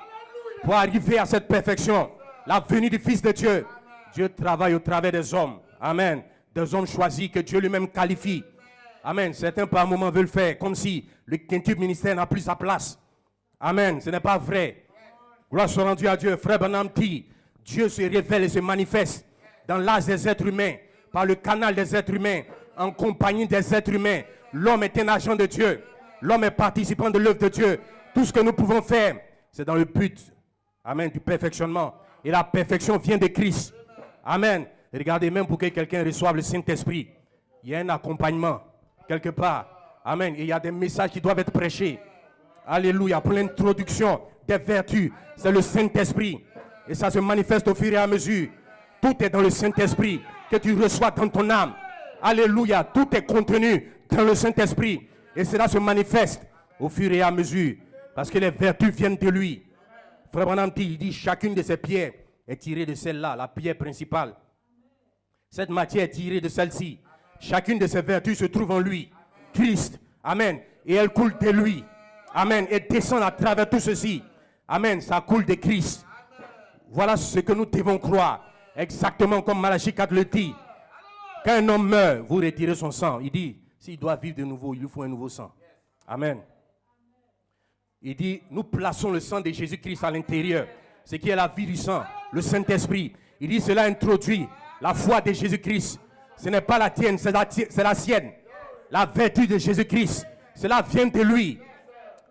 pour arriver à cette perfection. La venue du Fils de Dieu. Dieu travaille au travers des hommes. Amen. Des hommes choisis que Dieu lui-même qualifie. Amen. Certains par moments veulent faire comme si le quintuple ministère n'a plus sa place. Amen. Ce n'est pas vrai. Gloire soit rendue à Dieu. Frère Branham dit, Dieu se révèle et se manifeste dans l'âge des êtres humains, par le canal des êtres humains, en compagnie des êtres humains. L'homme est un agent de Dieu. L'homme est participant de l'œuvre de Dieu. Tout ce que nous pouvons faire, c'est dans le but, amen, du perfectionnement. Et la perfection vient de Christ. Amen. Et regardez, même pour que quelqu'un reçoive le Saint-Esprit, il y a un accompagnement quelque part. Amen. Et il y a des messages qui doivent être prêchés. Alléluia. Pour l'introduction des vertus, c'est le Saint-Esprit. Et ça se manifeste au fur et à mesure. Tout est dans le Saint-Esprit que tu reçois dans ton âme. Alléluia. Tout est contenu dans le Saint-Esprit. Et cela se manifeste au fur et à mesure. Parce que les vertus viennent de lui. Frère Branham dit, chacune de ces pierres est tirée de celle-là, la pierre principale. Cette matière est tirée de celle-ci. Chacune de ces vertus se trouve en lui. Christ. Amen. Et elle coule de lui. Amen. Et descend à travers tout ceci. Amen. Ça coule de Christ. Voilà ce que nous devons croire. Exactement comme Malachie 4 le dit. Quand un homme meurt, vous retirez son sang. Il dit, s'il doit vivre de nouveau, il lui faut un nouveau sang. Amen. Il dit, nous plaçons le sang de Jésus-Christ à l'intérieur. Ce qui est la vie du sang, le Saint-Esprit. Il dit, cela introduit la foi de Jésus-Christ. Ce n'est pas la tienne, c'est la sienne. La vertu de Jésus-Christ, cela vient de lui.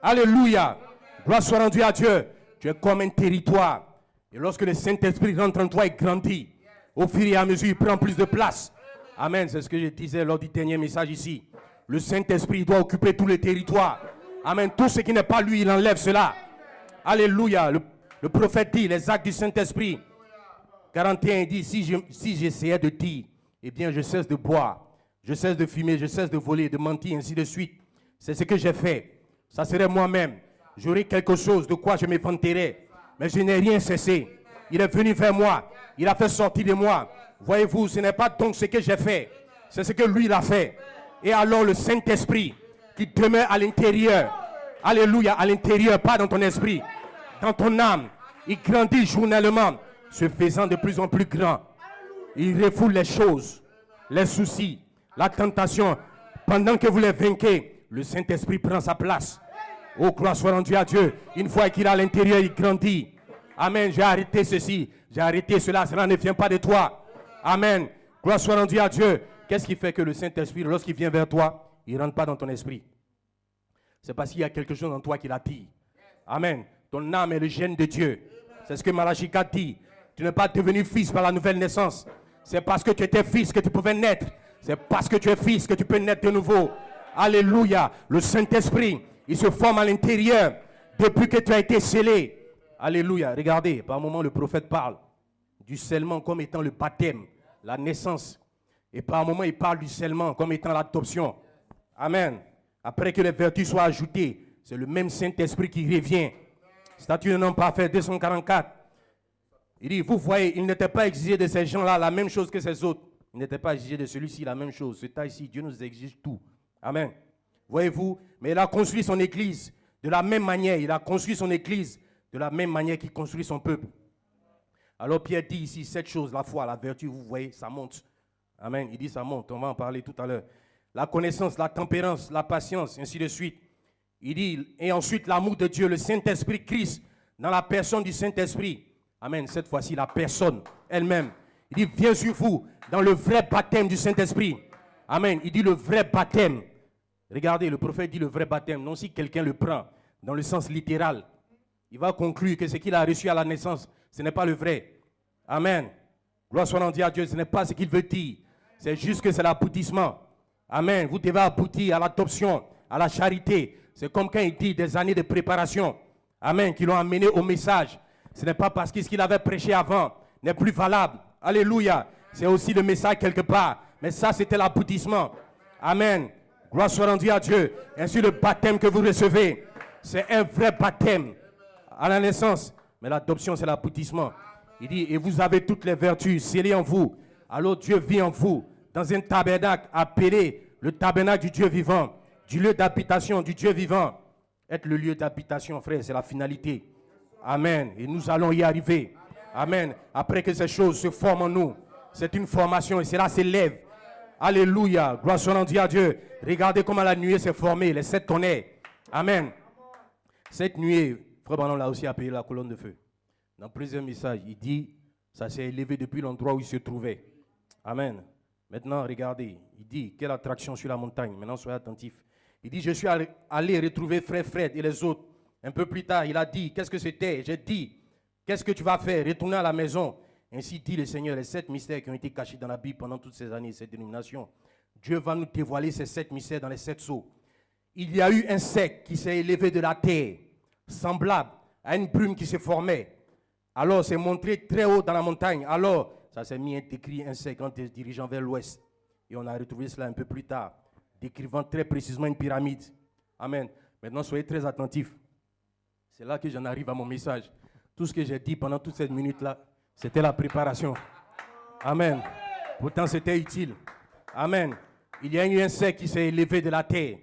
Alléluia. Gloire soit rendue à Dieu. Tu es comme un territoire. Et lorsque le Saint-Esprit rentre en toi et grandit, au fur et à mesure, il prend plus de place. Amen. C'est ce que je disais lors du dernier message ici. Le Saint-Esprit doit occuper tout le territoire. Amen. Tout ce qui n'est pas lui, il enlève cela. Alléluia. Le prophète dit, les actes du Saint-Esprit. 41 dit, si j'essayais de dire, eh bien je cesse de boire, je cesse de fumer, je cesse de voler, de mentir, ainsi de suite. C'est ce que j'ai fait. Ça serait moi-même. J'aurais quelque chose de quoi je m'effronterais. Mais je n'ai rien cessé. Il est venu vers moi. Il a fait sortir de moi. Voyez-vous, ce n'est pas donc ce que j'ai fait. C'est ce que lui, il a fait. Et alors le Saint-Esprit qui demeure à l'intérieur. Alléluia, à l'intérieur, pas dans ton esprit. Dans ton âme. Il grandit journellement, se faisant de plus en plus grand. Il refoule les choses, les soucis, la tentation. Pendant que vous les vainquez, le Saint-Esprit prend sa place. Oh, gloire soit rendue à Dieu. Une fois qu'il est à l'intérieur, il grandit. Amen. J'ai arrêté ceci. J'ai arrêté cela. Cela ne vient pas de toi. Amen. Gloire soit rendue à Dieu. Qu'est-ce qui fait que le Saint-Esprit, lorsqu'il vient vers toi, il ne rentre pas dans ton esprit? C'est parce qu'il y a quelque chose en toi qui l'attire. Amen. Ton âme est le gène de Dieu. C'est ce que Malachie 4 dit. Tu n'es pas devenu fils par la nouvelle naissance. C'est parce que tu étais fils que tu pouvais naître. C'est parce que tu es fils que tu peux naître de nouveau. Alléluia. Le Saint-Esprit, il se forme à l'intérieur depuis que tu as été scellé. Alléluia. Regardez, par un moment, le prophète parle du scellement comme étant le baptême, la naissance. Et par un moment, il parle du scellement comme étant l'adoption. Amen. Après que les vertus soient ajoutées, c'est le même Saint-Esprit qui revient. Statut d'un homme parfait, 244. Il dit, vous voyez, il n'était pas exigé de ces gens-là la même chose que ces autres. Il n'était pas exigé de celui-ci la même chose. C'est ici, Dieu nous exige tout. Amen. Voyez-vous, mais il a construit son église de la même manière. Il a construit son église de la même manière qu'il construit son peuple. Alors Pierre dit ici, cette chose, la foi, la vertu, vous voyez, ça monte. Amen. Il dit, ça monte. On va en parler tout à l'heure. La connaissance, la tempérance, la patience, ainsi de suite. Il dit, et ensuite l'amour de Dieu, le Saint-Esprit, Christ, dans la personne du Saint-Esprit. Amen. Cette fois-ci, la personne elle-même. Il dit, viens sur vous dans le vrai baptême du Saint-Esprit. Amen. Il dit le vrai baptême. Regardez, le prophète dit le vrai baptême. Non, si quelqu'un le prend dans le sens littéral, il va conclure que ce qu'il a reçu à la naissance, ce n'est pas le vrai. Amen. Gloire soit rendue à Dieu. Ce n'est pas ce qu'il veut dire. C'est juste que c'est l'aboutissement. Amen. Vous devez aboutir à l'adoption, à la charité. C'est comme quand il dit des années de préparation. Amen. Qui l'ont amené au message. Ce n'est pas parce que ce qu'il avait prêché avant n'est plus valable. Alléluia. C'est aussi le message quelque part. Mais ça, c'était l'aboutissement. Amen. Gloire soit rendue à Dieu. Ainsi, le baptême que vous recevez, c'est un vrai baptême à la naissance. Mais l'adoption, c'est l'aboutissement. Il dit, et vous avez toutes les vertus scellées en vous. Alors Dieu vit en vous dans un tabernacle appelé le tabernacle du Dieu vivant, du lieu d'habitation du Dieu vivant. Être le lieu d'habitation, frère, c'est la finalité. Amen. Et nous allons y arriver. Amen. Après que ces choses se forment en nous, c'est une formation et cela s'élève. Alléluia. Gloire soit rendue à Dieu. Regardez comment la nuée s'est formée, les 7 tonnerres. Amen. Cette nuée, Frère Branham l'a aussi appelée la colonne de feu. Dans plusieurs messages, il dit, ça s'est élevé depuis l'endroit où il se trouvait. Amen. Maintenant, regardez, il dit, quelle attraction sur la montagne. Maintenant, soyez attentifs. Il dit, je suis allé retrouver frère Fred et les autres. Un peu plus tard, il a dit, qu'est-ce que c'était? J'ai dit, qu'est-ce que tu vas faire? Retourner à la maison. Ainsi dit le Seigneur, les 7 mystères qui ont été cachés dans la Bible pendant toutes ces années, cette dénomination. Dieu va nous dévoiler ces 7 mystères dans les 7 sceaux. Il y a eu un sec qui s'est élevé de la terre, semblable à une brume qui se formait. Alors, c'est montré très haut dans la montagne. Alors, ça s'est mis écrit un sec en se dirigeant vers l'ouest. Et on a retrouvé cela un peu plus tard, décrivant très précisément une pyramide. Amen. Maintenant, soyez très attentifs. C'est là que j'en arrive à mon message. Tout ce que j'ai dit pendant toute cette minute-là, c'était la préparation. Amen. Pourtant, c'était utile. Amen. Il y a eu un cercle qui s'est élevé de la terre.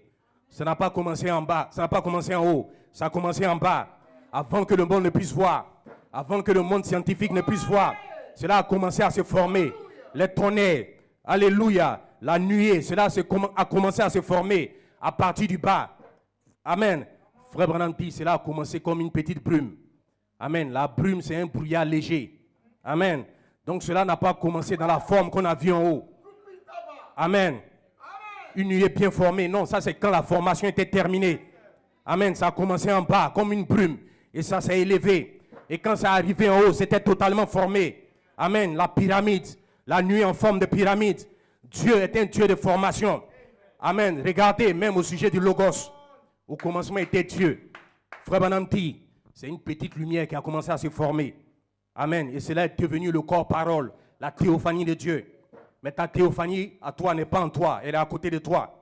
Ça n'a pas commencé en bas, ça n'a pas commencé en haut, ça a commencé en bas. Avant que le monde ne puisse voir, avant que le monde scientifique ne puisse voir, cela a commencé à se former. Les tonnerres, alléluia, la nuée, cela a commencé à se former à partir du bas. Amen. Frère Branham dit, cela a commencé comme une petite brume. Amen. La brume, c'est un brouillard léger. Amen. Donc cela n'a pas commencé dans la forme qu'on a vue en haut. Amen. Une nuée bien formée. Non, ça c'est quand la formation était terminée. Amen. Ça a commencé en bas comme une brume. Et ça s'est élevé. Et quand ça est arrivé en haut, c'était totalement formé. Amen. La pyramide. La nuée en forme de pyramide. Dieu est un Dieu de formation. Amen. Regardez, même au sujet du Logos. Au commencement était Dieu. Frère Branham dit, c'est une petite lumière qui a commencé à se former. Amen. Et cela est devenu le corps parole, la théophanie de Dieu. Mais ta théophanie à toi n'est pas en toi, elle est à côté de toi.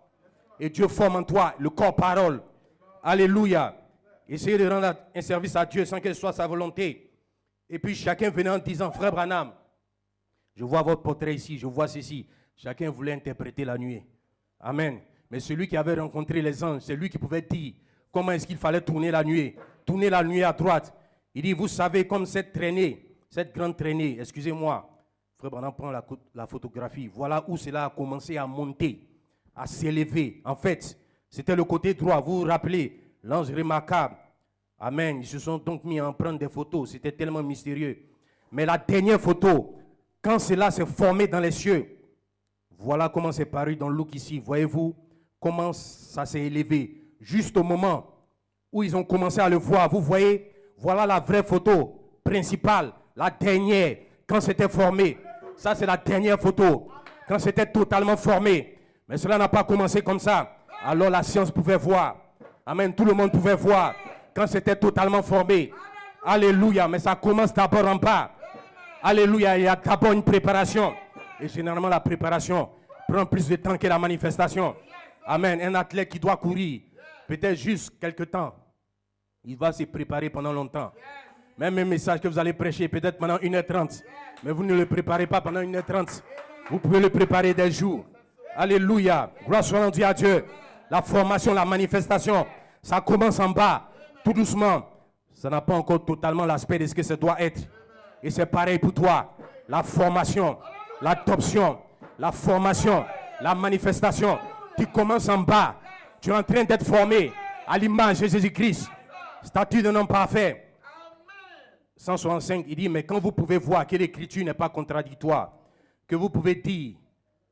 Et Dieu forme en toi le corps parole. Alléluia. Essayez de rendre un service à Dieu sans qu'elle soit sa volonté. Et puis chacun venait en disant, frère Branham, je vois votre portrait ici, je vois ceci. Chacun voulait interpréter la nuée. Amen. Mais celui qui avait rencontré les anges, c'est lui qui pouvait dire comment est-ce qu'il fallait tourner la nuée. Tourner la nuée à droite. Il dit, vous savez, comme cette traînée, cette grande traînée, excusez-moi, Frère Branham prend la photographie. Voilà où cela a commencé à monter, à s'élever. En fait, c'était le côté droit. Vous vous rappelez, l'ange remarquable. Amen. Ils se sont donc mis à en prendre des photos. C'était tellement mystérieux. Mais la dernière photo, quand cela s'est formé dans les cieux, voilà comment c'est paru dans le look ici. Voyez-vous comment ça s'est élevé. Juste au moment où ils ont commencé à le voir. Vous voyez, voilà la vraie photo principale, la dernière, quand c'était formé. Ça, c'est la dernière photo, quand c'était totalement formé. Mais cela n'a pas commencé comme ça. Alors la science pouvait voir. Amen. Tout le monde pouvait voir quand c'était totalement formé. Alléluia. Mais ça commence d'abord en bas. Alléluia. Il y a d'abord une préparation. Et généralement, la préparation prend plus de temps que la manifestation. Amen. Un athlète qui doit courir, peut-être juste quelques temps, il va se préparer pendant longtemps. Même un message que vous allez prêcher, peut-être pendant 1h30. Mais vous ne le préparez pas pendant 1h30. Vous pouvez le préparer des jours. Alléluia. Gloire soit rendue à Dieu. La formation, la manifestation, ça commence en bas, tout doucement. Ça n'a pas encore totalement l'aspect de ce que ça doit être. Et c'est pareil pour toi. La formation, l'adoption, la formation, la manifestation. Tu commences en bas. Tu es en train d'être formé à l'image de Jésus-Christ. Statut d'un homme parfait. 165, il dit, mais quand vous pouvez voir que l'écriture n'est pas contradictoire, que vous pouvez dire,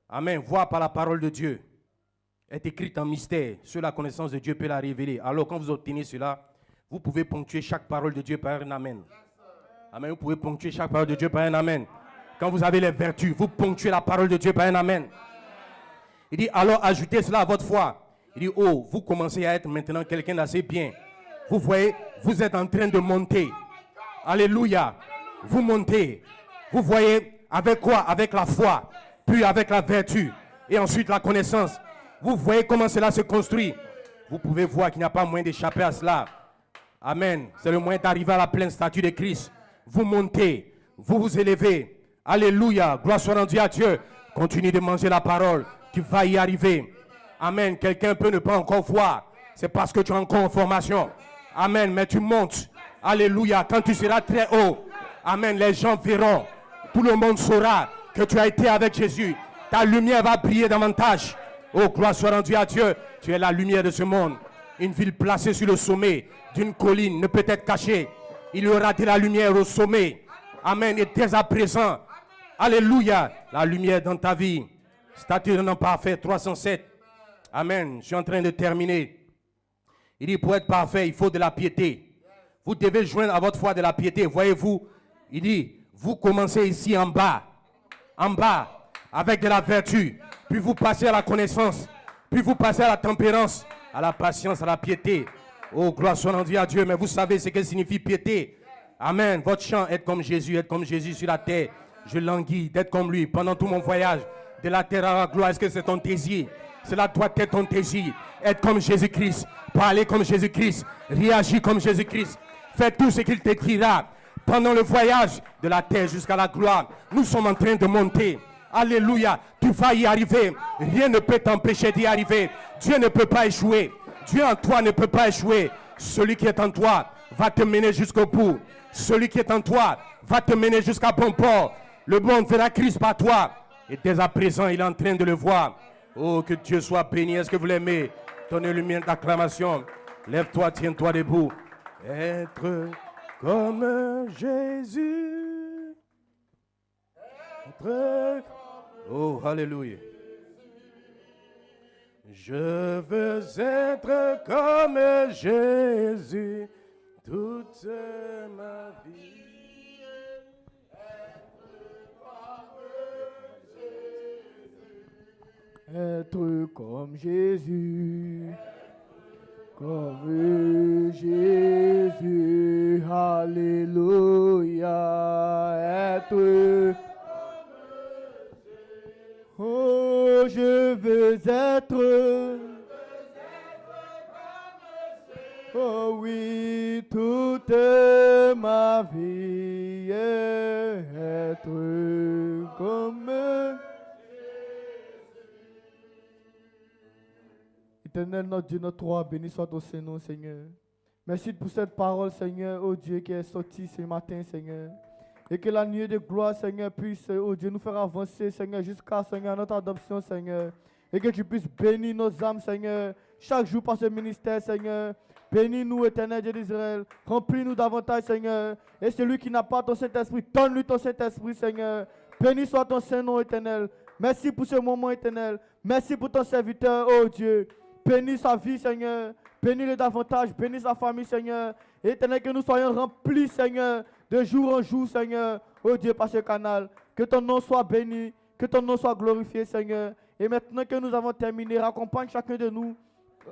amen, voir par la parole de Dieu, est écrite en mystère, sur la connaissance de Dieu peut la révéler. Alors quand vous obtenez cela, vous pouvez ponctuer chaque parole de Dieu par un amen. Amen, vous pouvez ponctuer chaque parole de Dieu par un amen. Quand vous avez les vertus, vous ponctuez la parole de Dieu par un amen. Il dit, alors ajoutez cela à votre foi. Il dit, oh, vous commencez à être maintenant quelqu'un d'assez bien. Vous voyez, vous êtes en train de monter. Alléluia. Vous montez. Vous voyez, avec quoi? Avec la foi, puis avec la vertu, et ensuite la connaissance. Vous voyez comment cela se construit. Vous pouvez voir qu'il n'y a pas moyen d'échapper à cela. Amen. C'est le moyen d'arriver à la pleine statue de Christ. Vous montez, vous vous élevez. Alléluia. Gloire soit rendue à Dieu. Continue de manger la parole. Tu vas y arriver. Amen. Quelqu'un peut ne pas encore voir. C'est parce que tu es encore en formation. Amen. Mais tu montes. Alléluia. Quand tu seras très haut. Amen. Les gens verront. Tout le monde saura que tu as été avec Jésus. Ta lumière va briller davantage. Oh, gloire soit rendue à Dieu. Tu es la lumière de ce monde. Une ville placée sur le sommet d'une colline ne peut être cachée. Il y aura de la lumière au sommet. Amen. Et dès à présent. Alléluia. La lumière dans ta vie. Statut d'un homme parfait. 307. Amen. Je suis en train de terminer. Il dit, pour être parfait, il faut de la piété. Vous devez joindre à votre foi de la piété. Voyez-vous, il dit, vous commencez ici en bas, avec de la vertu. Puis vous passez à la connaissance. Puis vous passez à la tempérance, à la patience, à la piété. Oh, gloire soit rendue à Dieu. Mais vous savez ce que signifie piété. Amen. Votre chant, être comme Jésus sur la terre. Je languis d'être comme lui pendant tout mon voyage. De la terre à la gloire, est-ce que c'est ton désir? Cela doit être ton désir. Être comme Jésus-Christ. Parler comme Jésus-Christ. Réagir comme Jésus-Christ. Faites tout ce qu'il t'écrira. Pendant le voyage de la terre jusqu'à la gloire, nous sommes en train de monter. Alléluia. Tu vas y arriver. Rien ne peut t'empêcher d'y arriver. Dieu ne peut pas échouer. Dieu en toi ne peut pas échouer. Celui qui est en toi va te mener jusqu'au bout. Celui qui est en toi va te mener jusqu'à bon port. Le bon fera Christ par toi. Et dès à présent, il est en train de le voir. Oh, que Dieu soit béni. Est-ce que vous l'aimez? Donnez-lui une acclamation. Lève-toi, tiens-toi debout. Être comme Jésus. Être... Oh, alléluia. Je veux être comme Jésus toute ma vie. Être comme Jésus, comme Jésus, alléluia. Être, oh, je veux être, oh oui, toute ma vie, être comme Éternel, notre Dieu, notre roi, béni soit ton Saint-Nom, Seigneur. Merci pour cette parole, Seigneur, oh Dieu, qui est sortie ce matin, Seigneur. Et que la nuée de gloire, Seigneur, puisse, oh Dieu, nous faire avancer, Seigneur, jusqu'à, Seigneur, notre adoption, Seigneur. Et que tu puisses bénir nos âmes, Seigneur, chaque jour par ce ministère, Seigneur. Bénis-nous, Éternel Dieu d'Israël. Remplis-nous davantage, Seigneur. Et celui qui n'a pas ton Saint-Esprit, donne-lui ton Saint-Esprit, Seigneur. Béni soit ton Saint-Nom, Éternel. Merci pour ce moment, Éternel. Merci pour ton serviteur, oh Dieu. Bénis sa vie, Seigneur. Bénis-le davantage. Bénis sa famille, Seigneur. Éternel, que nous soyons remplis, Seigneur, de jour en jour, Seigneur. Oh Dieu, par ce canal. Que ton nom soit béni. Que ton nom soit glorifié, Seigneur. Et maintenant que nous avons terminé, raccompagne chacun de nous.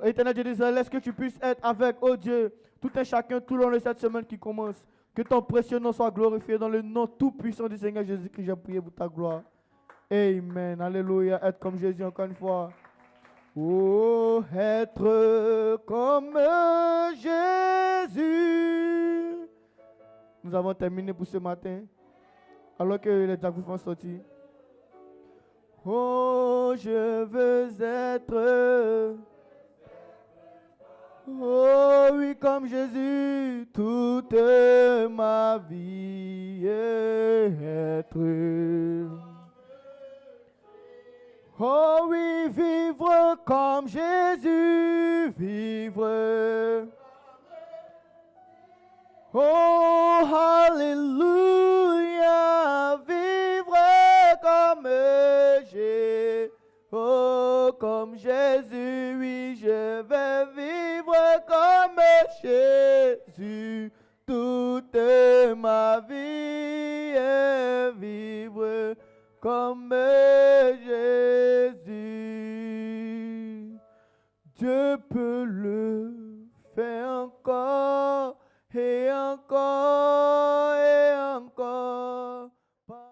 Éternel Dieu d'Israël, laisse que tu puisses être avec, oh Dieu, tout un chacun, tout le long de cette semaine qui commence. Que ton précieux nom soit glorifié dans le nom tout puissant du Seigneur Jésus-Christ. J'ai prié pour ta gloire. Amen. Alléluia. Être comme Jésus encore une fois. Oh, être comme Jésus. Nous avons terminé pour ce matin. Alors que les diacres sont sortis. Oh, je veux être. Oh oui, comme Jésus, toute ma vie être. Oh oui, vivre comme Jésus, vivre. Oh, alléluia, vivre comme Jésus. Oh, comme Jésus, oui, je vais vivre comme Jésus. Toute ma vie est vivre comme Jésus. Dieu peut le